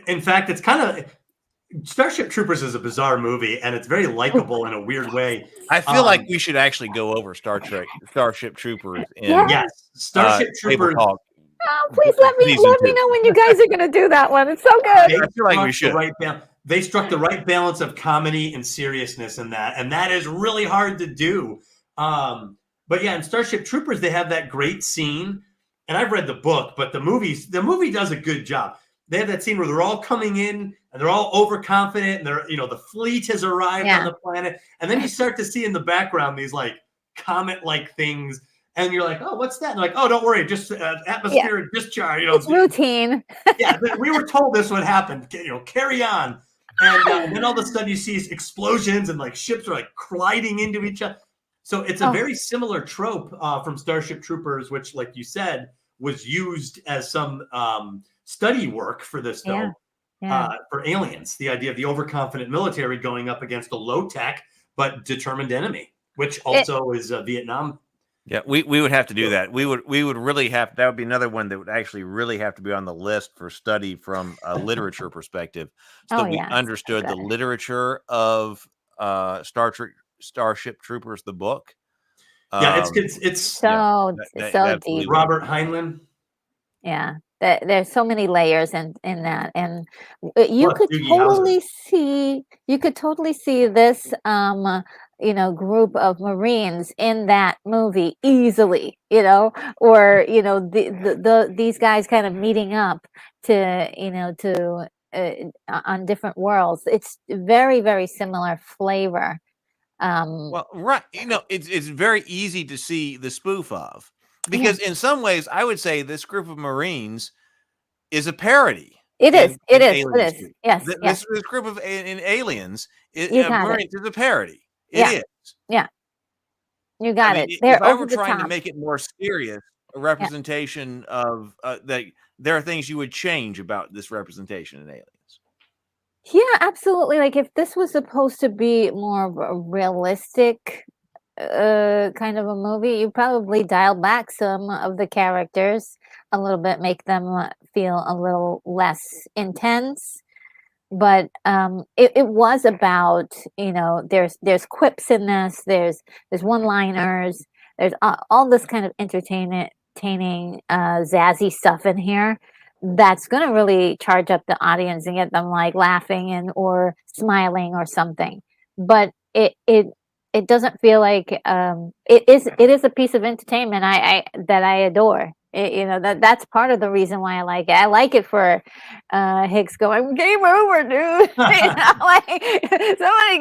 In fact, it's kind of Starship Troopers is a bizarre movie, and it's very likable in a weird way. I feel like we should actually go over Starship Troopers. Yes, Starship Troopers. Oh, please let me know when you guys are going to do that one. It's so good. I feel like we should. They struck the right balance of comedy and seriousness in that, and that is really hard to do. But yeah, in Starship Troopers, they have that great scene, and I've read the book, but the movie does a good job. They have that scene where they're all coming in and they're all overconfident, and they're, the fleet has arrived on the planet, and then you start to see in the background these like comet-like things, and you're like, oh, what's that? And like, oh, don't worry, just atmospheric discharge. It's routine. Yeah, we were told this would happen. Carry on. And then all of a sudden you see explosions and like ships are like colliding into each other. So it's a very similar trope from Starship Troopers, which, like you said, was used as some study work for this film for Aliens. The idea of the overconfident military going up against a low-tech but determined enemy, which also is Vietnam. Yeah, we would have to do that. We would really have, that would be another one that would actually really have to be on the list for study from a literature perspective, so that we understood the literature of Starship Troopers, the book. It's so deep. Robert Heinlein. Yeah, there's so many layers in that, and you could totally see this group of Marines in that movie easily, or these guys kind of meeting up to on different worlds. It's very, very similar flavor. Well, right, it's very easy to see the spoof of, because in some ways I would say this group of Marines is a parody. It is. Yes. This group of in Aliens, Marines is a parody. It is. Yeah. You got it. If I were trying to make it more serious, a representation of that, there are things you would change about this representation in Aliens. Yeah, absolutely. Like if this was supposed to be more of a realistic kind of a movie, you probably dial back some of the characters a little bit, make them feel a little less intense. But it was about, there's quips in this, there's one-liners, there's all this kind of entertaining zazzy stuff in here that's going to really charge up the audience and get them like laughing or smiling or something. But it doesn't feel like it is a piece of entertainment that I adore. That's part of the reason why I like it. I like it for Hicks going, game over, dude. Somebody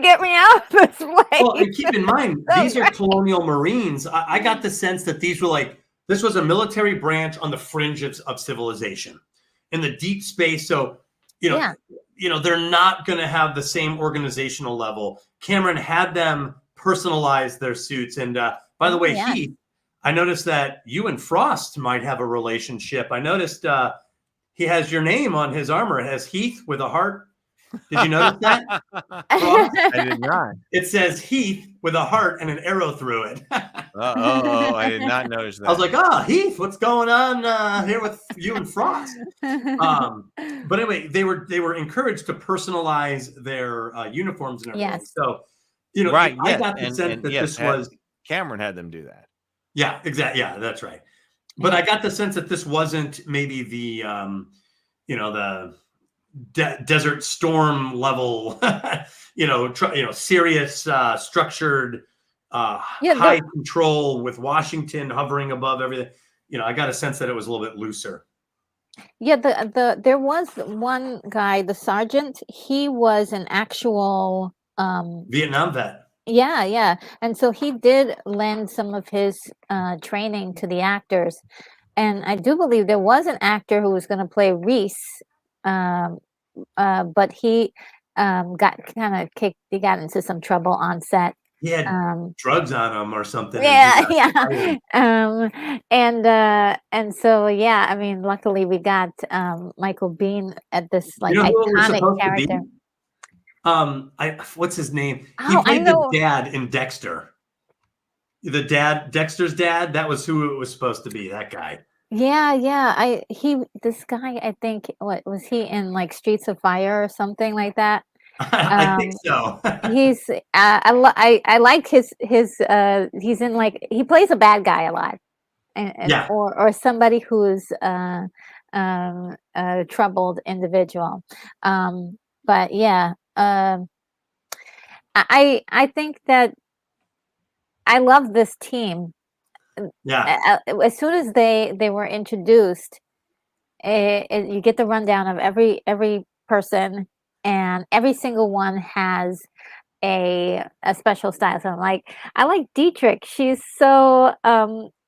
get me out of this place. Well, and keep in mind, these are colonial Marines. I got the sense that these were this was a military branch on the fringe of civilization in the deep space. So, they're not going to have the same organizational level. Cameron had them personalize their suits. And by the way, Heath, I noticed that you and Frost might have a relationship. I noticed he has your name on his armor. It has Heath with a heart. Did you notice that? I did not. It says Heath with a heart and an arrow through it. I did not notice that. I was like, Heath, what's going on here with you and Frost? But anyway, they were encouraged to personalize their uniforms and everything. Yes. So, right. I got the sense that this was Cameron had them do that. Yeah, exactly. Yeah, that's right. But I got the sense that this wasn't maybe the the Desert Storm level, serious, structured, high control with Washington hovering above everything. I got a sense that it was a little bit looser. Yeah, there was one guy, the sergeant. He was an actual Vietnam vet. Yeah. And so he did lend some of his training to the actors. And I do believe there was an actor who was going to play Reese, but he got kind of kicked. He got into some trouble on set. He had drugs on him or something. Yeah. And so, I mean, luckily we got Michael Biehn at this iconic character. What's his name? He played the dad in Dexter. Dexter's dad. That was who it was supposed to be. That guy. Yeah. This guy, I think, what was he in Streets of Fire or something like that? I think so. He's I like his he's in he plays a bad guy a lot, or somebody who's a troubled individual. But I think that I love this team. Yeah. As soon as they were introduced, you get the rundown of every person, and every single one has a special style. So I like Dietrich. She's so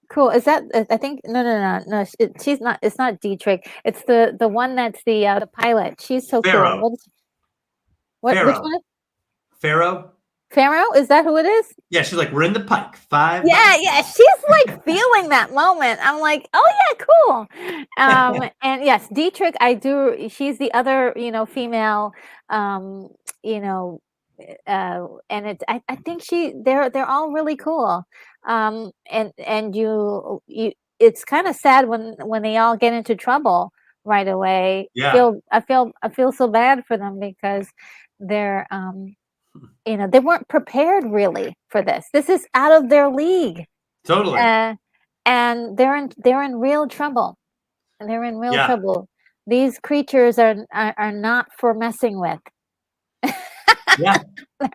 Cool. Is that? I think no. She's not. It's not Dietrich. It's the one that's the pilot. She's so Pharaoh. cool. Which Pharaoh. one? Pharaoh. Pharaoh? Is that who it is? Yeah, she's like, we're in the pike. 5. Yeah. She's like feeling that moment. I'm like, oh yeah, cool. And yes, Dietrich, I do. She's the other, female. You know, and it's. I think they're all really cool. And you, it's kind of sad when they all get into trouble right away. Yeah. I feel so bad for them because they're they weren't prepared really for this. This is out of their league. Totally. And they're in real trouble. And they're in real trouble. These creatures are not for messing with. Yeah.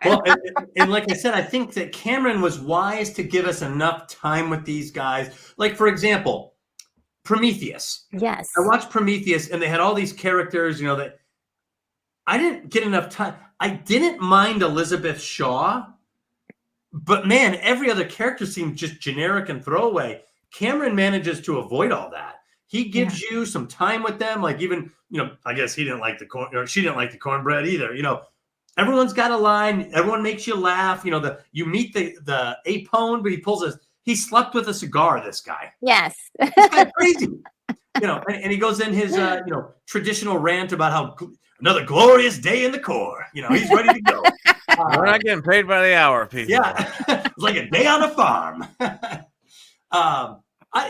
Well, and like I said, I think that Cameron was wise to give us enough time with these guys. Like, for example, Prometheus. Yes. I watched Prometheus, and they had all these characters, that I didn't get enough time. I didn't mind Elizabeth Shaw, but man, every other character seemed just generic and throwaway. Cameron manages to avoid all that. He gives you some time with them. Like even, I guess he didn't like the corn, or she didn't like the cornbread either. Everyone's got a line. Everyone makes you laugh. You meet the Apone, but he slept with a cigar. This guy. Yes. This guy's crazy. And he goes in his traditional rant about how another glorious day in the Corps. He's ready to go. We're not getting paid by the hour, people. Yeah, it's like a day on a farm.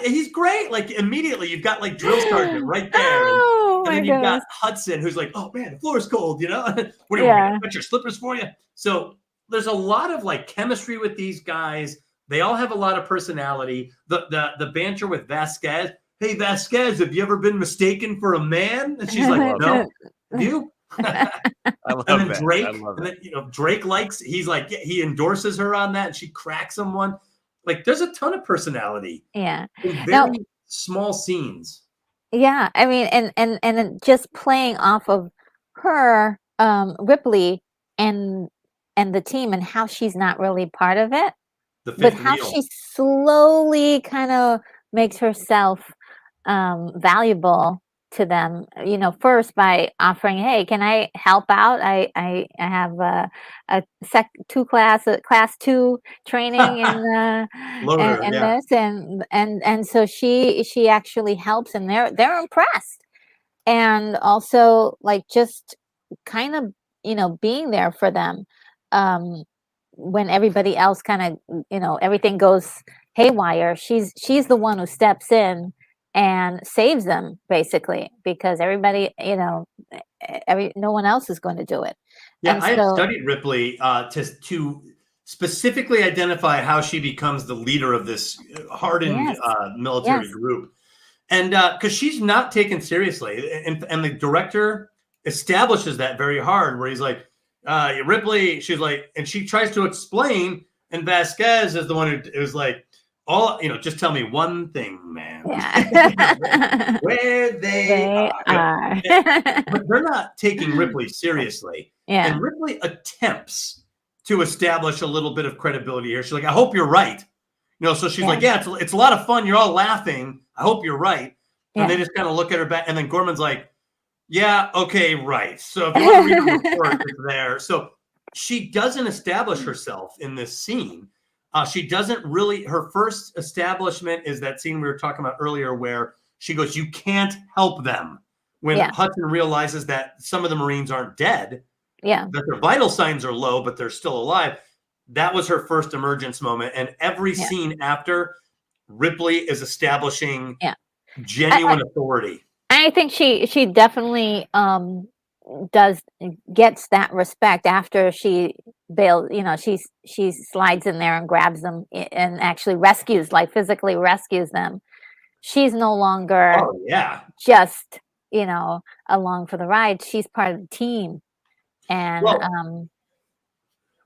He's great. Like immediately, you've got like drill sergeant right there, and then you've got Hudson, who's like, "Oh man, the floor is cold." What do you want? Put your slippers for you. So there's a lot of like chemistry with these guys. They all have a lot of personality. The banter with Vasquez. Hey Vasquez, have you ever been mistaken for a man? And she's like, no. You? I love and then that. Drake, I love and then, Drake he endorses her on that, and she cracks him one. Like, there's a ton of personality. Yeah. In very small scenes. Yeah, I mean, and just playing off of her, Ripley, and the team, and how she's not really part of it, but how she slowly kind of makes herself valuable to them, first by offering, hey, can I help out? I have a class 2 training in this, and so she actually helps, and they're impressed, and also like just kind of being there for them when everybody else kind of everything goes haywire. She's the one who steps in and saves them, basically, because everybody, no one else is going to do it. Yeah, I have studied Ripley to specifically identify how she becomes the leader of this hardened military group, and because she's not taken seriously, and the director establishes that very hard, where he's like, Ripley, she's like, and she tries to explain, and Vasquez is the one who is like, just tell me one thing, man. Yeah. Where they are. But they're not taking Ripley seriously. Yeah. And Ripley attempts to establish a little bit of credibility here. She's like, I hope you're right. So she's like, yeah, it's a lot of fun. You're all laughing. I hope you're right. And they just kind of look at her back. And then Gorman's like, yeah, okay, right. So if you want to read the report, it's there. So she doesn't establish herself in this scene. She doesn't really, her first establishment is that scene we were talking about earlier where she goes, you can't help them. When Hudson realizes that some of the Marines aren't dead, that their vital signs are low, but they're still alive. That was her first emergence moment. And every scene after, Ripley is establishing genuine authority. I think she definitely gets that respect after she bails. She slides in there and grabs them and actually physically rescues them. She's no longer just along for the ride. She's part of the team. And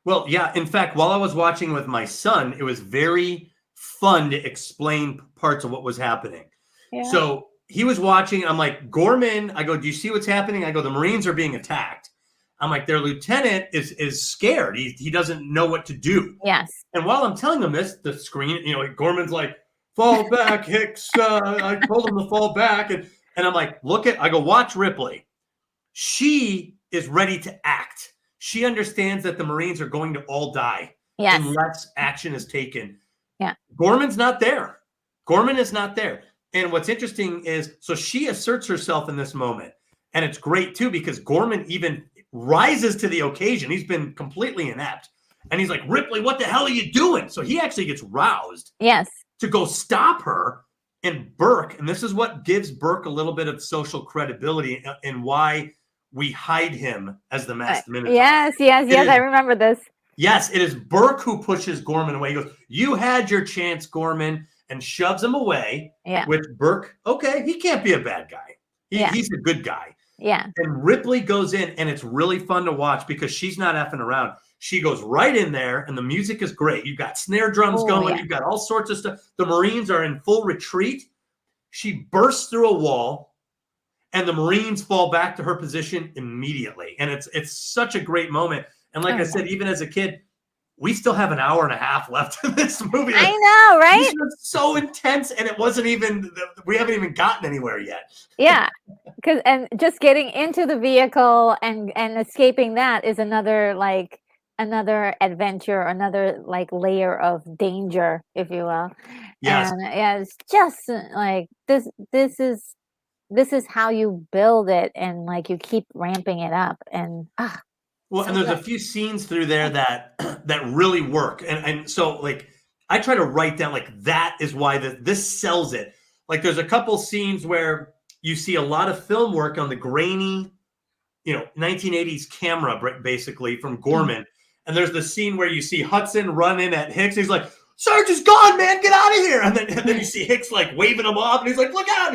in fact, while I was watching with my son, it was very fun to explain parts of what was happening. So he was watching. I'm like, Gorman, I go, do you see what's happening? I go, the Marines are being attacked. I'm like, their lieutenant is scared. He doesn't know what to do. Yes. And while I'm telling him this, the screen, Gorman's like fall back, Hicks. I told him to fall back. And I'm like, I go, watch Ripley. She is ready to act. She understands that the Marines are going to all die unless action is taken. Yeah. Gorman's not there. Gorman is not there. And what's interesting is, so she asserts herself in this moment. And it's great, too, because Gorman even rises to the occasion. He's been completely inept. And he's like, Ripley, what the hell are you doing? So he actually gets roused to go stop her. And Burke, and this is what gives Burke a little bit of social credibility and why we hide him as the masked Minotaur. Yes, I remember this. Yes, it is Burke who pushes Gorman away. He goes, you had your chance, Gorman, and shoves him away. Yeah. Which Burke, okay, he can't be a bad guy. He's a good guy. Yeah. And Ripley goes in, and it's really fun to watch because she's not effing around. She goes right in there, and the music is great. You've got snare drums going. Yeah. You've got all sorts of stuff. The Marines are in full retreat. She bursts through a wall, and the Marines fall back to her position immediately. And it's such a great moment. And like I said, even as a kid, we still have an hour and a half left in this movie. I know, right? This was so intense, and it wasn't even, we haven't even gotten anywhere yet. Yeah, and just getting into the vehicle and escaping that is another adventure, another layer of danger, if you will. Yes. And it's just like this is how you build it, and you keep ramping it up, and and there's a few scenes through there that really work. And so I try to write down that is why this sells it. There's a couple scenes where you see a lot of film work on the grainy, 1980s camera, basically from Gorman. And there's the scene where you see Hudson run in at Hicks. He's like, Sarge is gone, man, get out of here. And then you see Hicks waving him off, and he's like, look out.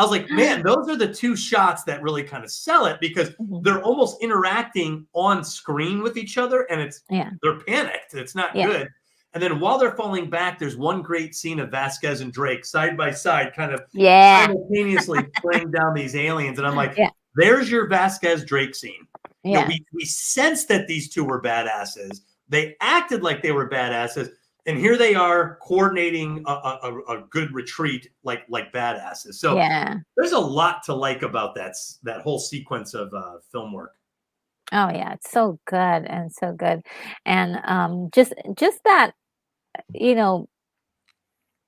I was like, man, those are the two shots that really kind of sell it, because they're almost interacting on screen with each other, and they're panicked. It's not good. And then while they're falling back, there's one great scene of Vasquez and Drake side by side, kind of simultaneously playing down these aliens. And I'm like, there's your Vasquez Drake scene. Yeah. We sensed that these two were badasses. They acted like they were badasses. And here they are coordinating a good retreat like badasses. So there's a lot to like about that whole sequence of film work. Oh yeah, it's so good and so good. And just that,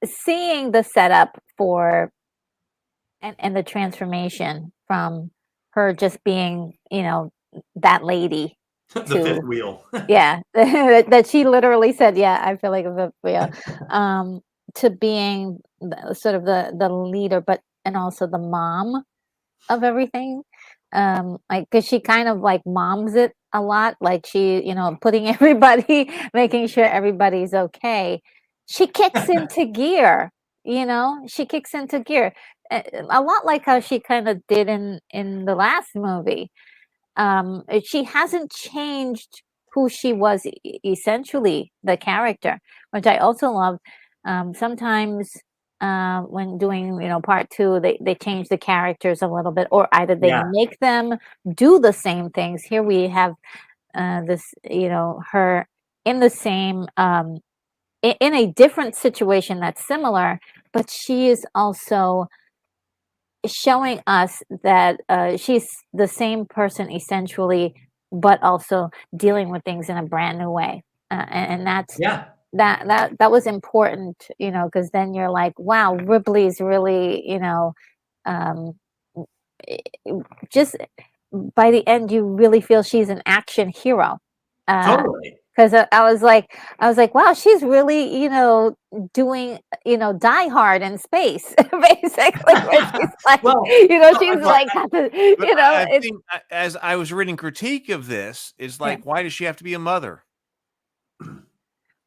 seeing the setup for and the transformation from her just being, that lady. The fifth wheel. That she literally said, I feel like a fifth wheel. To being sort of the leader, and also the mom of everything. Because she kind of moms it a lot, she, putting everybody, making sure everybody's okay. She kicks into gear, she kicks into gear. A lot like how she kind of did in the last movie. She hasn't changed who she was, essentially the character, which I also love. Sometimes when doing part two, they change the characters a little bit, or either they make them do the same things. Here we have this her in the same in a different situation that's similar, but she is also showing us that she's the same person essentially, but also dealing with things in a brand new way, and that's that was important, because then you're like, wow, Ripley's really, just by the end you really feel she's an action hero. Totally. Because I was like, wow, she's really, doing, Die Hard in space, basically. Where she's like, she's like, I think, as I was reading critique of this, is why does she have to be a mother?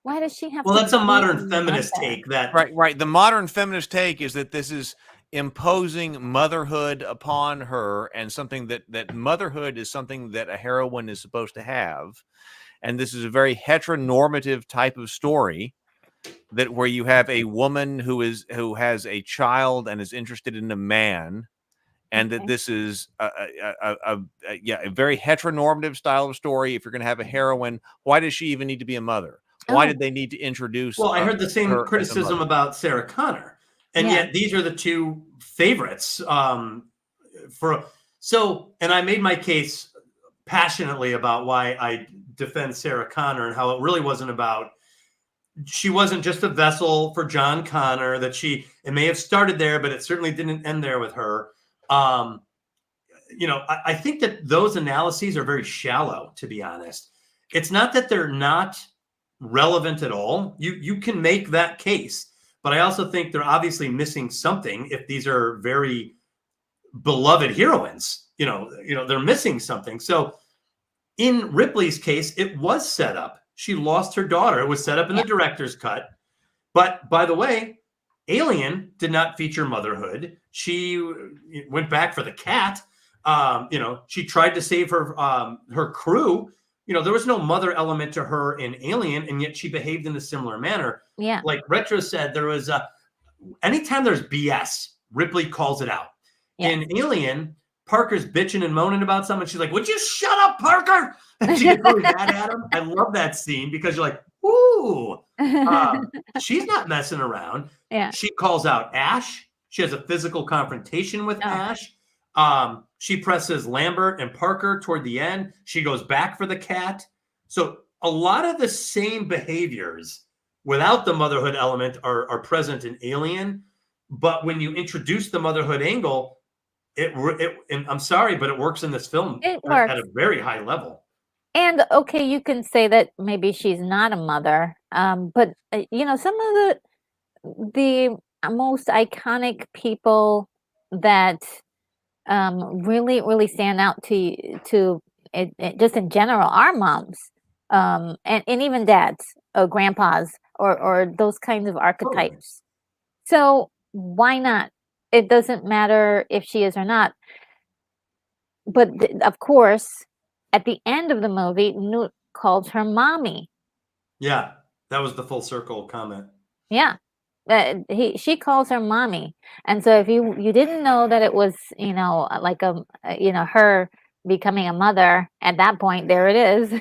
Why does she have? Well, that's a modern feminist take. Right. The modern feminist take is that this is imposing motherhood upon her, and something that motherhood is something that a heroine is supposed to have. And this is a very heteronormative type of story, that where you have a woman who has a child and is interested in a man, and that this is a very heteronormative style of story. If you're going to have a heroine, why does she even need to be a mother? Why Oh. did they need to introduce? Well, I heard the same her as a criticism mother? about Sarah Connor, and Yeah. yet these are the two favorites. And I made my case passionately about why I defend Sarah Connor and how it really wasn't about. She wasn't just a vessel for John Connor. It may have started there, but it certainly didn't end there with her. I think that those analyses are very shallow, to be honest. It's not that they're not relevant at all. You can make that case, but I also think they're obviously missing something if these are very beloved heroines. They're missing something. So in Ripley's case, it was set up. She lost her daughter. It was set up in the director's cut. But by the way, Alien did not feature motherhood. She went back for the cat. She tried to save her crew. There was no mother element to her in Alien, and yet she behaved in a similar manner. Yeah. Like Retro said, there was anytime there's BS, Ripley calls it out. Yeah. In Alien, Parker's bitching and moaning about something. She's like, "Would you shut up, Parker?" And she gets really mad at him. I love that scene because you're like, "Ooh." She's not messing around. Yeah. She calls out Ash. She has a physical confrontation with Ash. She presses Lambert and Parker toward the end. She goes back for the cat. So a lot of the same behaviors without the motherhood element are present in Alien. But when you introduce the motherhood angle, and I'm sorry, but it works in this film at a very high level. And okay, you can say that maybe she's not a mother, but some of the most iconic people that really, really stand out to it, just in general are moms, and even dads or grandpas or those kinds of archetypes. So why not? It doesn't matter if she is or not. But of course, at the end of the movie, Newt calls her mommy. Yeah, that was the full circle comment. Yeah. She calls her mommy. And so if you didn't know that it was, like her becoming a mother at that point, there it is.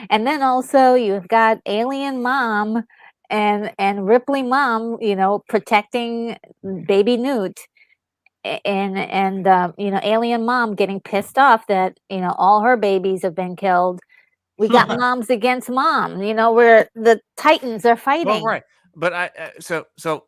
And then also you've got Alien Mom and Ripley Mom, protecting baby Newt. And Alien Mom getting pissed off that all her babies have been killed. We got moms against mom, where the titans are fighting. Well, right, but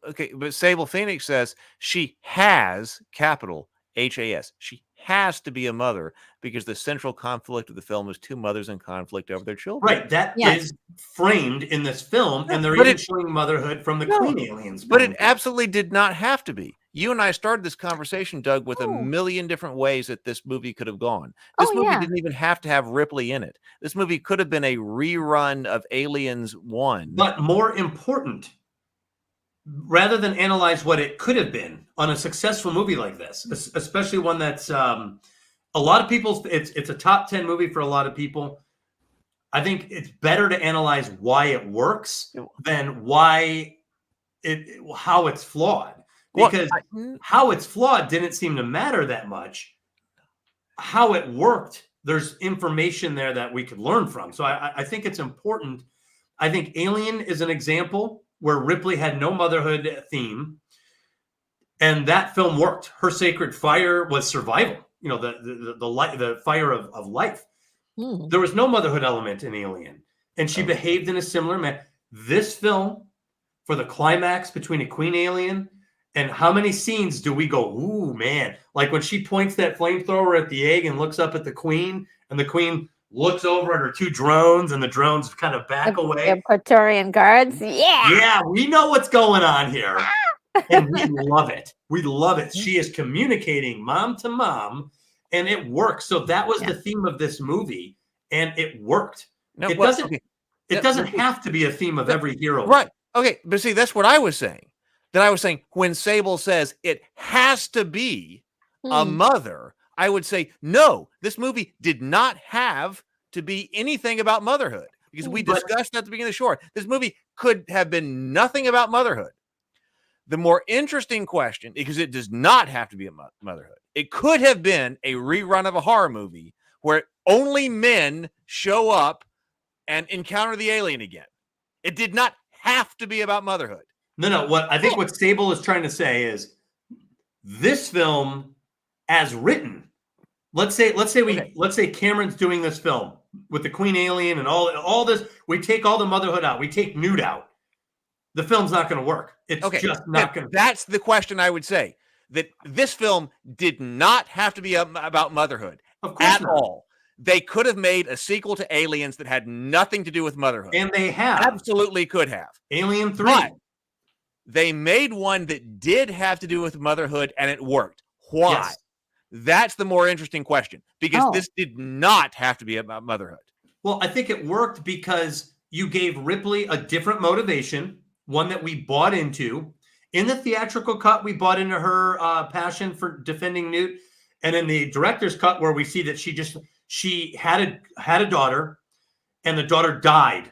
okay. But Sable Phoenix says she has, capital HAS. She has to be a mother because the central conflict of the film is two mothers in conflict over their children. Right, that is framed in this film, and they're even showing motherhood from the Queen aliens. But it absolutely did not have to be. You and I started this conversation, Doug, with a million different ways that this movie could have gone. This movie didn't even have to have Ripley in it. This movie could have been a rerun of Aliens 1. But more important, rather than analyze what it could have been on a successful movie like this, especially one that's a lot of people's, it's a top 10 movie for a lot of people. I think it's better to analyze why it works than how it's flawed. Because how it's flawed didn't seem to matter that much. How it worked, there's information there that we could learn from. So I think it's important. I think Alien is an example where Ripley had no motherhood theme, and that film worked. Her sacred fire was survival. The fire of life. There was no motherhood element in Alien, and she behaved in a similar manner. This film, for the climax between a queen alien. And how many scenes do we go, ooh, man? Like when she points that flamethrower at the egg and looks up at the queen, and the queen looks over at her two drones, and the drones kind of back away. The Praetorian guards. Yeah. Yeah, we know what's going on here. And we love it. We love it. She is communicating mom to mom, and it works. So that was the theme of this movie, and it worked. It doesn't have to be a theme of every hero. Right. Okay. But see, that's what I was saying. That I was saying when Sable says it has to be a mother, I would say, no, this movie did not have to be anything about motherhood because we discussed at the beginning of the show. This movie could have been nothing about motherhood. The more interesting question, because it does not have to be a motherhood, it could have been a rerun of a horror movie where only men show up and encounter the alien again. It did not have to be about motherhood. No. What Sable is trying to say is this film, as written, let's say Cameron's doing this film with the Queen Alien and all this. We take all the motherhood out. We take Newt out. The film's not going to work. It's just not going to. That's the question I would say. That this film did not have to be about motherhood at all. They could have made a sequel to Aliens that had nothing to do with motherhood. And they have. Absolutely could have. Alien 3. But they made one that did have to do with motherhood, and it worked. Why? Yes. That's the more interesting question, because this did not have to be about motherhood. Well, I think it worked because you gave Ripley a different motivation, one that we bought into. In the theatrical cut, we bought into her passion for defending Newt. And in the director's cut, where we see that she had a daughter, and the daughter died.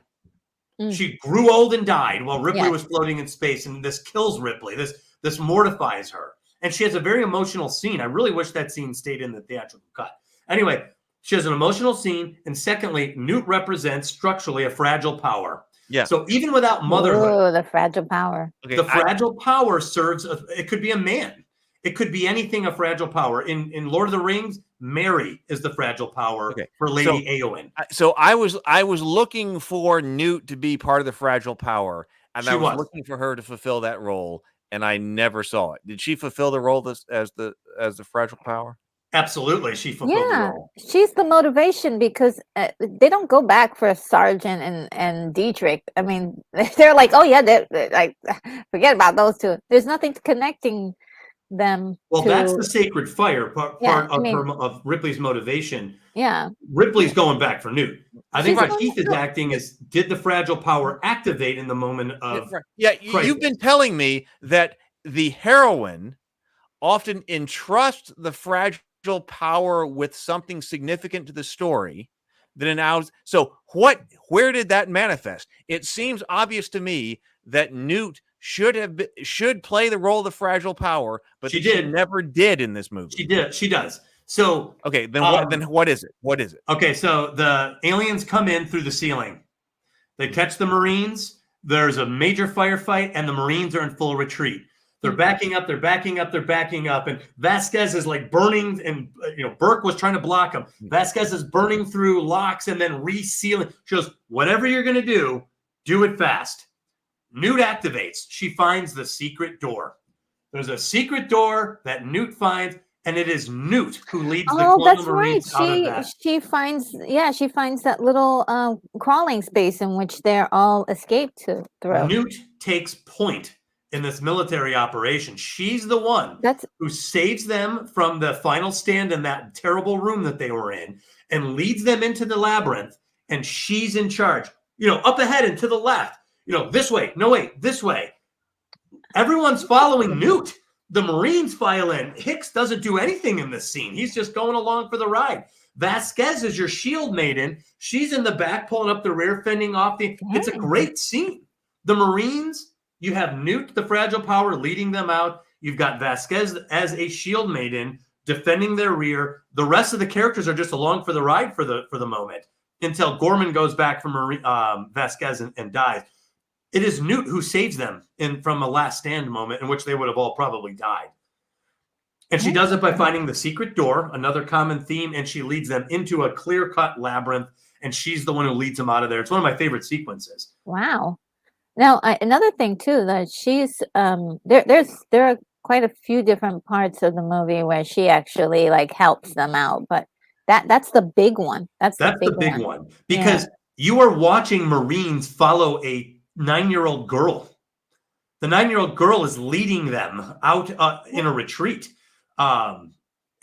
She grew old and died while Ripley was floating in space, and this kills Ripley. This mortifies her, and she has a very emotional scene. I really wish that scene stayed in the theatrical cut. Anyway, she has an emotional scene, and secondly, Newt represents structurally a fragile power. Yeah. So even without motherhood, the fragile power. Okay, the fragile power serves. It could be a man. It could be anything of fragile power. In Lord of the Rings, Mary is the fragile power for Lady Éowyn. So I was looking for Newt to be part of the fragile power, and I was looking for her to fulfill that role, and I never saw it. Did she fulfill the role as the fragile power? Absolutely, she fulfilled the role. She's the motivation, because they don't go back for Sergeant and Dietrich. I mean, they're like, oh yeah, they're like, forget about those two. There's nothing connecting them. Well, that's the sacred fire part of Ripley's motivation. Yeah, Ripley's going back for Newt. I think what Heath is acting is, did the fragile power activate in the moment of crisis? You've been telling me that the heroine often entrusts the fragile power with something significant to the story that allows. So where did that manifest? It seems obvious to me that Newt should play the role of the fragile power, but she never did in this movie. She does. So okay, then what is it? What is it? Okay, so the aliens come in through the ceiling. They catch the Marines. There's a major firefight, and the Marines are in full retreat. They're backing up. And Vasquez is like burning, and Burke was trying to block him. Vasquez is burning through locks and then resealing. She goes, whatever you're going to do it fast. Newt activates. She finds the secret door. There's a secret door that Newt finds, and it is Newt who leads the Colonial Marines out of that. She finds that little crawling space in which they're all escaped through. Newt takes point in this military operation. She's the one who saves them from the final stand in that terrible room that they were in, and leads them into the labyrinth, and she's in charge. Up ahead and to the left. This way. No, wait, this way. Everyone's following Newt. The Marines file in. Hicks doesn't do anything in this scene. He's just going along for the ride. Vasquez is your shield maiden. She's in the back, pulling up the rear, fending off It's a great scene. The Marines, you have Newt, the fragile power, leading them out. You've got Vasquez as a shield maiden, defending their rear. The rest of the characters are just along for the ride for the moment, until Gorman goes back from Vasquez and dies. It is Newt who saves them from a last stand moment in which they would have all probably died. And she does it by finding the secret door, another common theme, and she leads them into a clear-cut labyrinth, and she's the one who leads them out of there. It's one of my favorite sequences. Wow. Now, another thing, too, that she's there are quite a few different parts of the movie where she actually, helps them out, but that's the big one. That's the big one. Because you are watching Marines follow a 9-year-old girl. The 9-year-old girl is leading them out in a retreat, and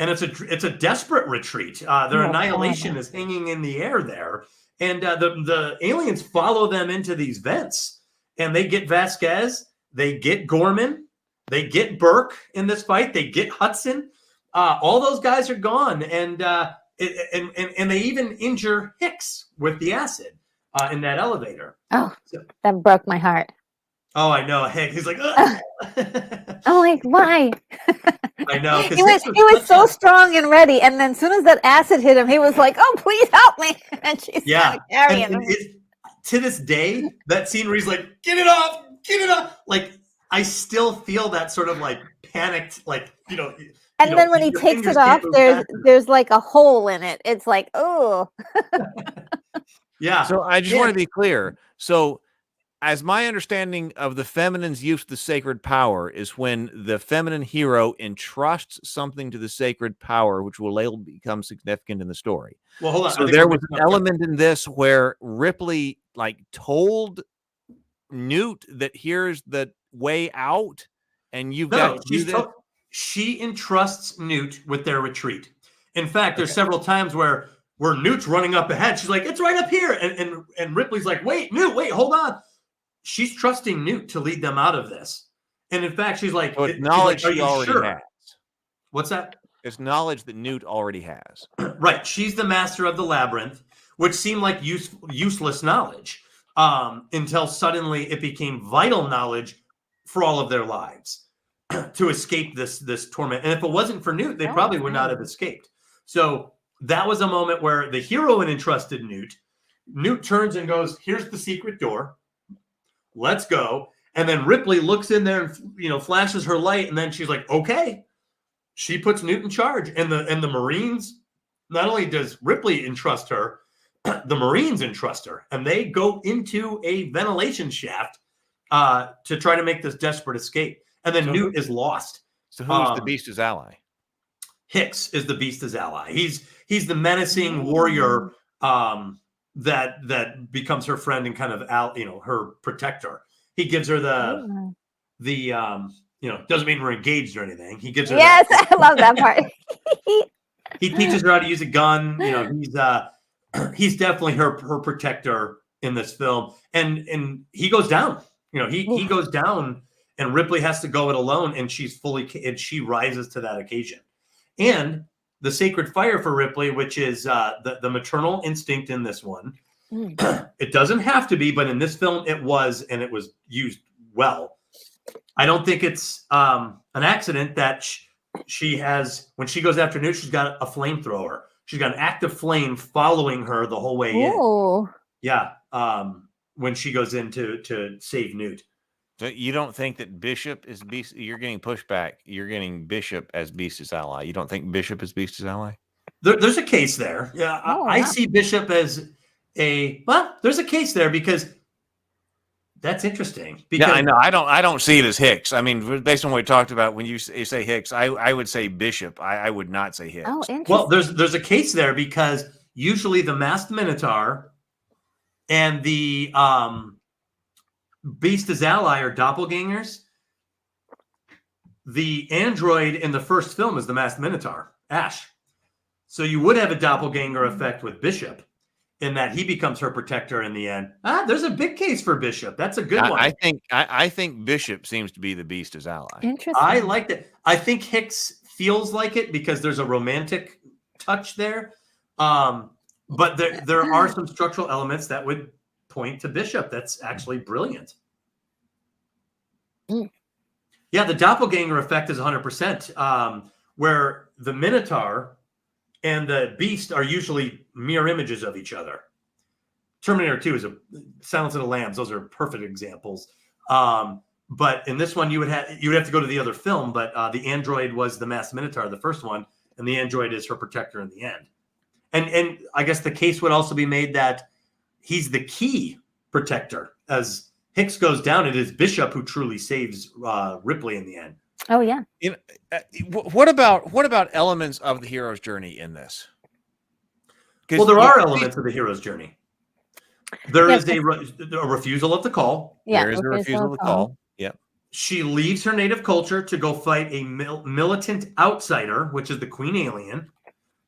it's a desperate retreat. Their annihilation is hanging in the air there, and the aliens follow them into these vents, and they get Vasquez, they get Gorman, they get Burke in this fight, they get Hudson. All those guys are gone, and they even injure Hicks with the acid in that elevator. Oh, that broke my heart. Oh, I know. Heck, he's like, I'm like, why? I know. He was so strong and ready, and then as soon as that acid hit him, he was like, "Oh, please help me!" And she's carrying him. to this day, that scene where he's like, get it off. Like, I still feel that sort of like panicked, like, And then when he takes it off, there's like a hole in it. It's like, oh. Yeah. So I just want to be clear. So as my understanding of the feminine's use of the sacred power is when the feminine hero entrusts something to the sacred power, which will later become significant in the story. Well, hold on. So there was an element in this where Ripley like told Newt that here's the way out, and you've got to do this. She entrusts Newt with their retreat. In fact, there's several times where Newt's running up ahead. She's like, it's right up here. And Ripley's like, wait, Newt, wait, hold on. She's trusting Newt to lead them out of this. And in fact, she's like, so knowledge she already has. What's that? It's knowledge that Newt already has. Right. She's the master of the labyrinth, which seemed like useless knowledge until suddenly it became vital knowledge for all of their lives to escape this torment. And if it wasn't for Newt, they probably would not have escaped. So that was a moment where the heroine entrusted Newt. Newt turns and goes, here's the secret door. Let's go. And then Ripley looks in there and flashes her light, and then she's like, okay. She puts Newt in charge. And the Marines, not only does Ripley entrust her, the Marines entrust her. And they go into a ventilation shaft to try to make this desperate escape. And then Newt is lost. So who's the Beast's ally? Hicks is the Beast's ally. He's the menacing warrior that becomes her friend and kind of her protector. He gives her the doesn't mean we're engaged or anything. He gives her I love that part. He teaches her how to use a gun. He's definitely her protector in this film. And he goes down. He goes down, and Ripley has to go it alone, and she rises to that occasion. And the sacred fire for Ripley, which is the maternal instinct in this one. It doesn't have to be, but in this film it was, and it was used well. I don't think it's an accident that she has, when she goes after Newt, she's got a flamethrower. She's got an active flame following her the whole way in. Yeah. When she goes in to save Newt. So you don't think that Bishop is Beast? You're getting pushback. You're getting Bishop as Beast's ally. You don't think Bishop is Beast's ally? There's a case there. Yeah, I see Bishop as there's a case there because that's interesting. Because I know. I don't see it as Hicks. I mean, based on what we talked about, when you say Hicks, I would say Bishop. I would not say Hicks. Oh, interesting. Well, there's a case there because usually the masked Minotaur and the Beast's ally are doppelgangers. The android in the first film is the masked Minotaur, Ash. So you would have a doppelganger effect with Bishop in that he becomes her protector in the end. There's a big case for Bishop. That's a good one. I think Bishop seems to be the Beast's ally. Interesting. I like that. I think Hicks feels like it because there's a romantic touch there. But there are some structural elements that would point to Bishop. That's actually brilliant. Yeah, the doppelganger effect is 100%. Where the Minotaur and the Beast are usually mirror images of each other. Terminator 2 is Silence of the Lambs. Those are perfect examples. But in this one, you would have to go to the other film. But the android was the masked Minotaur, the first one, and the android is her protector in the end. And I guess the case would also be made that he's the key protector. As Hicks goes down, it is Bishop who truly saves Ripley in the end. Oh yeah. What about elements of the hero's journey in this? Well, there are elements of the hero's journey. There is a refusal of the call. Yeah, there is a refusal of the call. Yeah. She leaves her native culture to go fight a militant outsider, which is the Queen Alien.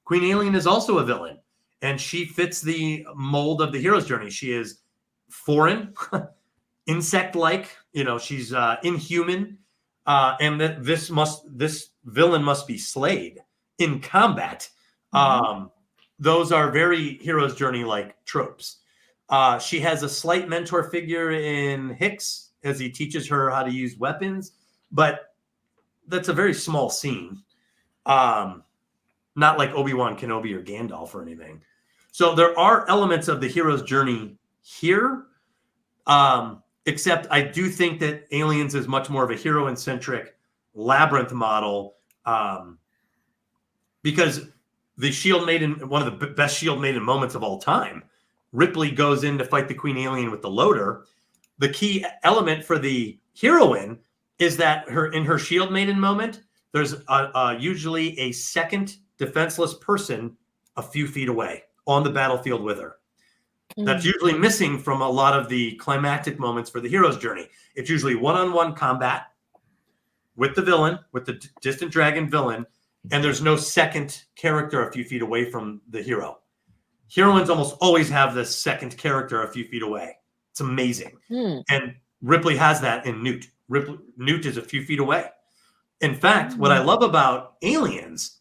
Queen Alien is also a villain, and she fits the mold of the hero's journey. She is foreign, insect-like. She's inhuman. And that this villain must be slayed in combat. Those are very hero's journey like tropes. She has a slight mentor figure in Hicks as he teaches her how to use weapons, but that's a very small scene. Not like Obi-Wan Kenobi or Gandalf or anything. So there are elements of the hero's journey here, Except I do think that Aliens is much more of a hero-centric labyrinth model, because the Shield Maiden, one of the best Shield Maiden moments of all time, Ripley goes in to fight the Queen Alien with the loader. The key element for the heroine is that in her Shield Maiden moment, there's usually a second defenseless person a few feet away on the battlefield with her. That's usually missing from a lot of the climactic moments for the hero's journey. It's usually one-on-one combat with the villain, with the distant dragon villain, and there's no second character a few feet away from the hero. Heroines almost always have this second character a few feet away. It's amazing. And Ripley has that in Newt. Newt is a few feet away. In fact, what I love about Aliens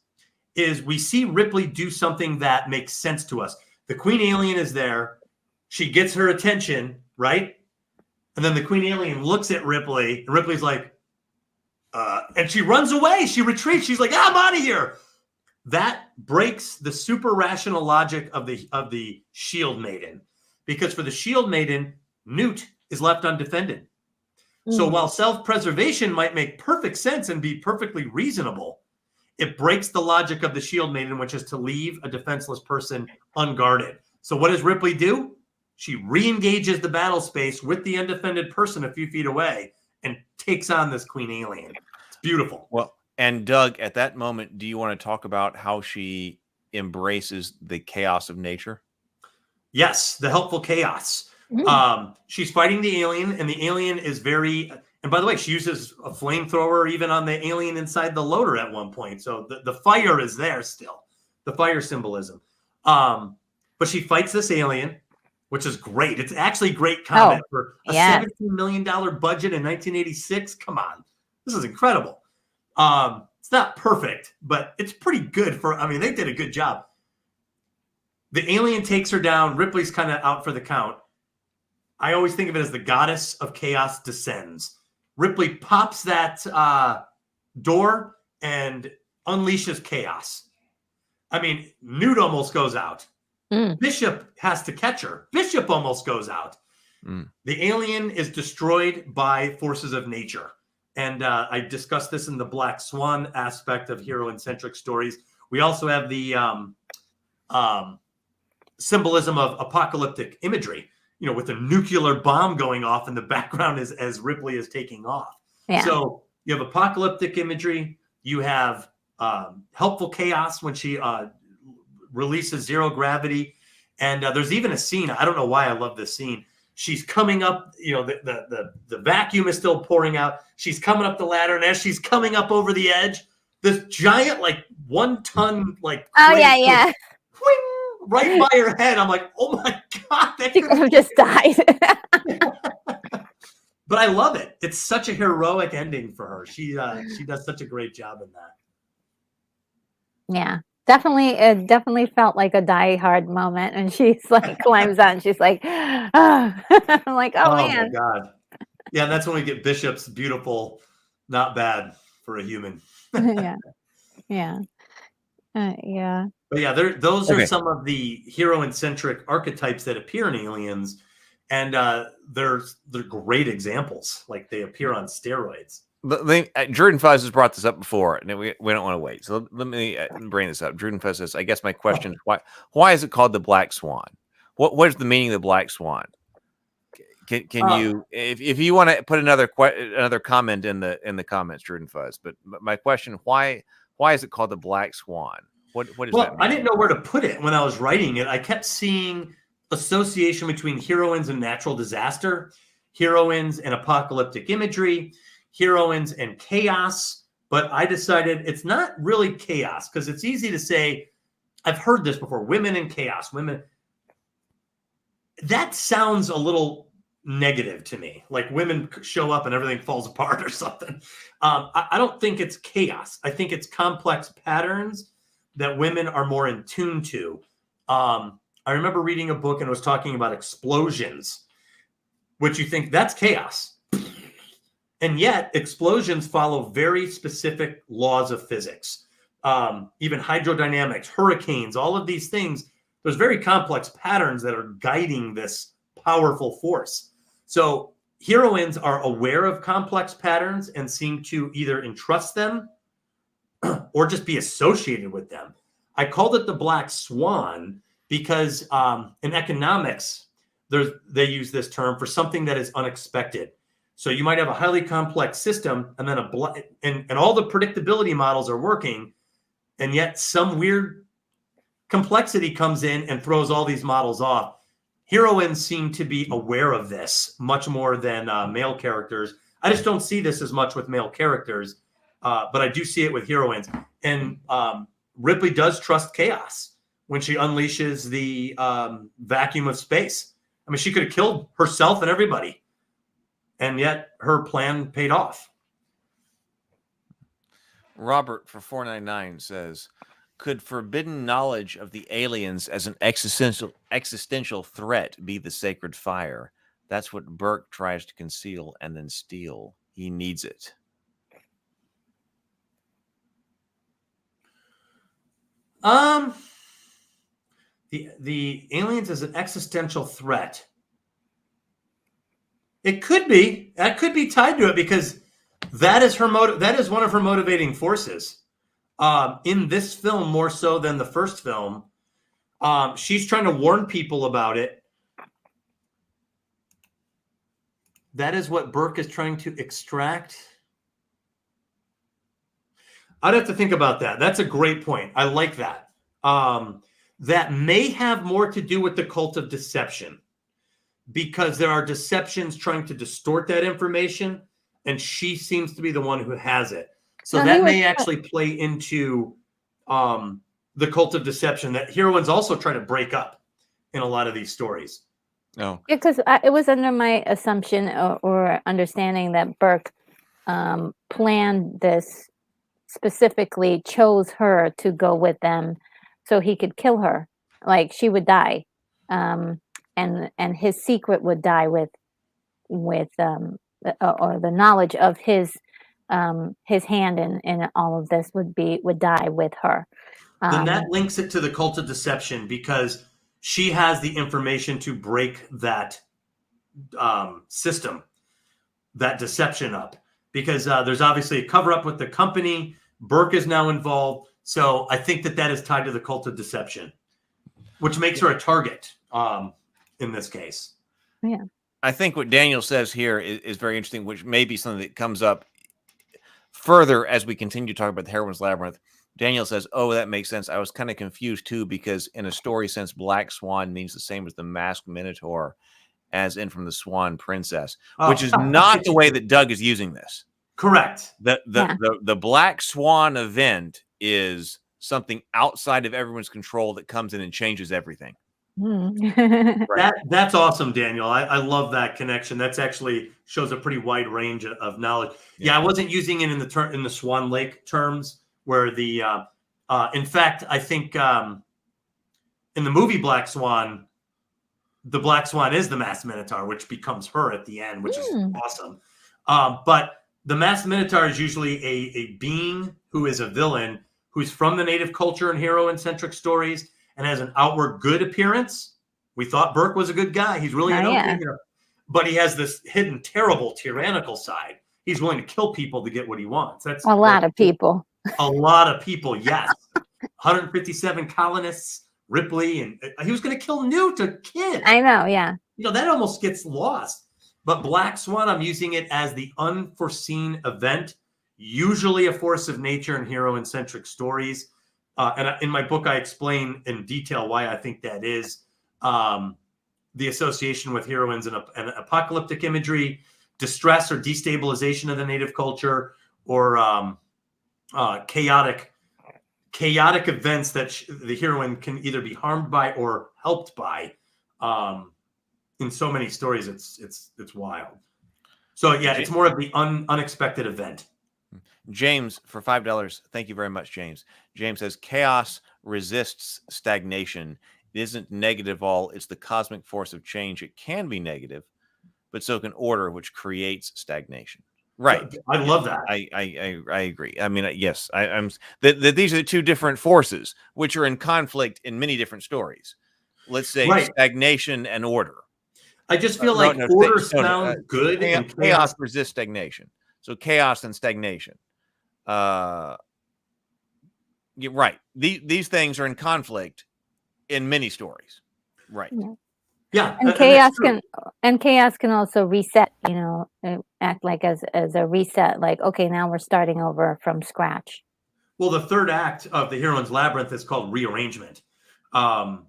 is we see Ripley do something that makes sense to us. The Queen Alien is there. She gets her attention, right? And then the Queen Alien looks at Ripley, and Ripley's like, and she runs away. She retreats. She's like, I'm out of here. That breaks the super rational logic of the Shield Maiden. Because for the Shield Maiden, Newt is left undefended. So while self-preservation might make perfect sense and be perfectly reasonable, it breaks the logic of the Shield Maiden, which is to leave a defenseless person unguarded. So what does Ripley do? She re-engages the battle space with the undefended person a few feet away and takes on this Queen Alien. It's beautiful. Well, and Doug, at that moment, do you want to talk about how she embraces the chaos of nature? Yes, the helpful chaos. She's fighting the alien, and the alien is very... And by the way, she uses a flamethrower even on the alien inside the loader at one point. So the fire is there still, the fire symbolism. But she fights this alien, which is great. It's actually great combat for a $17 million budget in 1986. Come on. This is incredible. It's not perfect, but it's pretty good they did a good job. The alien takes her down. Ripley's kind of out for the count. I always think of it as the goddess of chaos descends. Ripley pops that door and unleashes chaos. I mean, Newt almost goes out. Bishop has to catch her. Bishop almost goes out. The alien is destroyed by forces of nature. And I discussed this in the Black Swan aspect of hero-centric stories. We also have the symbolism of apocalyptic imagery, with a nuclear bomb going off in the background as Ripley is taking off. Yeah. So you have apocalyptic imagery. You have helpful chaos when she releases zero gravity. And there's even a scene. I don't know why I love this scene. She's coming up, the vacuum is still pouring out. She's coming up the ladder. And as she's coming up over the edge, this giant, 1 ton, yeah. Right by her head. I'm like, oh my God. She could have just died. But I love it. It's such a heroic ending for her. She does such a great job in that. Yeah, definitely. It definitely felt like a Die Hard moment. And she's climbs out and she's like, oh. I'm like, oh man. My God. Yeah, that's when we get Bishop's beautiful, not bad for a human. Yeah. Yeah. Yeah. But yeah, those are some of the hero-centric archetypes that appear in Aliens, and they're great examples. They appear on steroids. Jordan Fuzz has brought this up before, and we don't want to wait. So let me bring this up. Jordan Fuzz says, "I guess my question is why is it called the Black Swan? What is the meaning of the Black Swan? Can you, if you want to put another comment in the comments, Jordan Fuzz? But my question, why is it called the Black Swan? What does that mean? I didn't know where to put it when I was writing it. I kept seeing association between heroines and natural disaster, heroines and apocalyptic imagery, heroines and chaos. But I decided it's not really chaos because it's easy to say, I've heard this before, women in chaos, women. That sounds a little negative to me. Like women show up and everything falls apart or something. I don't think it's chaos. I think it's complex patterns that women are more in tune to. I remember reading a book and it was talking about explosions, which you think that's chaos. And yet explosions follow very specific laws of physics. Even hydrodynamics, hurricanes, all of these things, there's very complex patterns that are guiding this powerful force. So heroines are aware of complex patterns and seem to either entrust them or just be associated with them. I called it the black swan because in economics, they use this term for something that is unexpected. So you might have a highly complex system, and then and all the predictability models are working, and yet some weird complexity comes in and throws all these models off. Heroines seem to be aware of this much more than male characters. I just don't see this as much with male characters, but I do see it with heroines. And Ripley does trust chaos when she unleashes the vacuum of space. I mean, she could have killed herself and everybody, and yet her plan paid off. Robert for 499 says, could forbidden knowledge of the aliens as an existential threat be the sacred fire? That's what Burke tries to conceal and then steal. He needs it. The aliens as an existential threat. It could be. That could be tied to it because that is her that is one of her motivating forces. In this film, more so than the first film, she's trying to warn people about it. That is what Burke is trying to extract. I'd have to think about that. That's a great point. I like that. That may have more to do with the cult of deception, because there are deceptions trying to distort that information, and she seems to be the one who has it. So that may actually play into the cult of deception that heroines also try to break up in a lot of these stories. No, because it was under my assumption or understanding that Burke planned this specifically, chose her to go with them so he could kill her. Like she would die, and his secret would die with or the knowledge of his hand in all of this would die with her. Then that links it to the cult of deception because she has the information to break that system, that deception up. Because there's obviously a cover up with the company. Burke is now involved. So I think that is tied to the cult of deception, which makes her a target in this case. Yeah. I think what Daniel says here is very interesting, which may be something that comes up further as we continue to talk about the Heroine's Labyrinth. Daniel says, oh, that makes sense. I was kind of confused too, because in a story sense, Black Swan means the same as the masked Minotaur, as in from the Swan Princess, which is not the way that Doug is using this. Correct. The Black Swan event is something outside of everyone's control that comes in and changes everything. Right. That's awesome, Daniel. I love that connection. That's actually shows a pretty wide range of knowledge. Yeah, I wasn't using it in the Swan Lake terms, where the in fact, I think in the movie Black Swan, the Black Swan is the masked Minotaur, which becomes her at the end, which is awesome. But the masked Minotaur is usually a being who is a villain, who's from the native culture and heroine-centric stories, and has an outward good appearance. We thought Burke was a good guy. He's really but he has this hidden, terrible, tyrannical side. He's willing to kill people to get what he wants. That's a lot of people. A lot of people, yes. 157 colonists, Ripley, and he was going to kill Newt, a kid. I know, yeah. That almost gets lost. But Black Swan, I'm using it as the unforeseen event, usually a force of nature in hero-centric stories. And in my book, I explain in detail why I think that is. The association with heroines and apocalyptic imagery, distress or destabilization of the native culture, or chaotic events that the heroine can either be harmed by or helped by. In so many stories, it's wild. So yeah, it's more of the unexpected event. James for $5. Thank you very much, James. James says chaos resists stagnation. It isn't negative all. It's the cosmic force of change. It can be negative, but so can order, which creates stagnation. Right. I love that. I agree. I mean, yes, I'm that these are two different forces which are in conflict in many different stories. Let's say stagnation and order. I just feel like order sounds good. Chaos resists stagnation. So chaos and stagnation. You're right. These things are in conflict in many stories. Right. Yeah. And chaos can also reset, you know, act like as a reset, like, okay, now we're starting over from scratch. Well, the third act of the Heroine's Labyrinth is called Rearrangement. And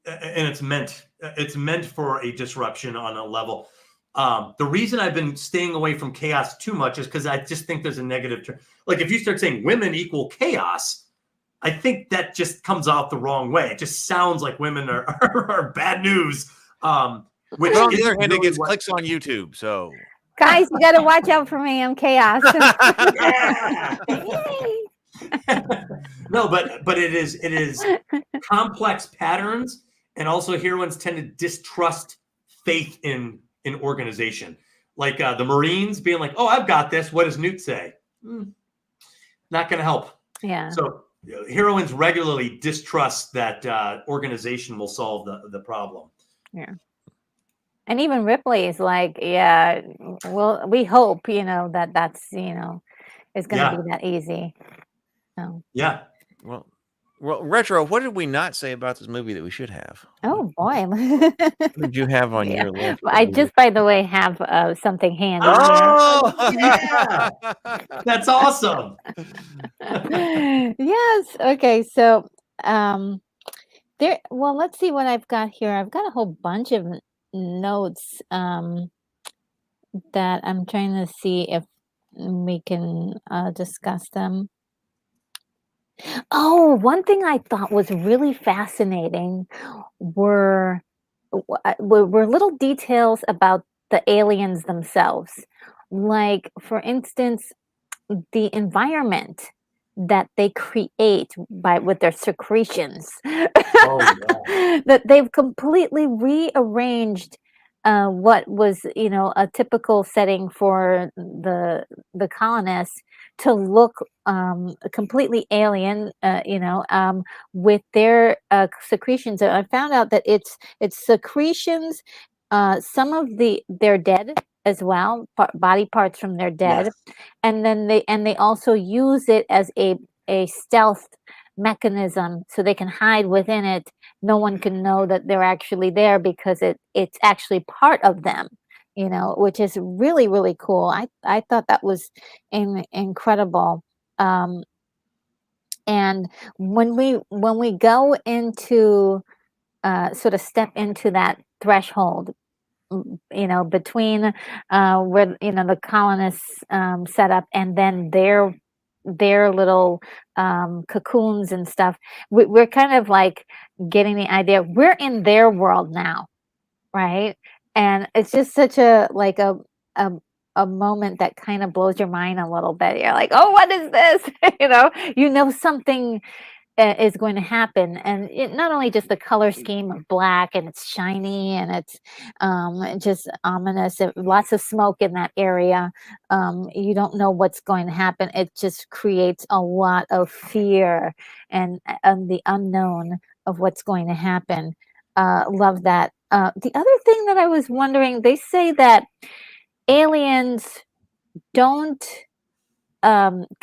it's meant for a disruption on a level. The reason I've been staying away from chaos too much is because I just think there's a negative term. Like if you start saying women equal chaos, I think that just comes out the wrong way. It just sounds like women are bad news. Which but on the other hand, it gets clicks on YouTube. So guys, you got to watch out for me. I'm chaos. No, but it is complex patterns, and also heroines tend to distrust faith in organization. Like the Marines being like, "Oh, I've got this." What does Newt say? Not going to help. Yeah. So heroines regularly distrust that organization will solve the problem. Yeah. And even Ripley is like, yeah, well, we hope, you know, that's, you know, it's going to be that easy. So. Yeah. Well, Retro, what did we not say about this movie that we should have? Oh, boy. What did you have on your list? I just, by the way, have something handy. Oh, yeah. That's awesome. Yes. Okay. So let's see what I've got here. I've got a whole bunch of notes that I'm trying to see if we can discuss them. Oh, one thing I thought was really fascinating were little details about the aliens themselves. Like, for instance, the environment that they create with their secretions. That they've completely rearranged what was, you know, a typical setting for the colonists to look completely alien, you know, with their secretions. And I found out that it's secretions, some of their dead as well, body parts from their dead, and then they also use it as a stealth mechanism, so they can hide within it. No one can know that they're actually there because it's actually part of them, you know, which is really, really cool. I thought that was incredible. And when we go into sort of step into that threshold, you know, between where, you know, the colonists set up and then their little cocoons and stuff, we're kind of like getting the idea we're in their world now, right? And it's just such a moment that kind of blows your mind a little bit. You're like, oh, what is this? you know something is going to happen. And it not only just the color scheme of black, and it's shiny, and it's just ominous, lots of smoke in that area. You don't know what's going to happen. It just creates a lot of fear and the unknown of what's going to happen. Love that. The other thing that I was wondering, they say that aliens can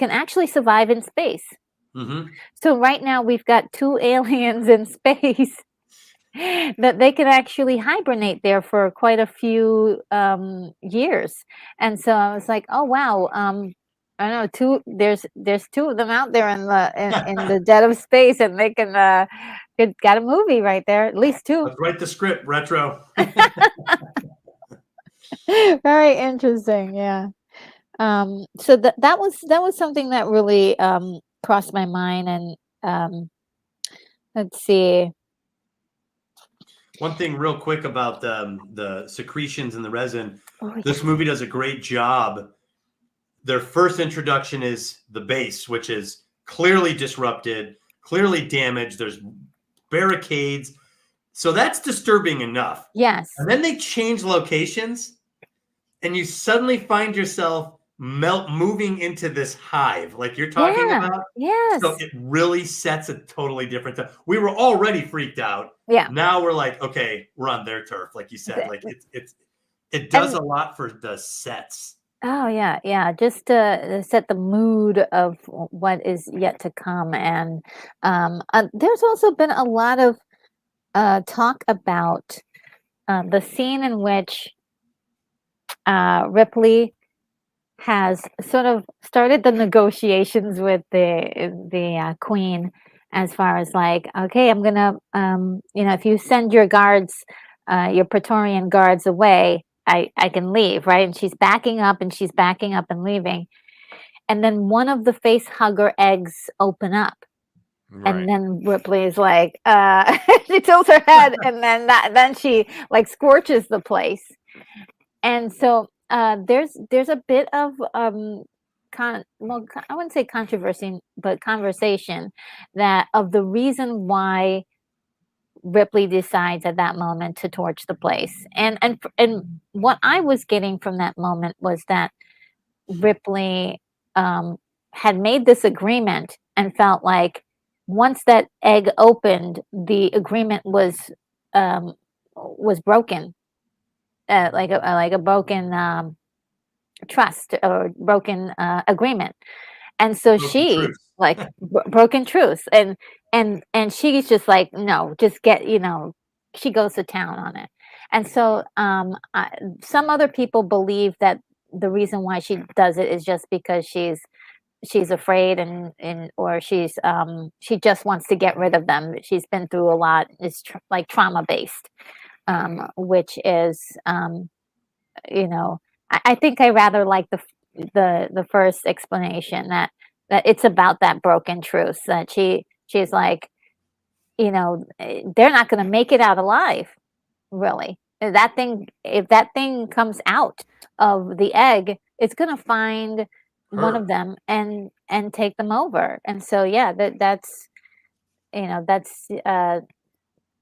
actually survive in space. Mm-hmm. So right now we've got 2 aliens in space that they can actually hibernate there for quite a few years. And so I was like, oh wow, I don't know, there's 2 of them out there in the dead of space, and they can got a movie right there, at least 2. Let's write the script, Retro. Very interesting, yeah. So that was something that really crossed my mind. And let's see. One thing real quick about the secretions and the resin. Oh, this movie does a great job. Their first introduction is the base, which is clearly disrupted, clearly damaged. There's barricades. So that's disturbing enough. Yes. And then they change locations, and you suddenly find yourself moving into this hive like you're talking Yeah. about. Yes. So it really sets a totally different tone. We were already freaked out. Yeah. Now we're like, okay, we're on their turf, like you said. Like it does a lot for the sets. Oh yeah, yeah. Just to set the mood of what is yet to come, and there's also been a lot of talk about the scene in which Ripley has sort of started the negotiations with the queen, as far as like, okay, I'm gonna, if you send your guards, your Praetorian guards away, I can leave, right? And she's backing up and she's backing up and leaving, and then one of the face hugger eggs open up. Right. And then Ripley is like, she tilts her head, and then she like scorches the place. And so there's a bit of I wouldn't say controversy, but conversation that of the reason why Ripley decides at that moment to torch the place. And what I was getting from that moment was that Ripley had made this agreement and felt like once that egg opened, the agreement was broken, like a broken trust or broken agreement. And so Broken she truth. like broken truth, and she's just like, no, just get, she goes to town on it. And so some other people believe that the reason why she does it is just because she's afraid and or she just wants to get rid of them. She's been through a lot. It's like trauma based, which is I think I rather like the first explanation, that it's about that broken truth, that she's like, they're not going to make it out alive, really. If that thing comes out of the egg, it's going to find one of them and take them over. And so yeah, that's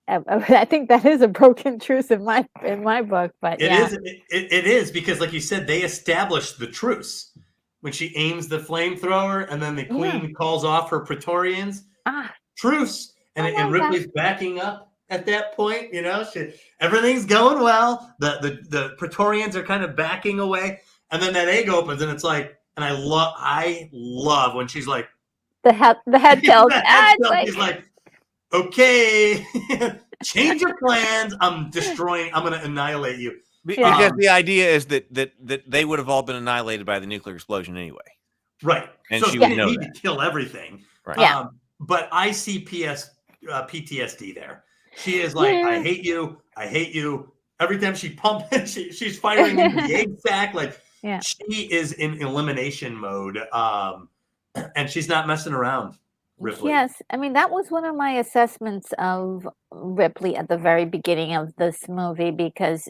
I think that is a broken truce in my book. But it is because, like you said, they established the truce when she aims the flamethrower, and then the queen calls off her Praetorians. Truce, and Ripley's backing up at that point. Everything's going well. The Praetorians are kind of backing away, and then that egg opens, and it's like, and I love when she's like, the head tilt. She's like, okay, change your plans. I'm going to annihilate you. Because the idea is that they would have all been annihilated by the nuclear explosion anyway. Right. And so she she would didn't know need that. to kill everything. Right. Yeah. But I see PTSD there. She is like, I hate you. I hate you. Every time she pumps, she's firing into the egg sack. Like, she is in elimination mode. And she's not messing around. Ripley. Yes, I mean, that was one of my assessments of Ripley at the very beginning of this movie, because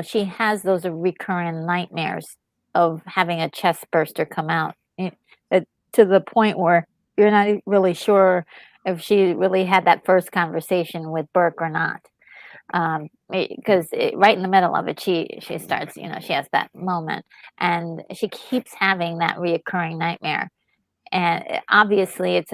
she has those recurring nightmares of having a chest burster come out, to the point where you're not really sure if she really had that first conversation with Burke or not, because right in the middle of it, she starts, she has that moment, and she keeps having that reoccurring nightmare. And obviously it's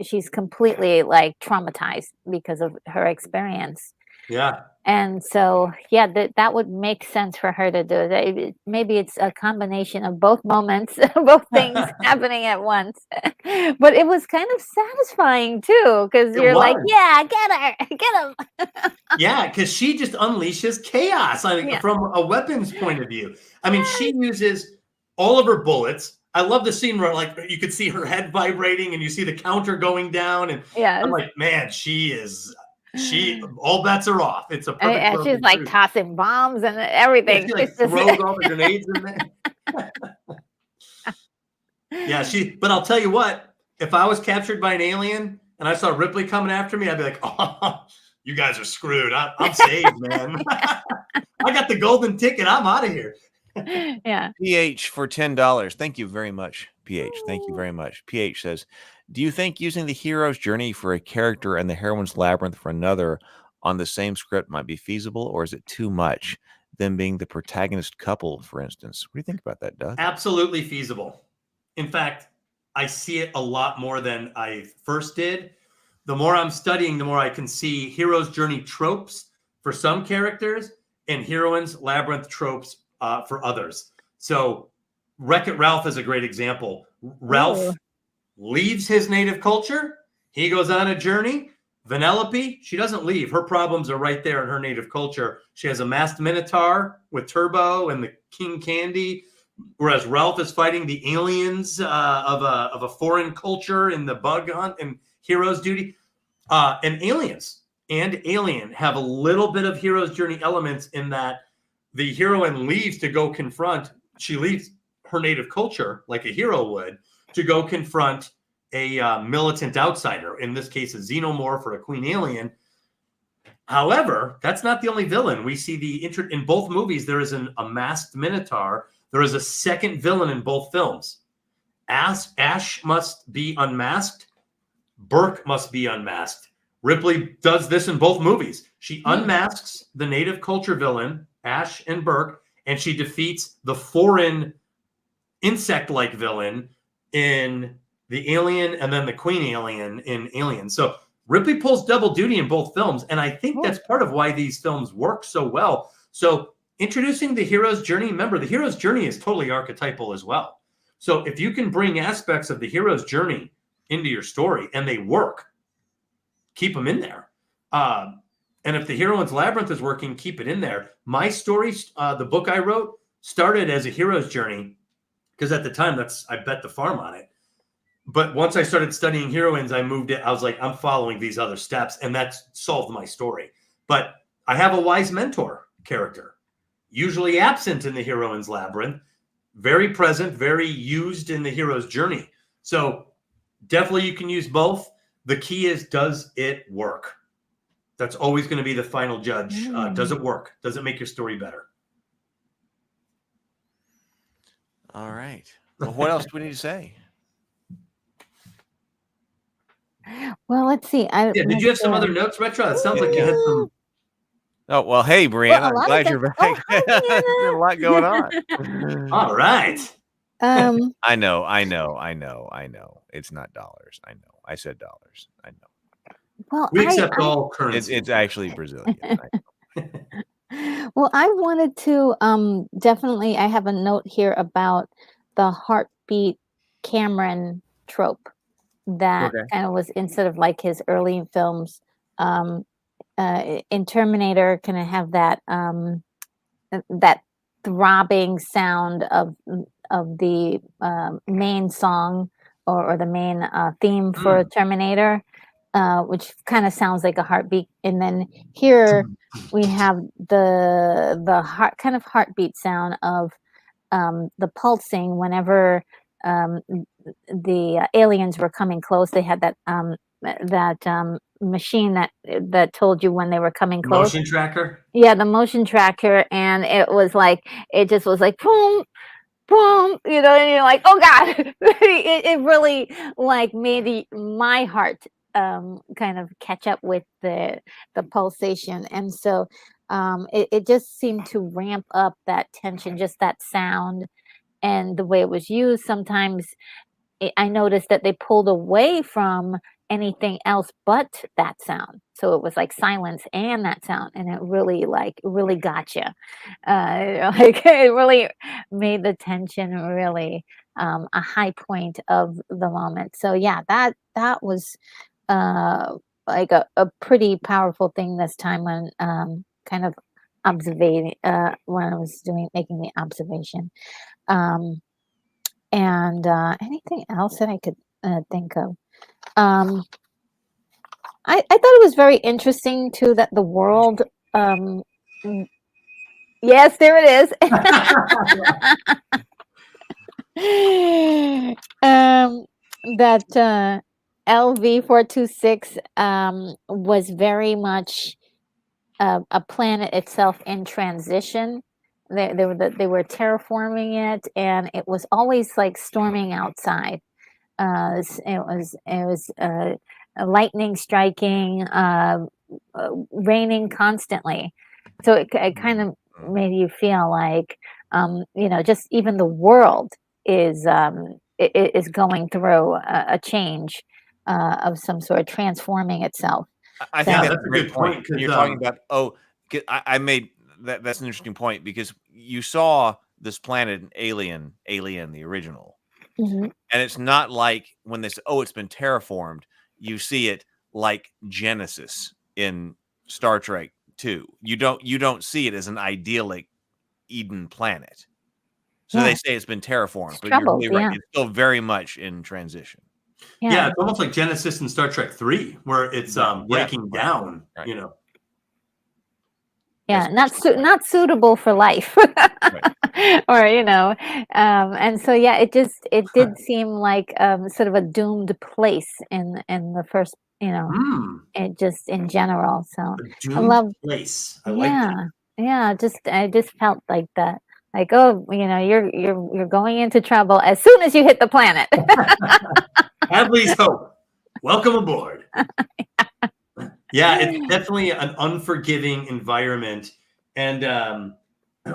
she's completely like traumatized because of her experience. Yeah. And so, yeah, that would make sense for her to do it. Maybe it's a combination of both moments, both things happening at once. But it was kind of satisfying too, because you're like, yeah, get her, get him. Yeah, because she just unleashes chaos from a weapons point of view. I mean, she uses all of her bullets. I love the scene where, like, you could see her head vibrating and you see the counter going down. And I'm like, man, all bets are off. It's a perfect. And she's like tossing bombs and everything. Yeah, she throws all the grenades in there. But I'll tell you what, if I was captured by an alien and I saw Ripley coming after me, I'd be like, oh, you guys are screwed. I'm saved, man. I got the golden ticket. I'm out of here. Yeah. PH for $10. Thank you very much, PH. Thank you very much. PH says, do you think using the hero's journey for a character and the heroine's labyrinth for another on the same script might be feasible, or is it too much? them being the protagonist couple, for instance. What do you think about that, Doug? Absolutely feasible. In fact, I see it a lot more than I first did. The more I'm studying, the more I can see hero's journey tropes for some characters and heroine's labyrinth tropes for others. So Wreck-It Ralph is a great example. Ralph leaves his native culture. He goes on a journey. Vanellope, she doesn't leave. Her problems are right there in her native culture. She has a masked minotaur with Turbo and the King Candy, whereas Ralph is fighting the aliens of a foreign culture in the bug hunt and hero's duty. And aliens and Alien have a little bit of hero's journey elements in that the heroine leaves to go confront. She leaves her native culture like a hero would to go confront a militant outsider, in this case, a xenomorph or a queen alien. However, that's not the only villain. We see in both movies, there is a masked minotaur. There is a second villain in both films. Ash must be unmasked. Burke must be unmasked. Ripley does this in both movies. She unmasks the native culture villain, Ash and Burke, and she defeats the foreign insect-like villain in the Alien and then the Queen Alien in Alien. So Ripley pulls double duty in both films, and I think that's part of why these films work so well. So introducing the hero's journey, remember, the hero's journey is totally archetypal as well. So if you can bring aspects of the hero's journey into your story and they work, keep them in there. And if the heroine's labyrinth is working, keep it in there. My story, the book I wrote, started as a hero's journey because at the time I bet the farm on it. But once I started studying heroines, I moved it. I was like, I'm following these other steps, and that solved my story. But I have a wise mentor character, usually absent in the heroine's labyrinth, very present, very used in the hero's journey. So definitely you can use both. The key is, does it work? That's always going to be the final judge. Does it work? Does it make your story better? All right. Well, what else do we need to say? Well, let's see. Did you have some other notes, Retro? It sounds like you had some. Oh, well, hey, Brianna, I'm glad you're back. Hi, There's a lot going on. All right. I know. It's not dollars. I know. I said dollars. I know. Well, We accept all currency. It's actually Brazilian. Well, I wanted to definitely. I have a note here about the heartbeat Cameron trope that kind of was instead of like his early films. In Terminator, kind of have that that throbbing sound of the main song or the main theme for Terminator, which kind of sounds like a heartbeat. And then here we have the heartbeat sound of the pulsing whenever the aliens were coming close. They had that machine that told you when they were coming close. Motion tracker. Yeah, the motion tracker, and it just was like boom, boom, and you're like, oh god, it really like made my heart kind of catch up with the pulsation, and so it just seemed to ramp up that tension, just that sound and the way it was used. Sometimes I noticed that they pulled away from anything else but that sound, so it was like silence and that sound, and it really got you. It really made the tension really a high point of the moment. So yeah, that was like a pretty powerful thing this time when kind of observing when I was making the observation. And anything else that I could think of? I thought it was very interesting too that the world. Yes, there it is. That LV-426 was very much a planet itself in transition. They were terraforming it, and it was always like storming outside. It was lightning striking, raining constantly. So it kind of made you feel like, just even the world is is going through a change of some sort, transforming itself. I So, think Yeah, that's that's a a great good point. point, When 'cause, you're talking about, I made that. That's an interesting point because you saw this planet in Alien, the original, mhm, and it's not like when they say, "Oh, it's been terraformed." You see it like Genesis in Star Trek 2. You don't see it as an idyllic Eden planet. So they yeah, say it's been terraformed, it's but you're troubled. really right. Yeah, It's still very much in transition. yeah, yeah, it's almost like Genesis in Star Trek 3, where it's Right. Yeah. breaking Right. down, Right. you know. yeah. That's Not suitable for life, right. or and so yeah, it did seem like sort of a doomed place in the first, it just in general. So A I doomed love, place. I like that. yeah, yeah. I just felt like that. Like, oh, you're going into trouble as soon as you hit the planet. At least hope. Welcome aboard. Yeah, it's definitely an unforgiving environment. And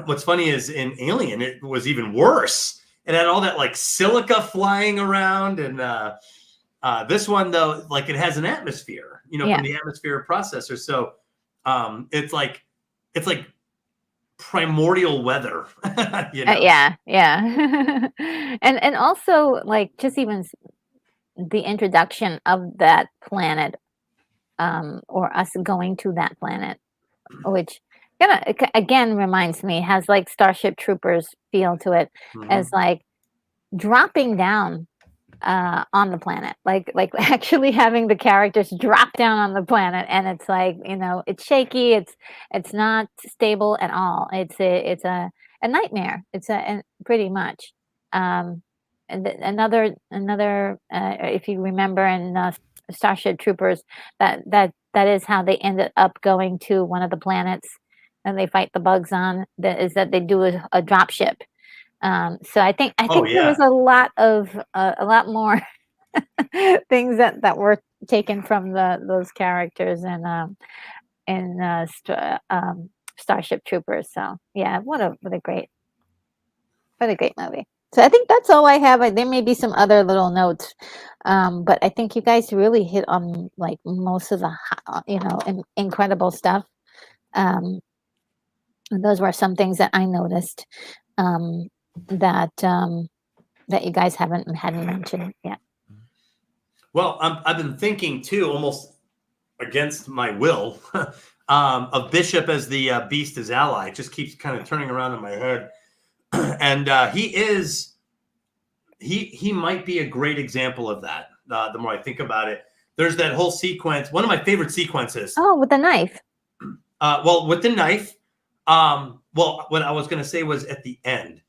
what's funny is in Alien, it was even worse. It had all that like silica flying around, and this one though, like it has an atmosphere, Yeah. from the atmosphere processor. So it's like primordial weather. Yeah, yeah. And also like just even the introduction of that planet, or us going to that planet, which again reminds me, has like Starship Troopers feel to it, as Mhm. like dropping down on the planet, like actually having the characters drop down on the planet, and it's like, it's shaky, it's not stable at all. It's a nightmare. And pretty much, and another if you remember in Starship Troopers, that is how they ended up going to one of the planets and they fight the bugs on, that is that they do a drop ship. So I Oh think there was yeah. a lot more things that were taken from those characters in Starship Troopers. So yeah, what a great movie. So I think that's all I have. There may be some other little notes, but I think you guys really hit on like most of the incredible stuff. And those were some things that I noticed, um, that you guys hadn't mentioned yet. Well, I've been thinking too, almost against my will, of Bishop as the Beast as ally. It just keeps kind of turning around in my head, and he might be a great example of that. The more I think about it, there's that whole sequence. One of my favorite sequences. Oh, with the knife. Well, with the knife. Well, what I was going to say was at the end.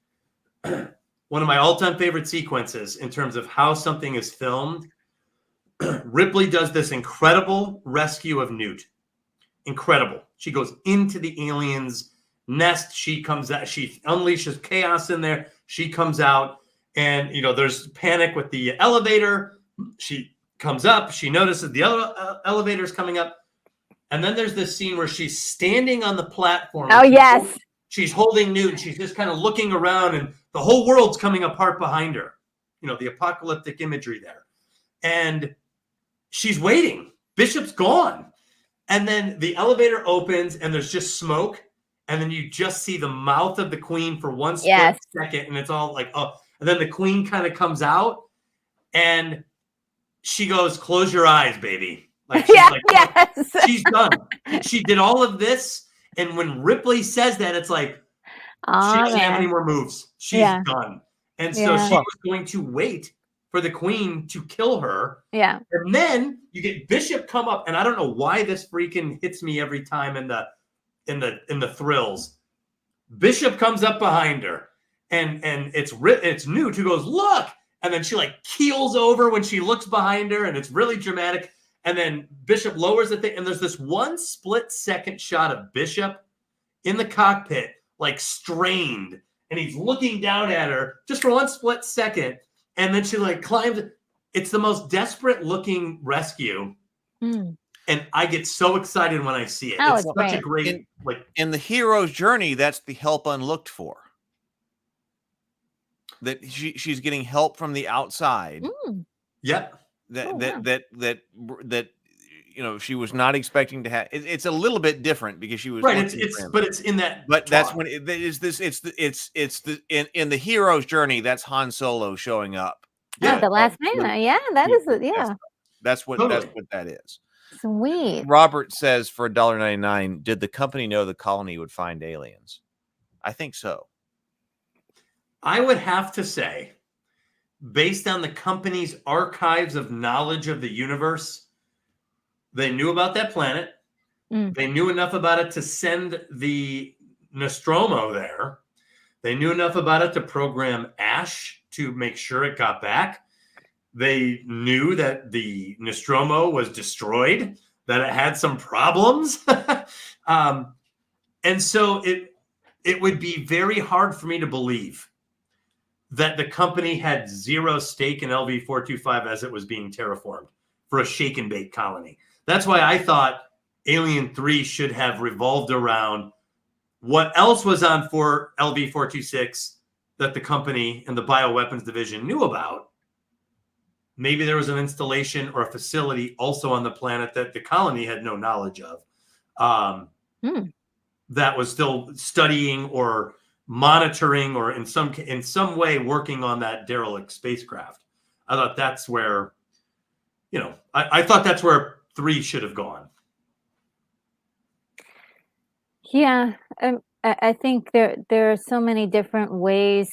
One of my all-time favorite sequences in terms of how something is filmed. Ripley does this incredible rescue of Newt. Incredible. She goes into the aliens' nest. She comes out. She unleashes chaos in there. She comes out, and there's panic with the elevator. She comes up. She notices the other elevator's coming up, and then there's this scene where she's standing on the platform. Oh yes. She's holding Newt, and she's just kind of looking around, and the whole world's coming apart behind her. The apocalyptic imagery there, and she's waiting. Bishop's gone. And then the elevator opens and there's just smoke. And then you just see the mouth of the queen for one split second. And it's all like, oh. And then the queen kind of comes out and she goes, "Close your eyes, baby." Like, she's yes. She's done. She did all of this. And when Ripley says that, it's like, she doesn't have any more moves. She's done. And so she was going to wait for the queen to kill her. Yeah. And then you get Bishop come up, and I don't know why this freaking hits me every time in the thrills. Bishop comes up behind her, and it's Newt who goes, "Look!" And then she like keels over when she looks behind her, and it's really dramatic. And then Bishop lowers the thing, and there's this one split second shot of Bishop in the cockpit, like strained, and he's looking down at her just for one split second. And then she like climbs. It's the most desperate looking rescue. And I get so excited when I see it. Oh, it's such a great. like in the hero's journey, that's the help unlooked for. That she's getting help from the outside. Yep. That she was not expecting to have. It's a little bit different because she was right. It's in that. But that's when in the hero's journey. That's Han Solo showing up. Yeah, the last man. Yeah, that is it. Yeah, that's what that is. Sweet. Robert says for $1.99, did the company know the colony would find aliens? I think so. I would have to say, based on the company's archives of knowledge of the universe, they knew about that planet. They knew enough about it to send the Nostromo there. They knew enough about it to program Ash to make sure it got back. They knew that the Nostromo was destroyed, that it had some problems. And so it would be very hard for me to believe that the company had zero stake in LV-425 as it was being terraformed for a shake and bake colony. That's why I thought Alien 3 should have revolved around what else was on for LV-426 that the company and the bioweapons division knew about. Maybe there was an installation or a facility also on the planet that the colony had no knowledge of, that was still studying or monitoring or in some way working on that derelict spacecraft. I thought that's where, I thought that's where 3 should have gone. Yeah, I think there are so many different ways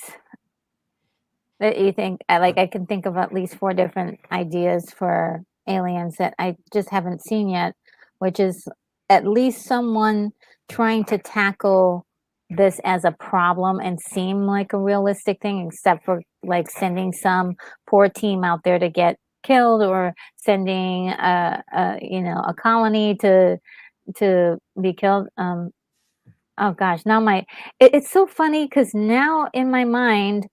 that you think. I can think of at least 4 different ideas for aliens that I just haven't seen yet, which is at least someone trying to tackle this as a problem and seem like a realistic thing, except for like sending some poor team out there to get killed or sending a colony to be killed. Oh gosh, now it's so funny because now in my mind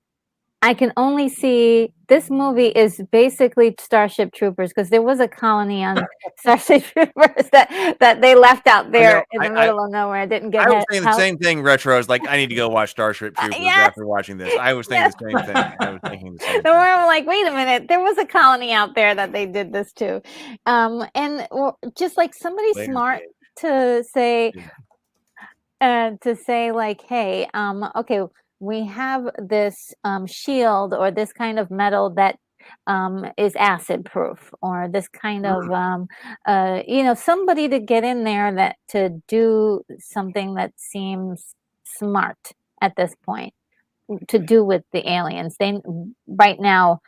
I can only see this movie is basically Starship Troopers, because there was a colony on Starship Troopers that they left out there in the middle of nowhere. Didn't get. I was saying the same thing. Retro. I was like, I need to go watch Starship Troopers after watching this. I was thinking the same thing. I was thinking the same thing. I'm like, wait a minute, there was a colony out there that they did this to, and just like somebody smart to say, like, hey, okay. We have this shield or this kind of metal that is acid proof, or this kind of somebody to get in there to do something that seems smart at this point to do with the aliens. They right now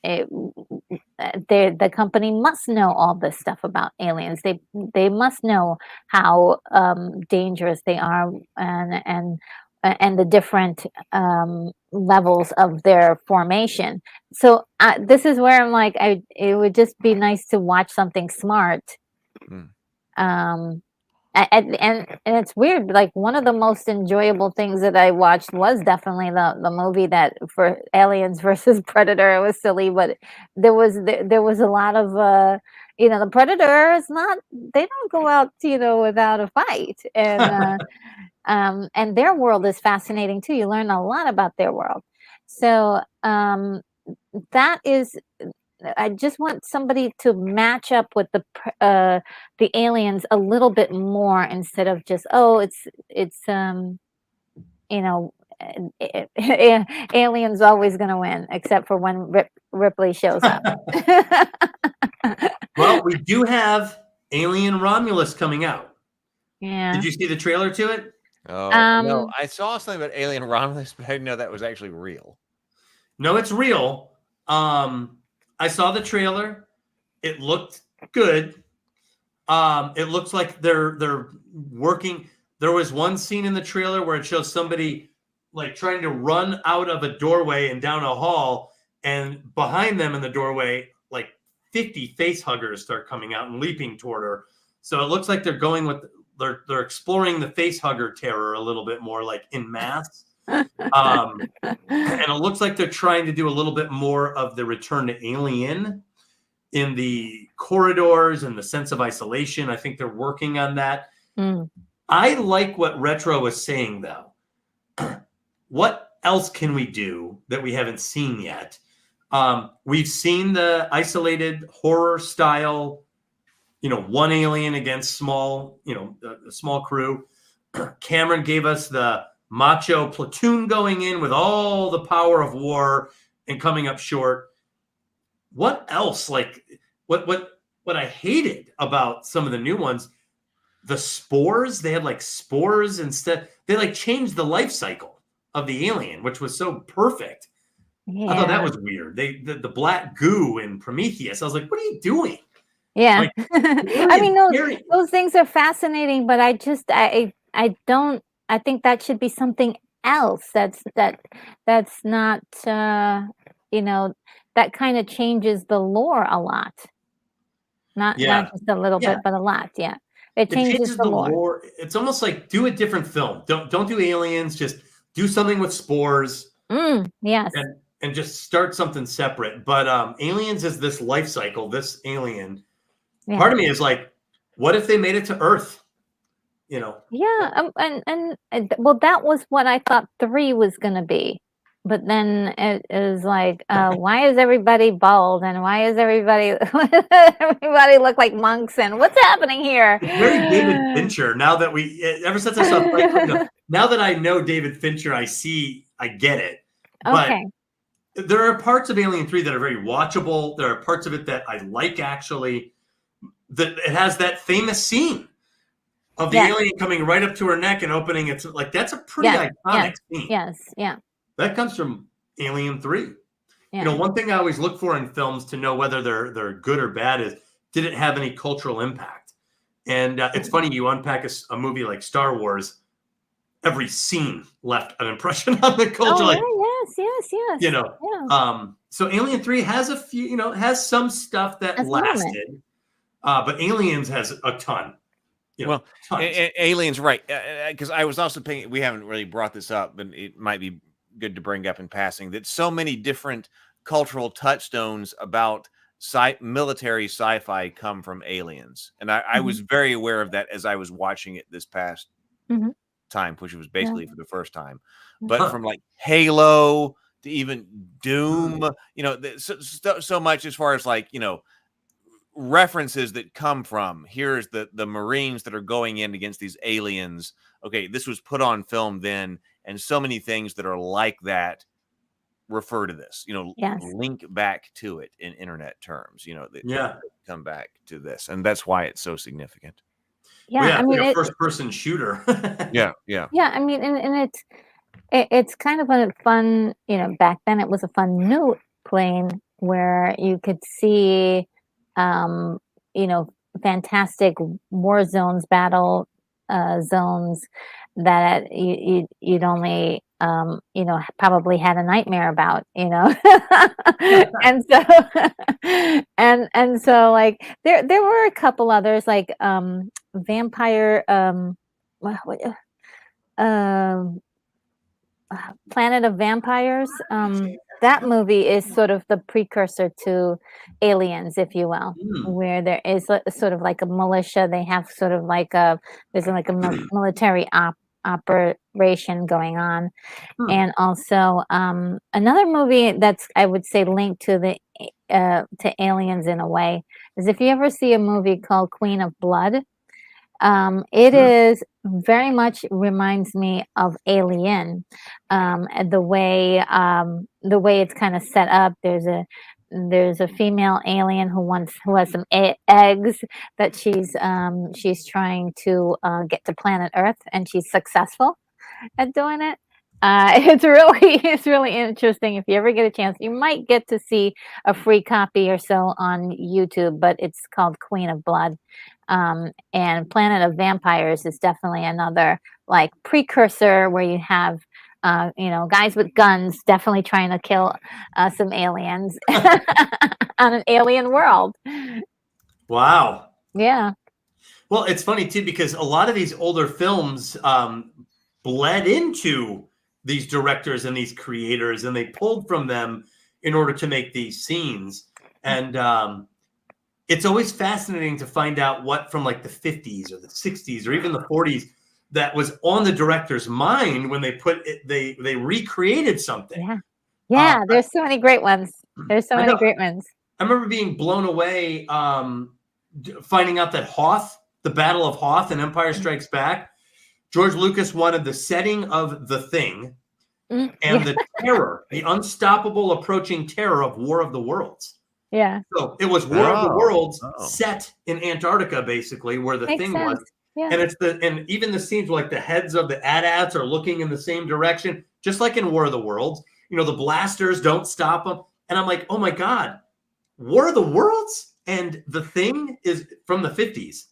the company must know all this stuff about aliens. They must know how dangerous they are and the different levels of their formation. So this is where I'm like, it would just be nice to watch something smart. And it's weird. Like, one of the most enjoyable things that I watched was definitely the movie that for Aliens versus Predator. It was silly, but there was a lot of the Predator is not. They don't go out without a fight, and their world is fascinating too. You learn a lot about their world. So that is. I just want somebody to match up with the aliens a little bit more, instead of just aliens always going to win, except for when Ripley shows up. Well, we do have Alien Romulus coming out. Yeah. Did you see the trailer to it? Oh, no, I saw something about Alien Romulus, but I didn't know that was actually real. No, it's real. I saw the trailer. It looked good. It looks like they're working. There was one scene in the trailer where it shows somebody like trying to run out of a doorway and down a hall, and behind them in the doorway, like 50 face huggers start coming out and leaping toward her. So it looks like they're going with they're exploring the face hugger terror a little bit more, like in mass. And it looks like they're trying to do a little bit more of the Return to Alien in the corridors and the sense of isolation. I think they're working on that. I like what Retro was saying, though. What else can we do that we haven't seen yet? We've seen the isolated horror style, one alien against small, a small crew. Cameron gave us the macho platoon going in with all the power of war and coming up short. What else? Like what I hated about some of the new ones, the spores, they had like spores instead. They like changed the life cycle of the alien, which was so perfect. Yeah. I thought that was weird. The black goo in Prometheus. I was like, what are you doing? Yeah. Like, I mean, those things are fascinating, but I think that should be something else. That's not, that kind of changes the lore a lot. Not just a little bit, but a lot. Yeah. It changes the lore. It's almost like do a different film. Don't do aliens. Just do something with spores. Yes. And just start something separate. But aliens is this life cycle, this alien. Yeah. Part of me is like, what if they made it to Earth? Yeah, and well, that was what I thought 3 was going to be. But then it is like, why is everybody bald and why is everybody look like monks and what's happening here? It's very David Fincher. Now that ever since I saw, now that I know David Fincher, I get it. Okay. But there are parts of Alien 3 that are very watchable. There are parts of it that I like actually. That it has that famous scene of the alien coming right up to her neck and opening it. Like that's a pretty iconic scene. Yes, yeah. That comes from Alien 3. Yeah. One thing I always look for in films to know whether they're good or bad is, did it have any cultural impact? And it's funny, you unpack a movie like Star Wars, every scene left an impression on the culture. Yes. So Alien 3 has a few, has some stuff that lasted. But Aliens has a ton. Aliens, right? Because I was also thinking, we haven't really brought this up, but it might be good to bring up in passing that so many different cultural touchstones about military sci-fi come from Aliens, and I was very aware of that as I was watching it this past time, which was basically for the first time. But from like Halo to even Doom, so much as far as like references that come from here's the Marines that are going in against these aliens. Okay, this was put on film then, and so many things that are like that refer to this. Link back to it in internet terms. That come back to this, and that's why it's so significant. Yeah, I mean, a first-person shooter. Yeah. I mean, and it's kind of a fun. Back then it was a fun new plane where you could see. Fantastic war zones, battle zones that you'd only, probably had a nightmare about, and so, and so like there were a couple others like vampire, Planet of Vampires. That movie is sort of the precursor to Aliens, if you will, where there is sort of like a militia. They have sort of like there's like a military operation going on. And also another movie that's, I would say, linked to to Aliens in a way is if you ever see a movie called Queen of Blood. It is very much reminds me of Alien, the way it's kind of set up. There's a female alien who has some eggs that she's trying to get to planet Earth, and she's successful at doing it. It's really interesting. If you ever get a chance, you might get to see a free copy or so on YouTube, but it's called Queen of Blood. And Planet of Vampires is definitely another like precursor where you have guys with guns definitely trying to kill some aliens on an alien world. Wow. Yeah. Well, it's funny too because a lot of these older films bled into these directors and these creators, and they pulled from them in order to make these scenes. And it's always fascinating to find out what from like the 50s or the 60s or even the 40s that was on the director's mind when they put it, they recreated something. Yeah. Yeah, there's so many great ones. There's so many great ones. I remember being blown away finding out that Hoth, the Battle of Hoth in Empire Strikes Back, George Lucas wanted the setting of the Thing and the terror, the unstoppable approaching terror of War of the Worlds. Yeah. So it was War of the Worlds set in Antarctica, basically, where the Makes Thing sense. was. Yeah. And even the scenes where like the heads of the AT-ATs are looking in the same direction, just like in War of the Worlds. You know, the blasters don't stop them. And I'm like, oh my God, War of the Worlds and the Thing is from the 50s.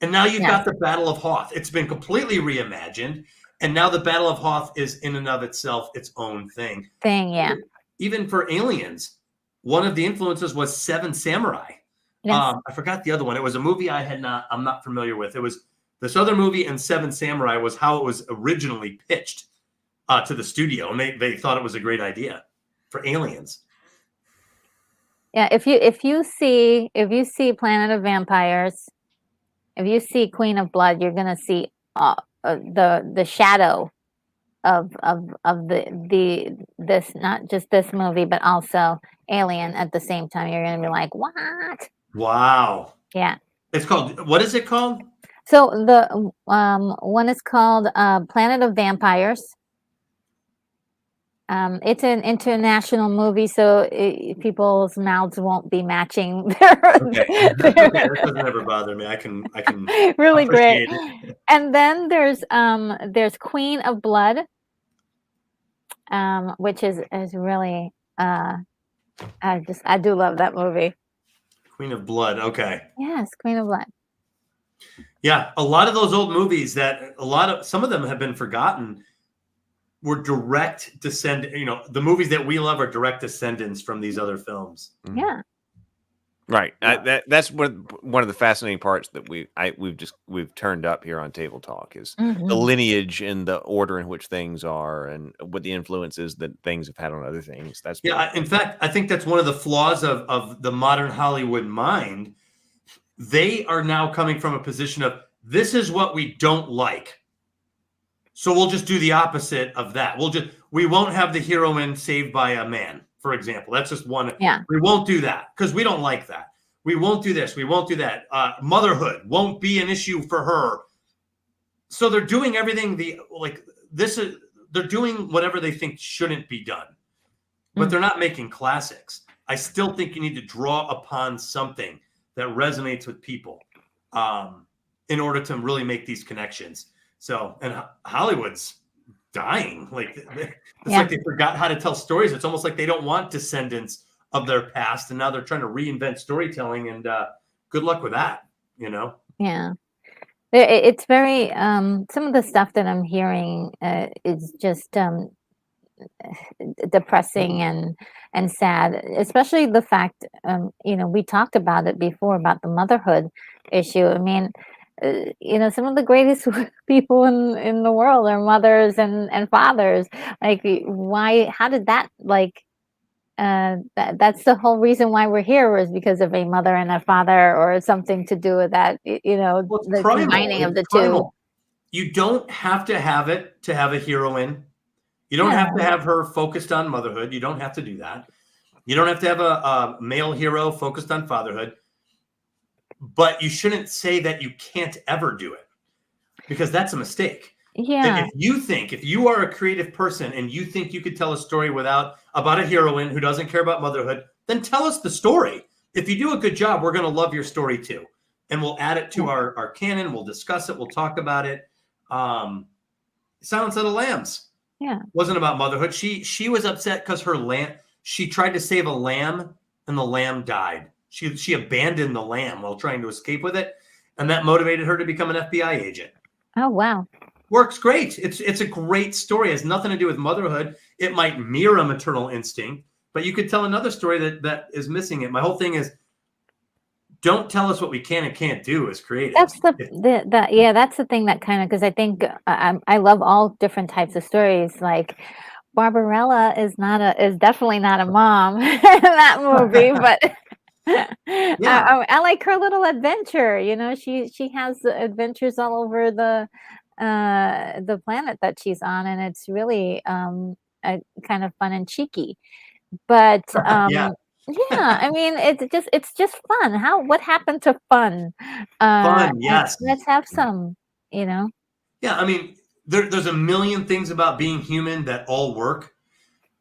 And now you've got the Battle of Hoth. It's been completely reimagined. And now the Battle of Hoth is in and of itself its own thing. Yeah. Even for Aliens, one of the influences was Seven Samurai. Yes. I forgot the other one. It was a movie I'm not familiar with. It was this other movie, and Seven Samurai was how it was originally pitched to the studio. And they thought it was a great idea for Aliens. Yeah, if you see Planet of Vampires, if you see Queen of Blood, you're gonna see the shadow of this, not just this movie, but also Alien at the same time. You're gonna be like, what? Wow. Yeah. It's called, what is it called? So the one is called Planet of Vampires. It's an international movie, so people's mouths won't be matching. Okay. That doesn't ever bother me. I can really great. it. And then there's Queen of Blood, which is really I do love that movie. Queen of Blood. Okay. Yes, Queen of Blood. Yeah, a lot of those old movies some of them have been forgotten. Were direct the movies that we love are direct descendants from these other films. Yeah. Right. That's one of the fascinating parts that we've turned up here on Table Talk is the lineage and the order in which things are and what the influences that things have had on other things. In fact, I think that's one of the flaws of the modern Hollywood mind. They are now coming from a position of this is what we don't like. So we'll just do the opposite of that. We won't have the heroine saved by a man, for example. That's just one. Yeah. We won't do that because we don't like that. We won't do this. We won't do that. Motherhood won't be an issue for her. So they're doing everything they're doing whatever they think shouldn't be done, but they're not making classics. I still think you need to draw upon something that resonates with people in order to really make these connections. So, and Hollywood's dying. Like they forgot how to tell stories. It's almost like they don't want descendants of their past, and now they're trying to reinvent storytelling. And good luck with that. You know? Yeah, it's very. Some of the stuff that I'm hearing is just depressing and sad. Especially the fact, we talked about it before about the motherhood issue. I mean. Some of the greatest people in the world are mothers and fathers. Like, why? How did that that's the whole reason why we're here was because of a mother and a father or something to do with that. The combining of the two. You don't have to have it to have a heroine. You don't have to have her focused on motherhood. You don't have to do that. You don't have to have a male hero focused on fatherhood. But you shouldn't say that you can't ever do it because that's a mistake. Yeah. If you are a creative person and you think you could tell a story about a heroine who doesn't care about motherhood, then tell us the story. If you do a good job, we're going to love your story too. And we'll add it to our canon. We'll discuss it. We'll talk about it. Silence of the Lambs. Yeah. Wasn't about motherhood. She was upset because she tried to save a lamb and the lamb died. She abandoned the lamb while trying to escape with it, and that motivated her to become an FBI agent. Oh, wow. Works great. It's a great story. It has nothing to do with motherhood. It might mirror a maternal instinct, but you could tell another story that is missing it. My whole thing is don't tell us what we can and can't do as creatives. That's that's the thing that kind of, because I think I love all different types of stories. Like Barbarella is definitely not a mom in that movie, but I like her little adventure. She has adventures all over the the planet that she's on, and it's really kind of fun and cheeky. But Yeah. yeah, I mean, it's just fun. What happened to fun? Fun, And yes. let's have some, you know. Yeah, I mean, there's a million things about being human that all work.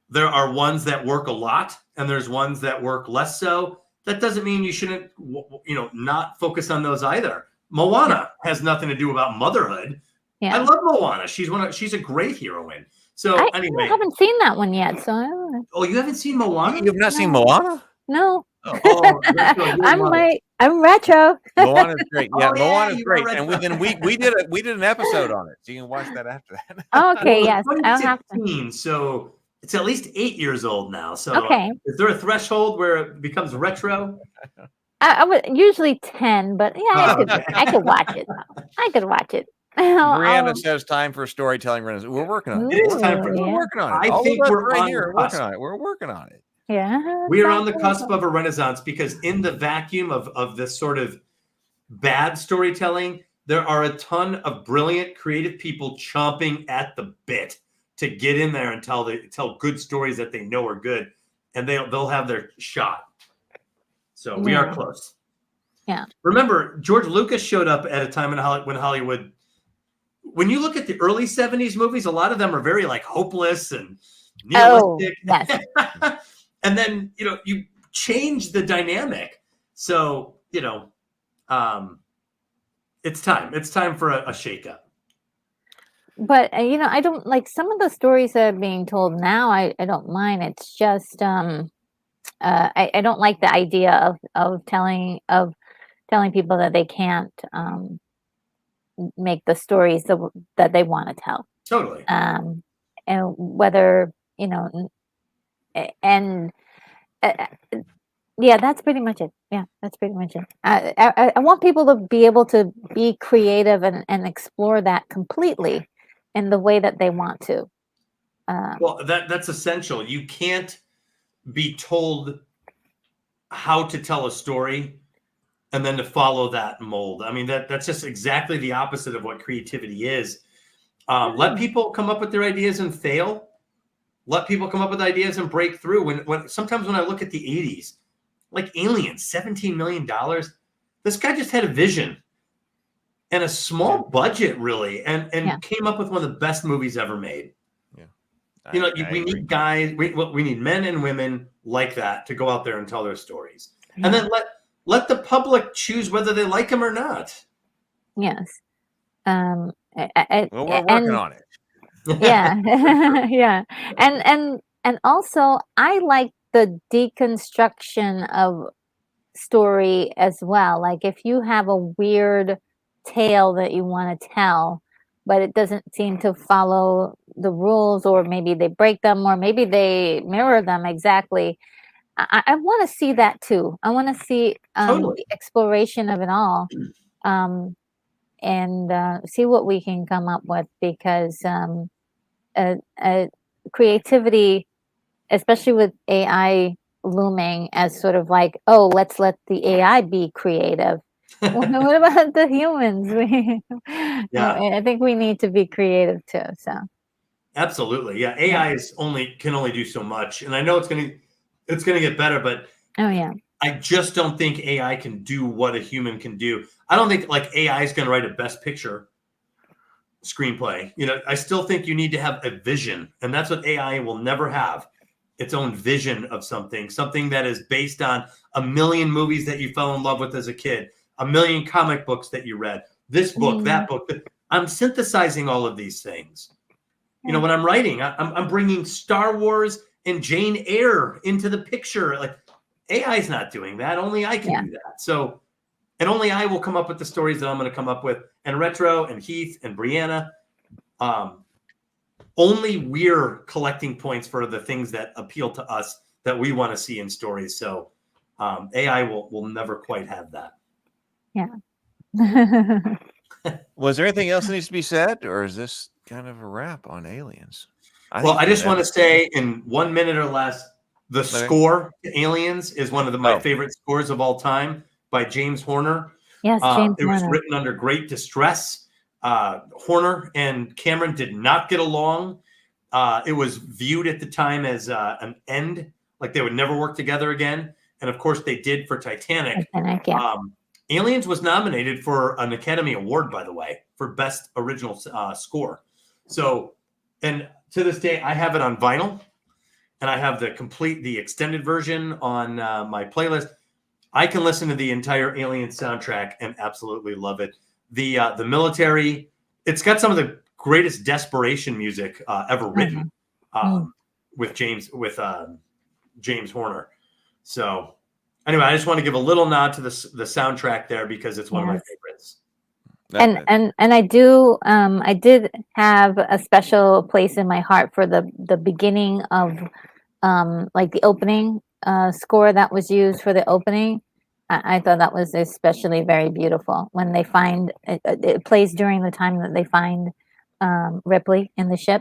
There are ones that work a lot, and there's ones that work less so. That doesn't mean you shouldn't, not focus on those either. Moana has nothing to do about motherhood. Yeah. I love Moana. She's a great heroine. So I anyway, haven't seen that one yet, so I don't know. oh, you haven't seen Moana? You have not seen Moana? No. Oh, I'm retro. Moana's great. Yeah, Oh, yeah, Moana's you are great. And we did an episode on it, so you can watch that after that. Okay, Well, yes, I'll have to. 2016, so it's at least 8 years old now. So Okay. is there a threshold where it becomes retro? I would usually 10, but yeah, Okay. I could watch it. I could watch it. Brianna says time for storytelling. We're working on it. It is time for Ooh, We're yeah. working on it. I All think of us we're right on here the are working cusp. on it. We're working on it. Yeah. We are on the sounds cusp good. of a renaissance because in the vacuum of this sort of bad storytelling, there are a ton of brilliant, creative people chomping at the bit to get in there and tell good stories that they know are good, and they'll have their shot. So we are Yeah. close. Yeah. Remember, George Lucas showed up at a time when Hollywood. When you look at the early 70s movies, a lot of them are very like hopeless and nihilistic. yes. And then, you change the dynamic. So, it's time. It's time for a shakeup. But I don't like some of the stories that are being told now. I don't mind. It's just I don't like the idea of telling people that they can't make the stories that they want to tell. Totally. And whether and yeah, that's pretty much it. Yeah, that's pretty much it. I want people to be able to be creative and explore that completely in the way that they want to. Well, that's essential. You can't be told how to tell a story and then to follow that mold. I mean, that's just exactly the opposite of what creativity is. Let people come up with their ideas and fail. Let people come up with ideas and break through. When sometimes when I look at the 80s, like Aliens, $17 million, this guy just had a vision and a small budget, really, and came up with one of the best movies ever made. Yeah, we need guys. We need men and women like that to go out there and tell their stories, and then let the public choose whether they like them or not. Yes. Well, we're working on it. Yeah. Yeah. And also I like the deconstruction of story as well. Like if you have a weird tale that you want to tell, but it doesn't seem to follow the rules, or maybe they break them, or maybe they mirror them exactly. I want to see that too. I want to see Totally. the exploration of it all, and see what we can come up with, because creativity, especially with AI looming as sort of like, oh, let's let the AI be creative. What about the humans? I think we need to be creative too. So Absolutely, yeah. AI can only do so much, and I know it's gonna get better, but oh yeah, I just don't think AI can do what a human can do. I don't think like AI is going to write a best picture screenplay. I still think you need to have a vision, and that's what AI will never have. Its own vision of something that is based on a million movies that you fell in love with as a kid, a million comic books that you read, this book, that book. I'm synthesizing all of these things. When I'm writing, I'm bringing Star Wars and Jane Eyre into the picture. Like AI is not doing that. Only I can do that. So, and only I will come up with the stories that I'm going to come up with. And Retro and Heath and Brianna, only we're collecting points for the things that appeal to us that we want to see in stories. So AI will never quite have that. yeah. Was there anything else that needs to be said, or is this kind of a wrap on Aliens? I just want to say in 1 minute or less, the score to Aliens is one of my favorite scores of all time by James Horner. Yes, James It was Horner. written under great distress. Horner and Cameron did not get along. It was viewed at the time as an end, like they would never work together again. And of course, they did for Titanic. Yeah. Aliens was nominated for an Academy Award, by the way, for Best Original Score. So, and to this day, I have it on vinyl, and I have the extended version on my playlist. I can listen to the entire Alien soundtrack and absolutely love it. The military, it's got some of the greatest desperation music ever written with James Horner. So anyway, I just want to give a little nod to the soundtrack there because it's one of my favorites. And I did have a special place in my heart for the beginning of like the opening score that was used for the opening. I thought that was especially very beautiful when they find it plays during the time that they find Ripley in the ship.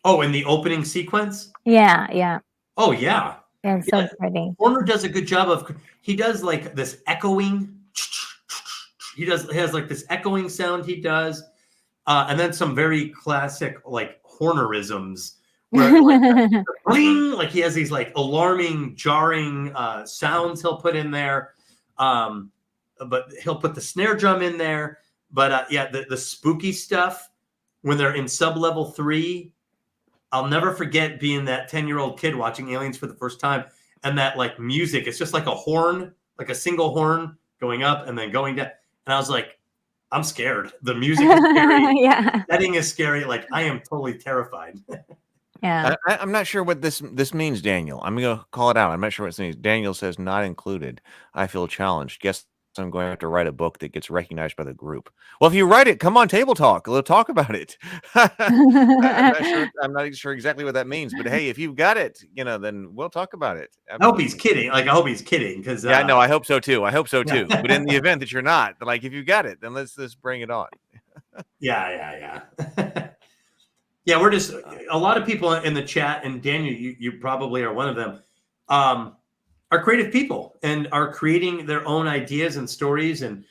Oh, in the opening sequence? Yeah. Oh, yeah. It's so pretty. Horner does a good job he does like this echoing. He has like this echoing sound he does. And then some very classic like Hornerisms where like, bling, like he has these like alarming, jarring sounds he'll put in there. But he'll put the snare drum in there. But the spooky stuff when they're in sub-level 3, I'll never forget being that 10-year-old kid watching Aliens for the first time. And that like music, it's just like a horn, like a single horn going up and then going down. And I was like, I'm scared. The music is scary. Yeah. Setting is scary. Like I am totally terrified. Yeah. I'm not sure what this means, Daniel. I'm going to call it out. I'm not sure what it means. Daniel says not included. I feel challenged. Guess I'm going to have to write a book that gets recognized by the group. Well, if you write it, come on Table Talk. We'll talk about it. I'm not sure exactly what that means, but hey, if you've got it, then we'll talk about it. Absolutely. I hope he's kidding. I hope he's kidding because no, I hope so too. But in the event that you're not, like if you got it, then let's bring it on. Yeah. Yeah, we're just a lot of people in the chat, and Daniel, you probably are one of them. Are creative people and are creating their own ideas and stories and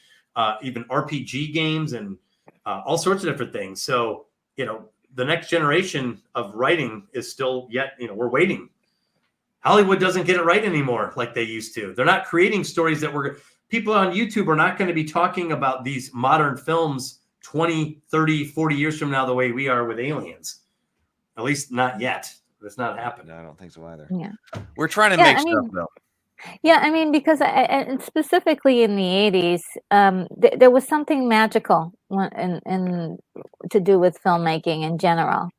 even RPG games and all sorts of different things. So, the next generation of writing is still yet, we're waiting. Hollywood doesn't get it right anymore like they used to. They're not creating stories that people on YouTube are not going to be talking about these modern films 20, 30, 40 years from now the way we are with Aliens. At least not yet. It's not happening. No, I don't think so either. Yeah. We're trying to make stuff though. Yeah, I mean, because and specifically in the 80s, there was something magical in to do with filmmaking in general.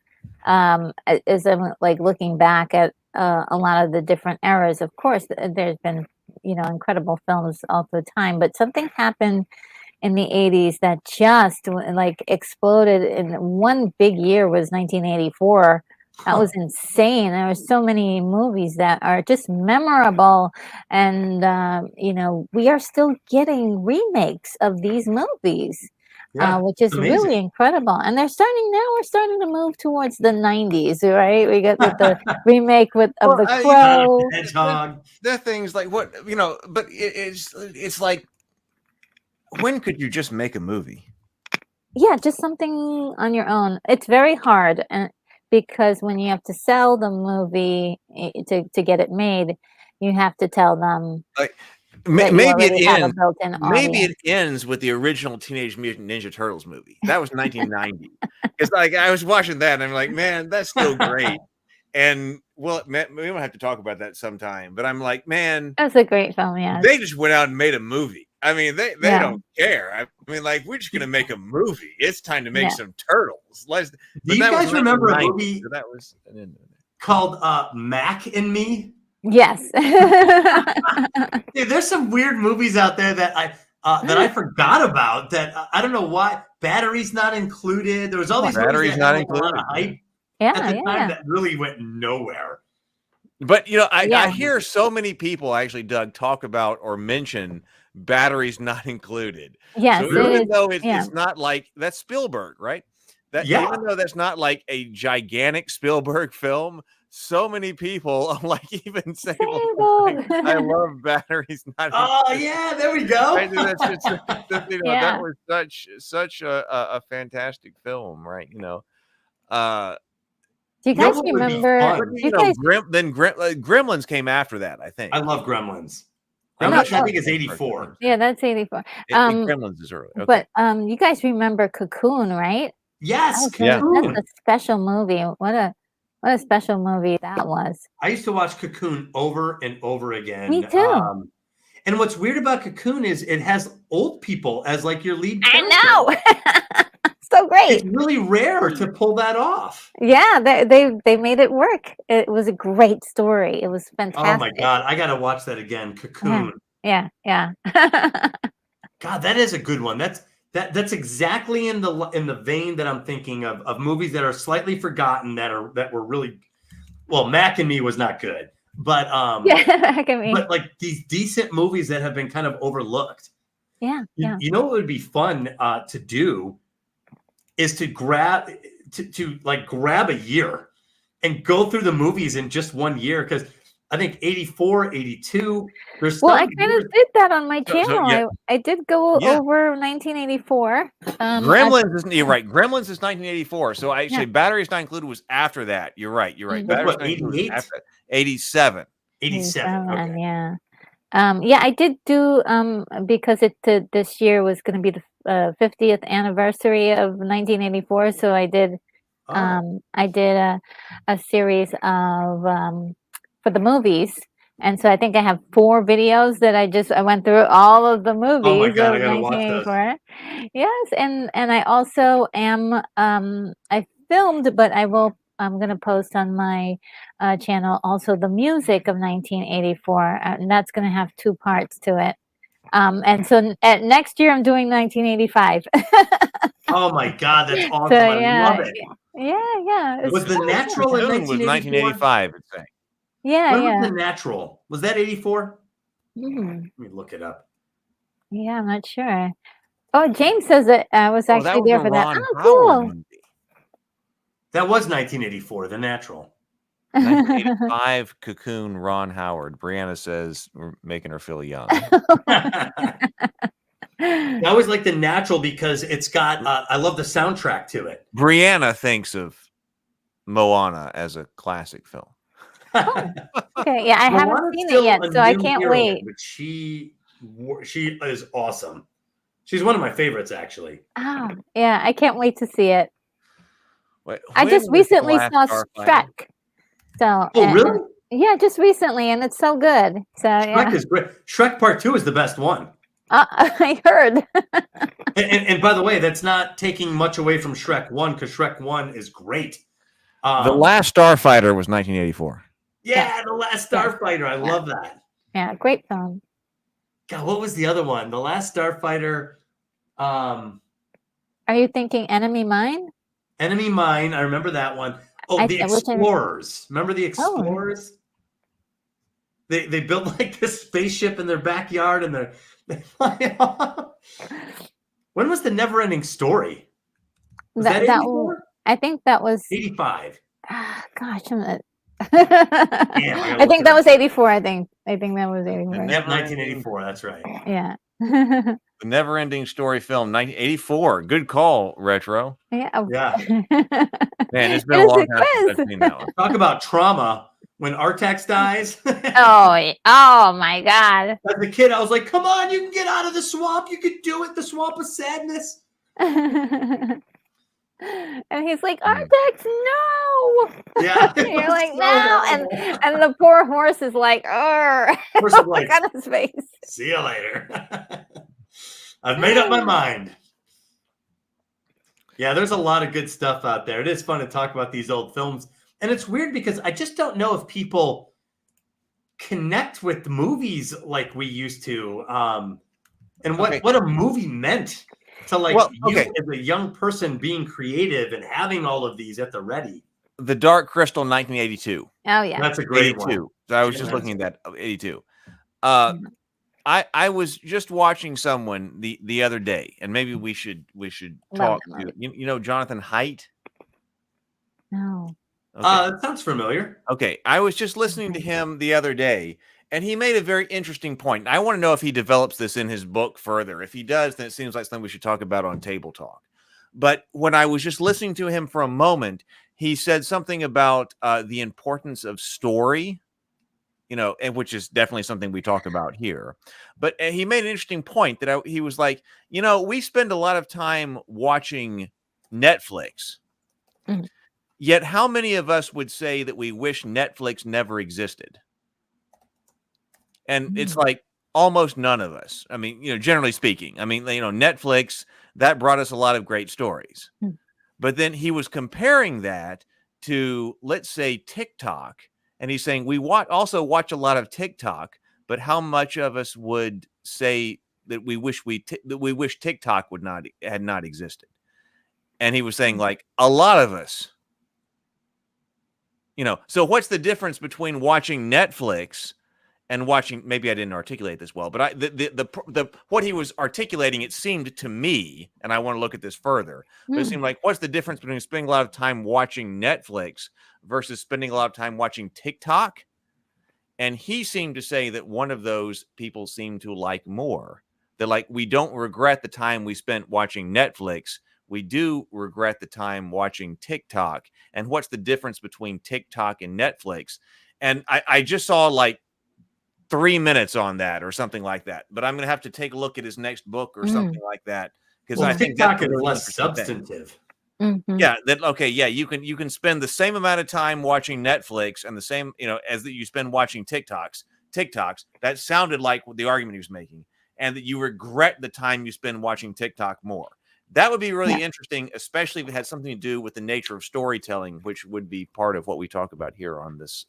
As I'm like looking back at a lot of the different eras, of course, there's been incredible films all the time, but something happened in the 80s that just like exploded. In one big year was 1984. That was insane. There were so many movies that are just memorable. And, we are still getting remakes of these movies, which is amazing. Really incredible. And we're starting to move towards the 90s, right? We got the remake of The Crow. Hedgehog. The things like what, but it's like, when could you just make a movie? Yeah, just something on your own. It's very hard. Because when you have to sell the movie to get it made, you have to tell them. Maybe it ends with the original Teenage Mutant Ninja Turtles movie. That was 1990. It's like I was watching that and I'm like, man, that's still great. And we don't have to talk about that sometime. But I'm like, man, that's a great film. Yeah, they just went out and made a movie. I mean, they don't care. I mean, like, we're just going to make a movie. It's time to make some turtles. Do you guys remember a movie called Mac and Me? Yes. Dude, there's some weird movies out there that I forgot about that I don't know why. Batteries Not Included. There was all these Batteries Not Included. A lot of hype at the time that really went nowhere. But, I hear so many people actually, Doug, talk about or mention Batteries Not Included. Yes, so even though it's not like that's Spielberg, right? Even though that's not like a gigantic Spielberg film, so many people, like even Sable, Sable. like, I love batteries. Not Oh yeah, there we go. right? That's just, Yeah. that was such a fantastic film, right? Do you You know guys what would be remember? fun? Do you guys? Gremlins came after that, I think. I love Gremlins. I'm Gremlins, not sure I what think, is came 84. first. Yeah, that's 84. Gremlins is early. Okay. But you guys remember Cocoon, right? Yes, Yeah. Cocoon. That's a special movie. What a special movie that was. I used to watch Cocoon over and over again. Me too. And what's weird about Cocoon is it has old people as like your lead I character. know. So great. It's really rare to pull that off. Yeah, they made it work. It was a great story. It was fantastic. Oh my God, I gotta watch that again. Cocoon. Yeah. God, that is a good one. That's exactly in the vein that I'm thinking of movies that are slightly forgotten that were really well. Mac and Me was not good, but Mac and Me. but like these decent movies that have been kind of overlooked. Yeah. You know what would be fun to do is to grab a year and go through the movies in just 1 year, because I think 84, 82. Well, I kind of did that on my channel. yeah. I did go Yeah. over 1984. Gremlins isn't. You're right. Gremlins is 1984. So actually, Batteries Not Included was after that. You're right. Mhm. Batteries What, Not Included was 88? after that. 87. 87. Okay. Yeah. I did do because this year was going to be the 50th anniversary of 1984, so I did a series of for the movies, and so I think I have 4 videos that I went through all of the movies Oh my God, I of gotta watch those. 1984. Yes, and I also am I filmed, but I'm going to post on my channel also the music of 1984, and that's going to have 2 parts to it. And so next year I'm doing 1985. Oh my God, that's awesome! So, I love it. Yeah. Was The Natural in Cocoon was 1985. It's saying. Yeah, When yeah. was The Natural? Was that 84? Mhm. Let me look it up. Yeah, I'm not sure. Oh, James says that I was Oh, that actually was there a for that. Ron Oh, Howard cool. movie. That was 1984, The Natural. 1985 Cocoon, Ron Howard. Brianna says we're making her feel young. I always like The Natural because it's got, I love the soundtrack to it. Brianna thinks of Moana as a classic film. Okay, yeah, I haven't Moana's seen it still yet, a so I new can't heroine, wait. But she is awesome. She's one of my favorites, actually. Oh, yeah, I can't wait to see it. Wait, I when just was The recently Last saw Starfighter? Shrek. So, Oh, really? yeah, just recently, and it's so good. So, Shrek yeah. is great. Shrek Part 2 is the best one. I heard. And by the way, that's not taking much away from Shrek 1, because Shrek 1 is great. The Last Starfighter was 1984. Yeah, The Last Starfighter. I love that. Yeah, great film. God, what was the other one? The Last Starfighter. Are you thinking Enemy Mine? Enemy Mine. I remember that one. Oh, The Explorers. Remember The Explorers? They built like this spaceship in their backyard, and they fly off. When was The Never-Ending Story? Was that 84? I think that was 85. Gosh, I I think that was 84. I think that was 84. 1984. That's right. Yeah. The Never-Ending Story film, 1984. Good call, Retro. Yeah. Man, it's been a long time since I've seen that one. Talk about trauma. When Artax dies. Oh my God. As a kid, I was like, come on, you can get out of the swamp. You can do it. The swamp of sadness. And he's like, Artax, no. Yeah. You're like, so no. horrible. And the poor horse is like, Horse is like, look on his face. See you later. I've made up my mind. Yeah, there's a lot of good stuff out there. It is fun to talk about these old films. And it's weird because I just don't know if people connect with movies like we used to. And what a movie meant to you as a young person being creative and having all of these at the ready. The Dark Crystal, 1982. Oh, yeah. That's a great 82. one. So I was just looking at that, 82. I was just watching someone the other day, and maybe we should talk to you know Jonathan Haidt. No. Okay. It sounds familiar. Okay, I was just listening to him the other day, and he made a very interesting point. I want to know if he develops this in his book further. If he does, then it seems like something we should talk about on Table Talk. But when I was just listening to him for a moment, he said something about the importance of story, and which is definitely something we talk about here. But he made an interesting point that he was like, we spend a lot of time watching Netflix. Mhm. Yet how many of us would say that we wish Netflix never existed? And it's like almost none of us. I mean, generally speaking, Netflix, that brought us a lot of great stories. Mm. But then he was comparing that to, let's say, TikTok. And he's saying we also watch a lot of TikTok, but how much of us would say that we wish TikTok had not existed? And he was saying like a lot of us. So what's the difference between watching Netflix and watching? Maybe I didn't articulate this well, but what he was articulating, it seemed to me, and I want to look at this further. But it seemed like, what's the difference between spending a lot of time watching Netflix versus spending a lot of time watching TikTok? And he seemed to say that one of those people seemed to like more. That like we don't regret the time we spent watching Netflix. We do regret the time watching TikTok. And what's the difference between TikTok and Netflix? And I just saw like 3 minutes on that or something like that. But I'm going to have to take a look at his next book or something like that. Because I think TikTok is really less substantive. Mhm. Yeah. You can spend the same amount of time watching Netflix and the same, as that you spend watching TikToks. That sounded like the argument he was making. And that you regret the time you spend watching TikTok more. That would be really interesting, especially if it had something to do with the nature of storytelling, which would be part of what we talk about here on this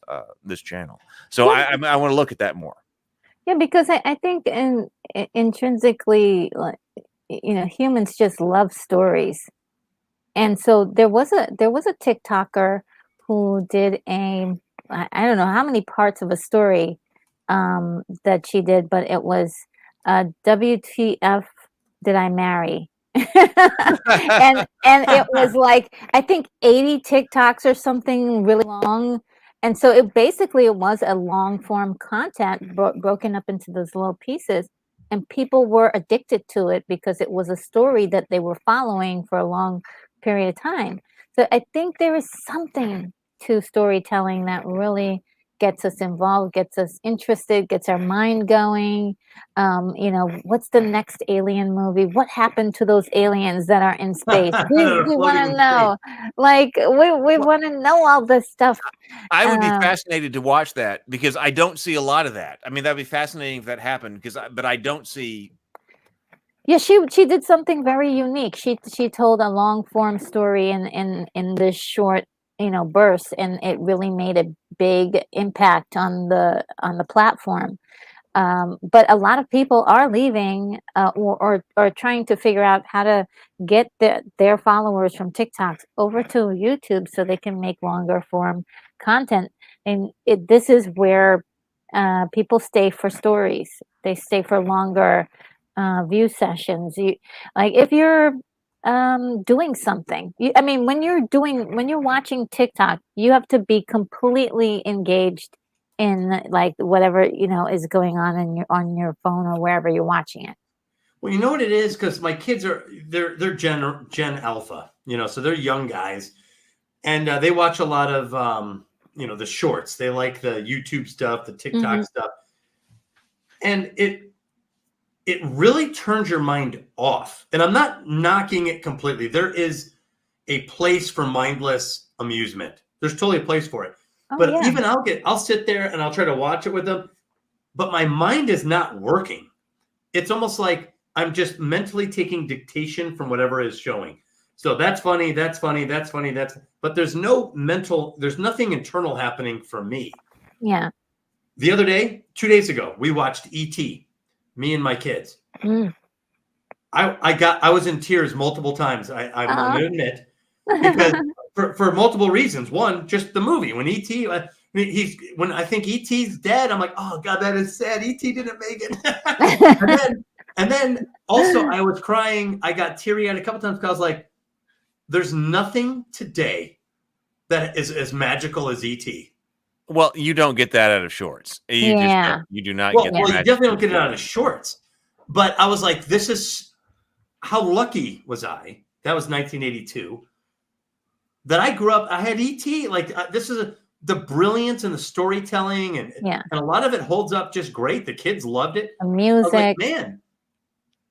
channel. So I want to look at that more. Yeah, because I think intrinsically, like, humans just love stories, and so there was a TikToker who did I don't know how many parts of a story that she did, but it was WTF Did I Marry? and it was like I think 80 TikToks or something really long, and so it was a long form content broken up into those little pieces, and people were addicted to it because it was a story that they were following for a long period of time. So I think there is something to storytelling that really gets us involved, gets us interested, gets our mind going. What's the next alien movie? What happened to those aliens that are in space? We want to know. Like, we want to know all this stuff. I would be fascinated to watch that because I don't see a lot of that. I mean, that'd be fascinating if that happened but I don't see. Yeah, she did something very unique. She told a long form story in this short burst, and it really made a big impact on the platform. But a lot of people are leaving or trying to figure out how to get their followers from TikTok over to YouTube so they can make longer form content. And this is where people stay for stories. They stay for longer view sessions. If you're doing something, when you're watching TikTok, you have to be completely engaged in like whatever is going on your phone or wherever you're watching it. Well, you know what it is, because my kids they're Gen Alpha, so they're young guys, and they watch a lot of the shorts. They like the YouTube stuff, the TikTok stuff, and it really turns your mind off. And I'm not knocking it completely. There is a place for mindless amusement. There's totally a place for it. Oh, but yeah. even I'll sit there and I'll try to watch it with them, but my mind is not working. It's almost like I'm just mentally taking dictation from whatever is showing. So that's funny. But there's nothing internal happening for me. Yeah. The other day, 2 days ago, we watched E.T., me and my kids. I was in tears multiple times. I'm going to admit, because for multiple reasons. One, just the movie. When E.T. When I think E.T.'s dead, I'm like, oh God, that is sad. E.T. didn't make it. and then also I was crying. I got teary-eyed a couple times because I was like, there's nothing today that is as magical as E.T.? Well, you don't get that out of shorts. You just Yeah. don't. You do not Well, get you magic definitely don't get it shorts. out of shorts. But I was like, this is how lucky was I? That was 1982. That I grew up, I had E.T. Like this is the brilliance and the storytelling, and a lot of it holds up just great. The kids loved it. The I was music. like, man,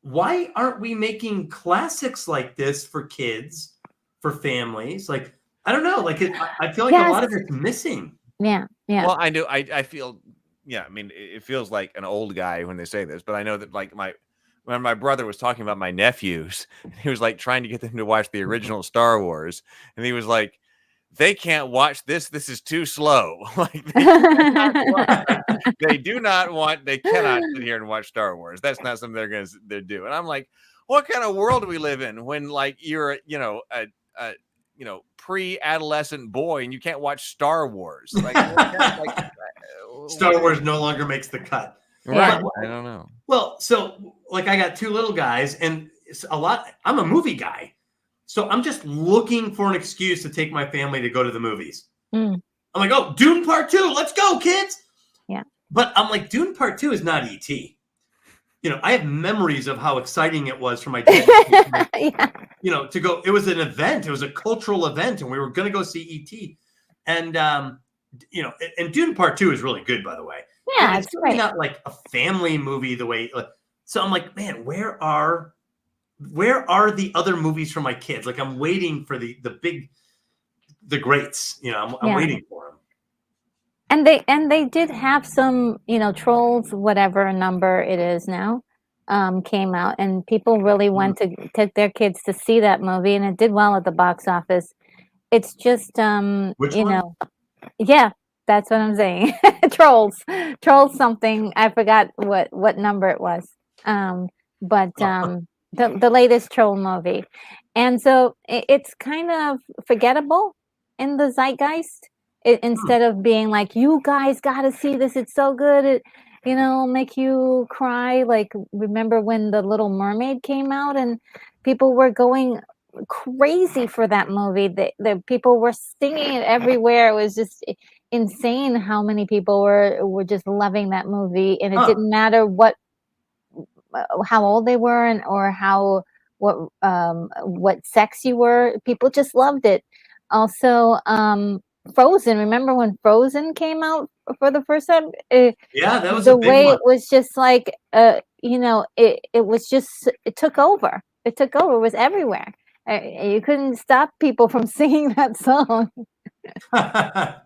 why aren't we making classics like this for kids, for families? Like, I don't know. Like, I feel like a lot of it's missing. Yeah. Well, I do. I feel. Yeah, I mean, it feels like an old guy when they say this, but I know that like when my brother was talking about my nephews, he was like trying to get them to watch the original Star Wars, and he was like, they can't watch this. This is too slow. Like they cannot sit here and watch Star Wars. That's not something they're do. And I'm like, what kind of world do we live in when like you're a pre-adolescent boy and you can't watch Star Wars? Like, Star Wars no longer makes the cut. Right. I don't know. Well, so like I got two little guys, and I'm a movie guy. So I'm just looking for an excuse to take my family to go to the movies. I'm like, oh, Dune Part 2, let's go, kids. Yeah. But I'm like, Dune Part 2 is not E.T. I have memories of how exciting it was for my dad. To go. It was an event. It was a cultural event, and we were going to go see E.T. And, and Dune Part 2 is really good, by the way. Yeah, it's really not like a family movie the way. So I'm like, man, where are the other movies for my kids? Like, I'm waiting for the greats. I'm waiting for them. And they did have some, Trolls, whatever number it is now, came out, and people really went to take their kids to see that movie, and it did well at the box office. It's just, Which one? Yeah, that's what I'm saying. Trolls something. I forgot what number it was. But the latest Troll movie, and so it's kind of forgettable in the zeitgeist. Instead of being like, you guys got to see this, it's so good, it make you cry. Like, remember when The Little Mermaid came out and people were going crazy for that movie? The people were singing it everywhere. It was just insane how many people were just loving that movie, and it didn't matter how old they were or what sex you were. People just loved it. Also, Frozen. Remember when Frozen came out for the first time? That was the a big way one. it was just like, it was just, it took over. It took over. It was everywhere. You couldn't stop people from singing that song. Yeah,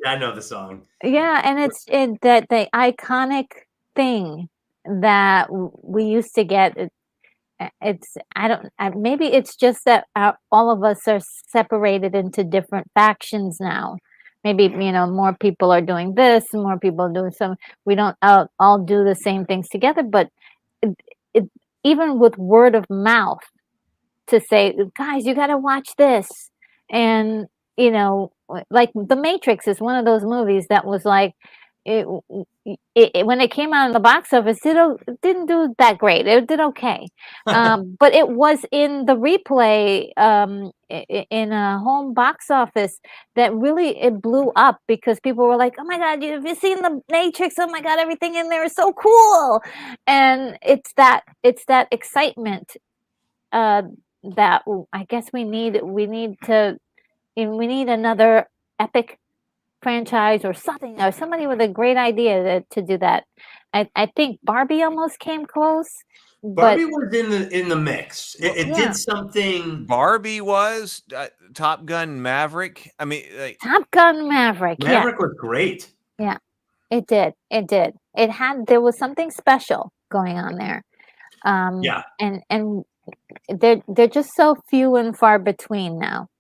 I know the song. Yeah, and it's that the iconic thing that we used to get. Maybe it's just that all of us are separated into different factions now. Maybe, more people are doing this, more people are doing some. We don't all do the same things together, but even with word of mouth to say, guys, you got to watch this. And, like The Matrix is one of those movies that was like, when it came out in the box office, it didn't do that great. It did okay, but it was in the replay in a home box office that really it blew up because people were like, "Oh my God, have you seen The Matrix? Oh my God, everything in there is so cool!" And it's that excitement that I guess we need another epic franchise or something, or somebody with a great idea to do that. I think Barbie almost came close. Barbie was in the mix. It did something. Barbie was Top Gun Maverick. I mean, Top Gun Maverick. Maverick was great. Yeah, it did. There was something special going on there. And they're just so few and far between now.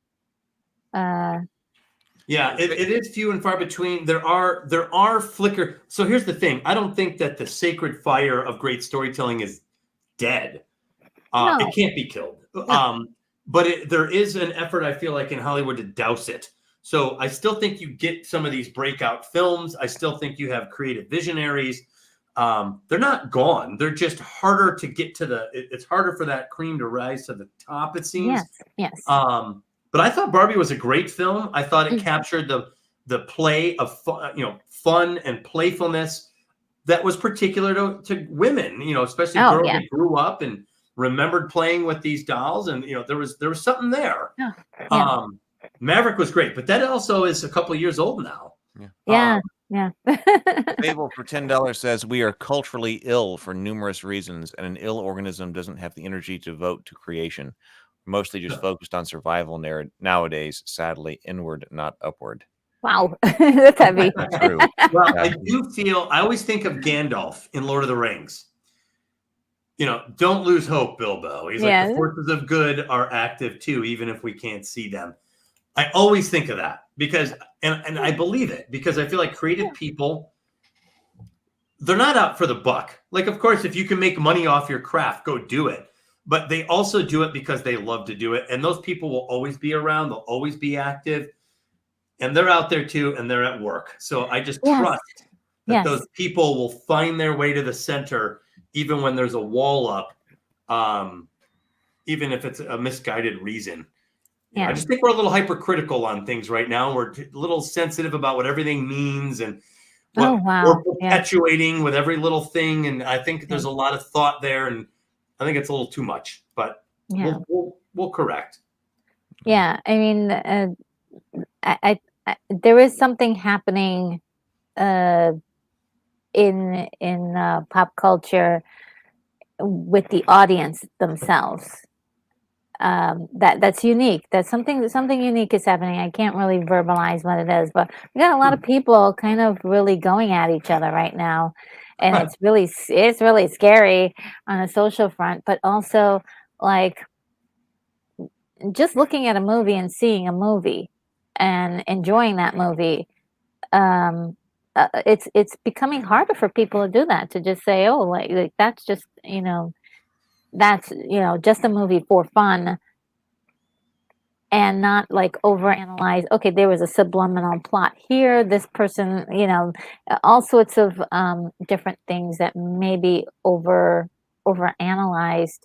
It is few and far between. There are flicker. So here's the thing. I don't think that the sacred fire of great storytelling is dead. No. It can't be killed. No. But there is an effort, I feel like, in Hollywood to douse it. So I still think you get some of these breakout films. I still think you have creative visionaries. They're not gone. They're just harder to get to it's harder for that cream to rise to the top, it seems. Yes. But I thought Barbie was a great film. I thought it captured the play of fun and playfulness that was particular to women, especially girls that grew up and remembered playing with these dolls, and there was something there. Maverick was great, but that also is a couple of years old now. Yeah. Fable for $10 says we are culturally ill for numerous reasons, and an ill organism doesn't have the energy to vote to creation. We're mostly just focused on survival nowadays, sadly, inward, not upward. Wow, that's heavy. True. Well, I always think of Gandalf in Lord of the Rings. Don't lose hope, Bilbo. He's like, the forces of good are active too, even if we can't see them. I always think of that because, and I believe it, because I feel like creative people, they're not out for the buck. Like, of course, if you can make money off your craft, go do it. But they also do it because they love to do it. And those people will always be around. They'll always be active. And they're out there too, and they're at work. So I just trust that those people will find their way to the center, even when there's a wall up, even if it's a misguided reason. I just think we're a little hypercritical on things right now. We're a little sensitive about what everything means and what we're perpetuating with every little thing. And I think there's a lot of thought there, and I think it's a little too much, but we'll correct. Yeah, I mean, I there is something happening in pop culture with the audience themselves. That's unique. That's something unique is happening. I can't really verbalize what it is, but we got a lot of people kind of really going at each other right now, and it's really scary on a social front, but also like just looking at a movie and seeing a movie and enjoying that movie. It's becoming harder for people to do that, to just say, oh, like that's just that's just a movie for fun, and not like overanalyze. Okay, there was a subliminal plot here. This person, all sorts of different things that may be overanalyzed.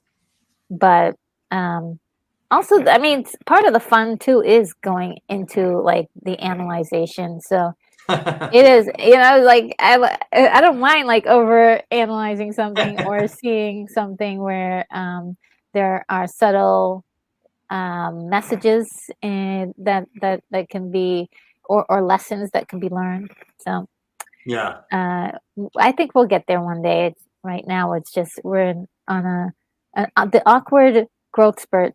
But also, I mean, part of the fun too is going into like the analyzation. So it is, like I don't mind like over analyzing something or seeing something where there are subtle messages and that can be or lessons that can be learned. So I think we'll get there one day. Right now it's just we're on the awkward growth spurt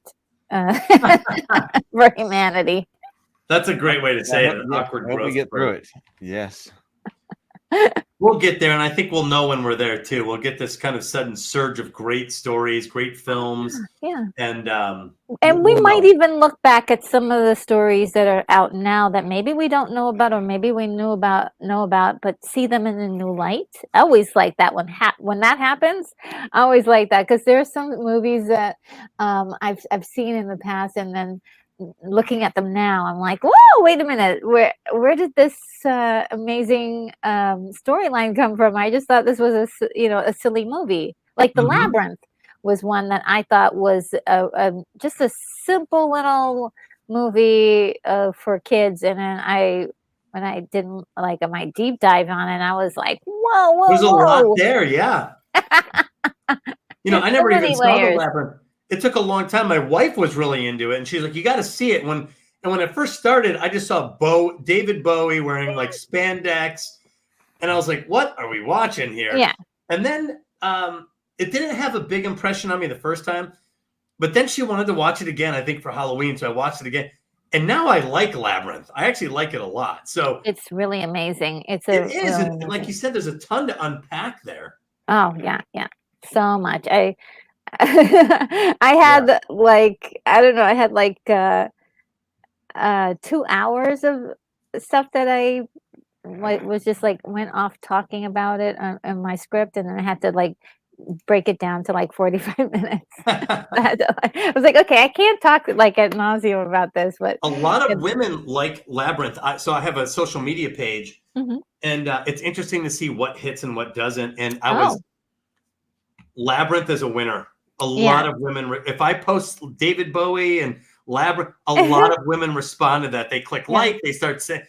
for humanity. That's a great way to say it. Awkward growth. We get through it. Yes. We'll get there, and I think we'll know when we're there too. We'll get this kind of sudden surge of great stories, great films. Yeah. And we might even look back at some of the stories that are out now that maybe we don't know about, or maybe we know about, but see them in a new light. I always like that when that happens. I always like that, because there are some movies that I've seen in the past, and then looking at them now, I'm like, whoa, wait a minute, where did this amazing storyline come from? I just thought this was a silly movie. Like The Labyrinth was one that I thought was just a simple little movie for kids, and then when I did like my deep dive on it, I was like, whoa. There's a lot there, yeah. I never even saw The Labyrinth. It took a long time. My wife was really into it, and she's like, "You got to see it." When it first started, I just saw David Bowie wearing like spandex, and I was like, "What are we watching here?" Yeah. And then it didn't have a big impression on me the first time, but then she wanted to watch it again, I think for Halloween, so I watched it again, and now I like Labyrinth. I actually like it a lot. So it's really amazing. It is, and like you said, there's a ton to unpack there. Oh yeah, so much. I had like, I don't know, I had like 2 hours of stuff that I was just like went off talking about it on my script, and then I had to like break it down to like 45 minutes. I was like, okay, I can't talk like ad nauseum about this, but a lot of women like Labyrinth. So I have a social media page, and it's interesting to see what hits and what doesn't. And Labyrinth is a winner. A lot of women, if I post David Bowie and Labyrinth. A lot of women respond to that. They click like, they start to,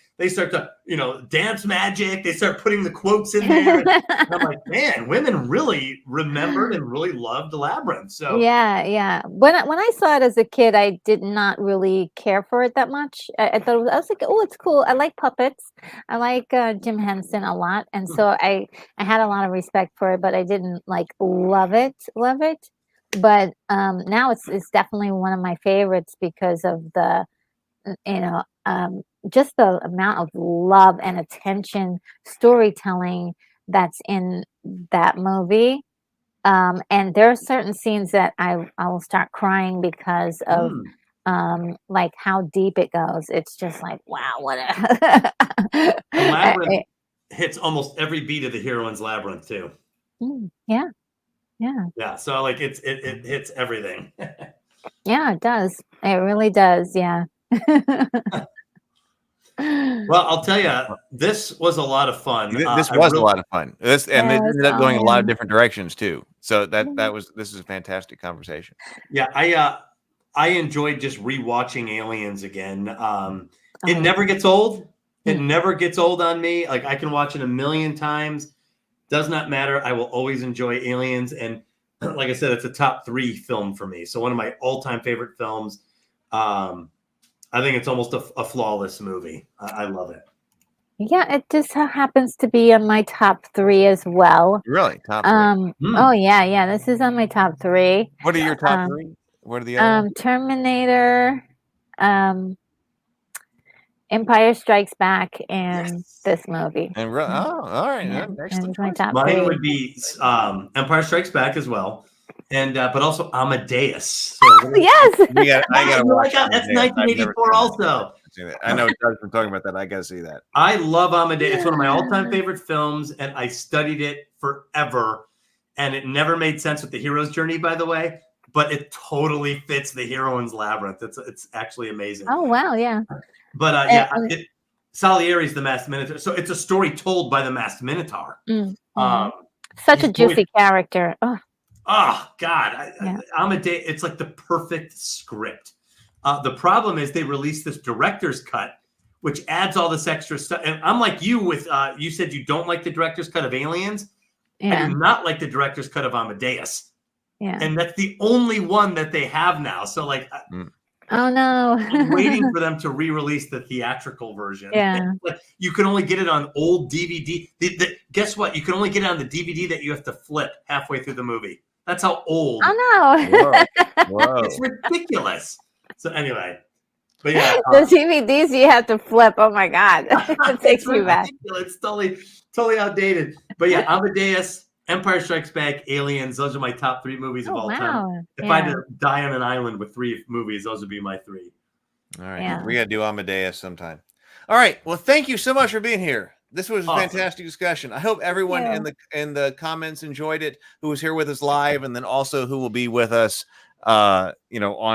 dance magic. They start putting the quotes in there. And I'm like, man, women really remembered and really loved Labyrinth. So yeah. When I saw it as a kid, I did not really care for it that much. I thought I was like, oh, it's cool. I like puppets. I like Jim Henson a lot, and so I had a lot of respect for it, but I didn't like love it. But now it's definitely one of my favorites because of the just the amount of love and attention, storytelling that's in that movie. And there are certain scenes that I will start crying because of like how deep it goes. It's just like, wow, what a Labyrinth hits almost every beat of the heroine's Labyrinth too. Yeah. So like it hits everything. Yeah, it does. It really does. Yeah. Well, I'll tell you, this was a lot of fun. This was a lot of fun. It ended up going a lot of different directions too. So this is a fantastic conversation. Yeah, I enjoyed just rewatching Aliens again. It never gets old. It never gets old on me. Like I can watch it a million times. Does not matter. I will always enjoy Aliens. And like I said, it's a top 3 film for me. So one of my all-time favorite films. I think it's almost a flawless movie. I love it. Yeah, it just happens to be on my top 3 as well. Really? Top 3? Oh, yeah. This is on my top 3. What are your top 3? What are the other Terminator, Empire Strikes Back, and this movie. And all right. Yeah, Excellent. my top Mine 3. would be Empire Strikes Back as well. And but also Amadeus. So Yes. I gotta watch that. That's 1984 also. I know Doug's been talking about that. I gotta see that. I love Amadeus. It's one of my all-time favorite films, and I studied it forever. And it never made sense with the hero's journey, by the way, but it totally fits the heroine's labyrinth. It's actually amazing. Oh wow, yeah. But Salieri's the Masked Minotaur. So it's a story told by the Masked Minotaur. Such a juicy character. Oh God, Amadeus, it's like the perfect script. The problem is they released this director's cut, which adds all this extra stuff. And I'm like you with, you said you don't like the director's cut of Aliens. I do not like the director's cut of Amadeus. Yeah. And that's the only one that they have now. So like, oh no. I'm waiting for them to re-release the theatrical version. Yeah. Like, you can only get it on old DVD. Guess what? You can only get it on the DVD that you have to flip halfway through the movie. That's how old. Oh no. Whoa. It's ridiculous. So anyway, but yeah, the DVDs you have to flip. Oh my God, it takes me back. It's totally outdated. But yeah, Amadeus, Empire Strikes Back, Aliens. Those are my top 3 movies of all time. If I had to die on an island with 3 movies, those would be my 3. All right, we gotta do Amadeus sometime. All right, well, thank you so much for being here. This was a fantastic discussion. I hope everyone in the comments enjoyed it, who was here with us live, and then also who will be with us, on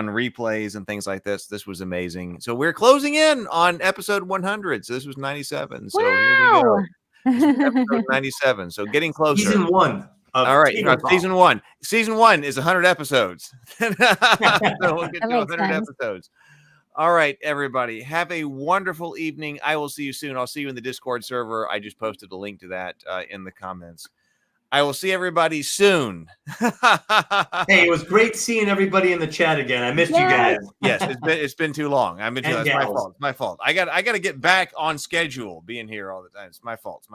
replays and things like this. This was amazing. So we're closing in on episode 100. So this was 97. So here we go. This was episode 97. So getting closer. Season 1. All right, season 1. Season 1 is 100 episodes. So we'll get to 100 episodes. All right, everybody. Have a wonderful evening. I will see you soon. I'll see you in the Discord server. I just posted a link to that in the comments. I will see everybody soon. Hey, it was great seeing everybody in the chat again. I missed you guys. Yes, it's been too long. I've been too long. It's my fault. It's my fault. I got to get back on schedule being here all the time. It's my fault.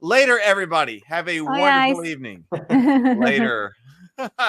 Later, everybody. Have a wonderful evening. Later.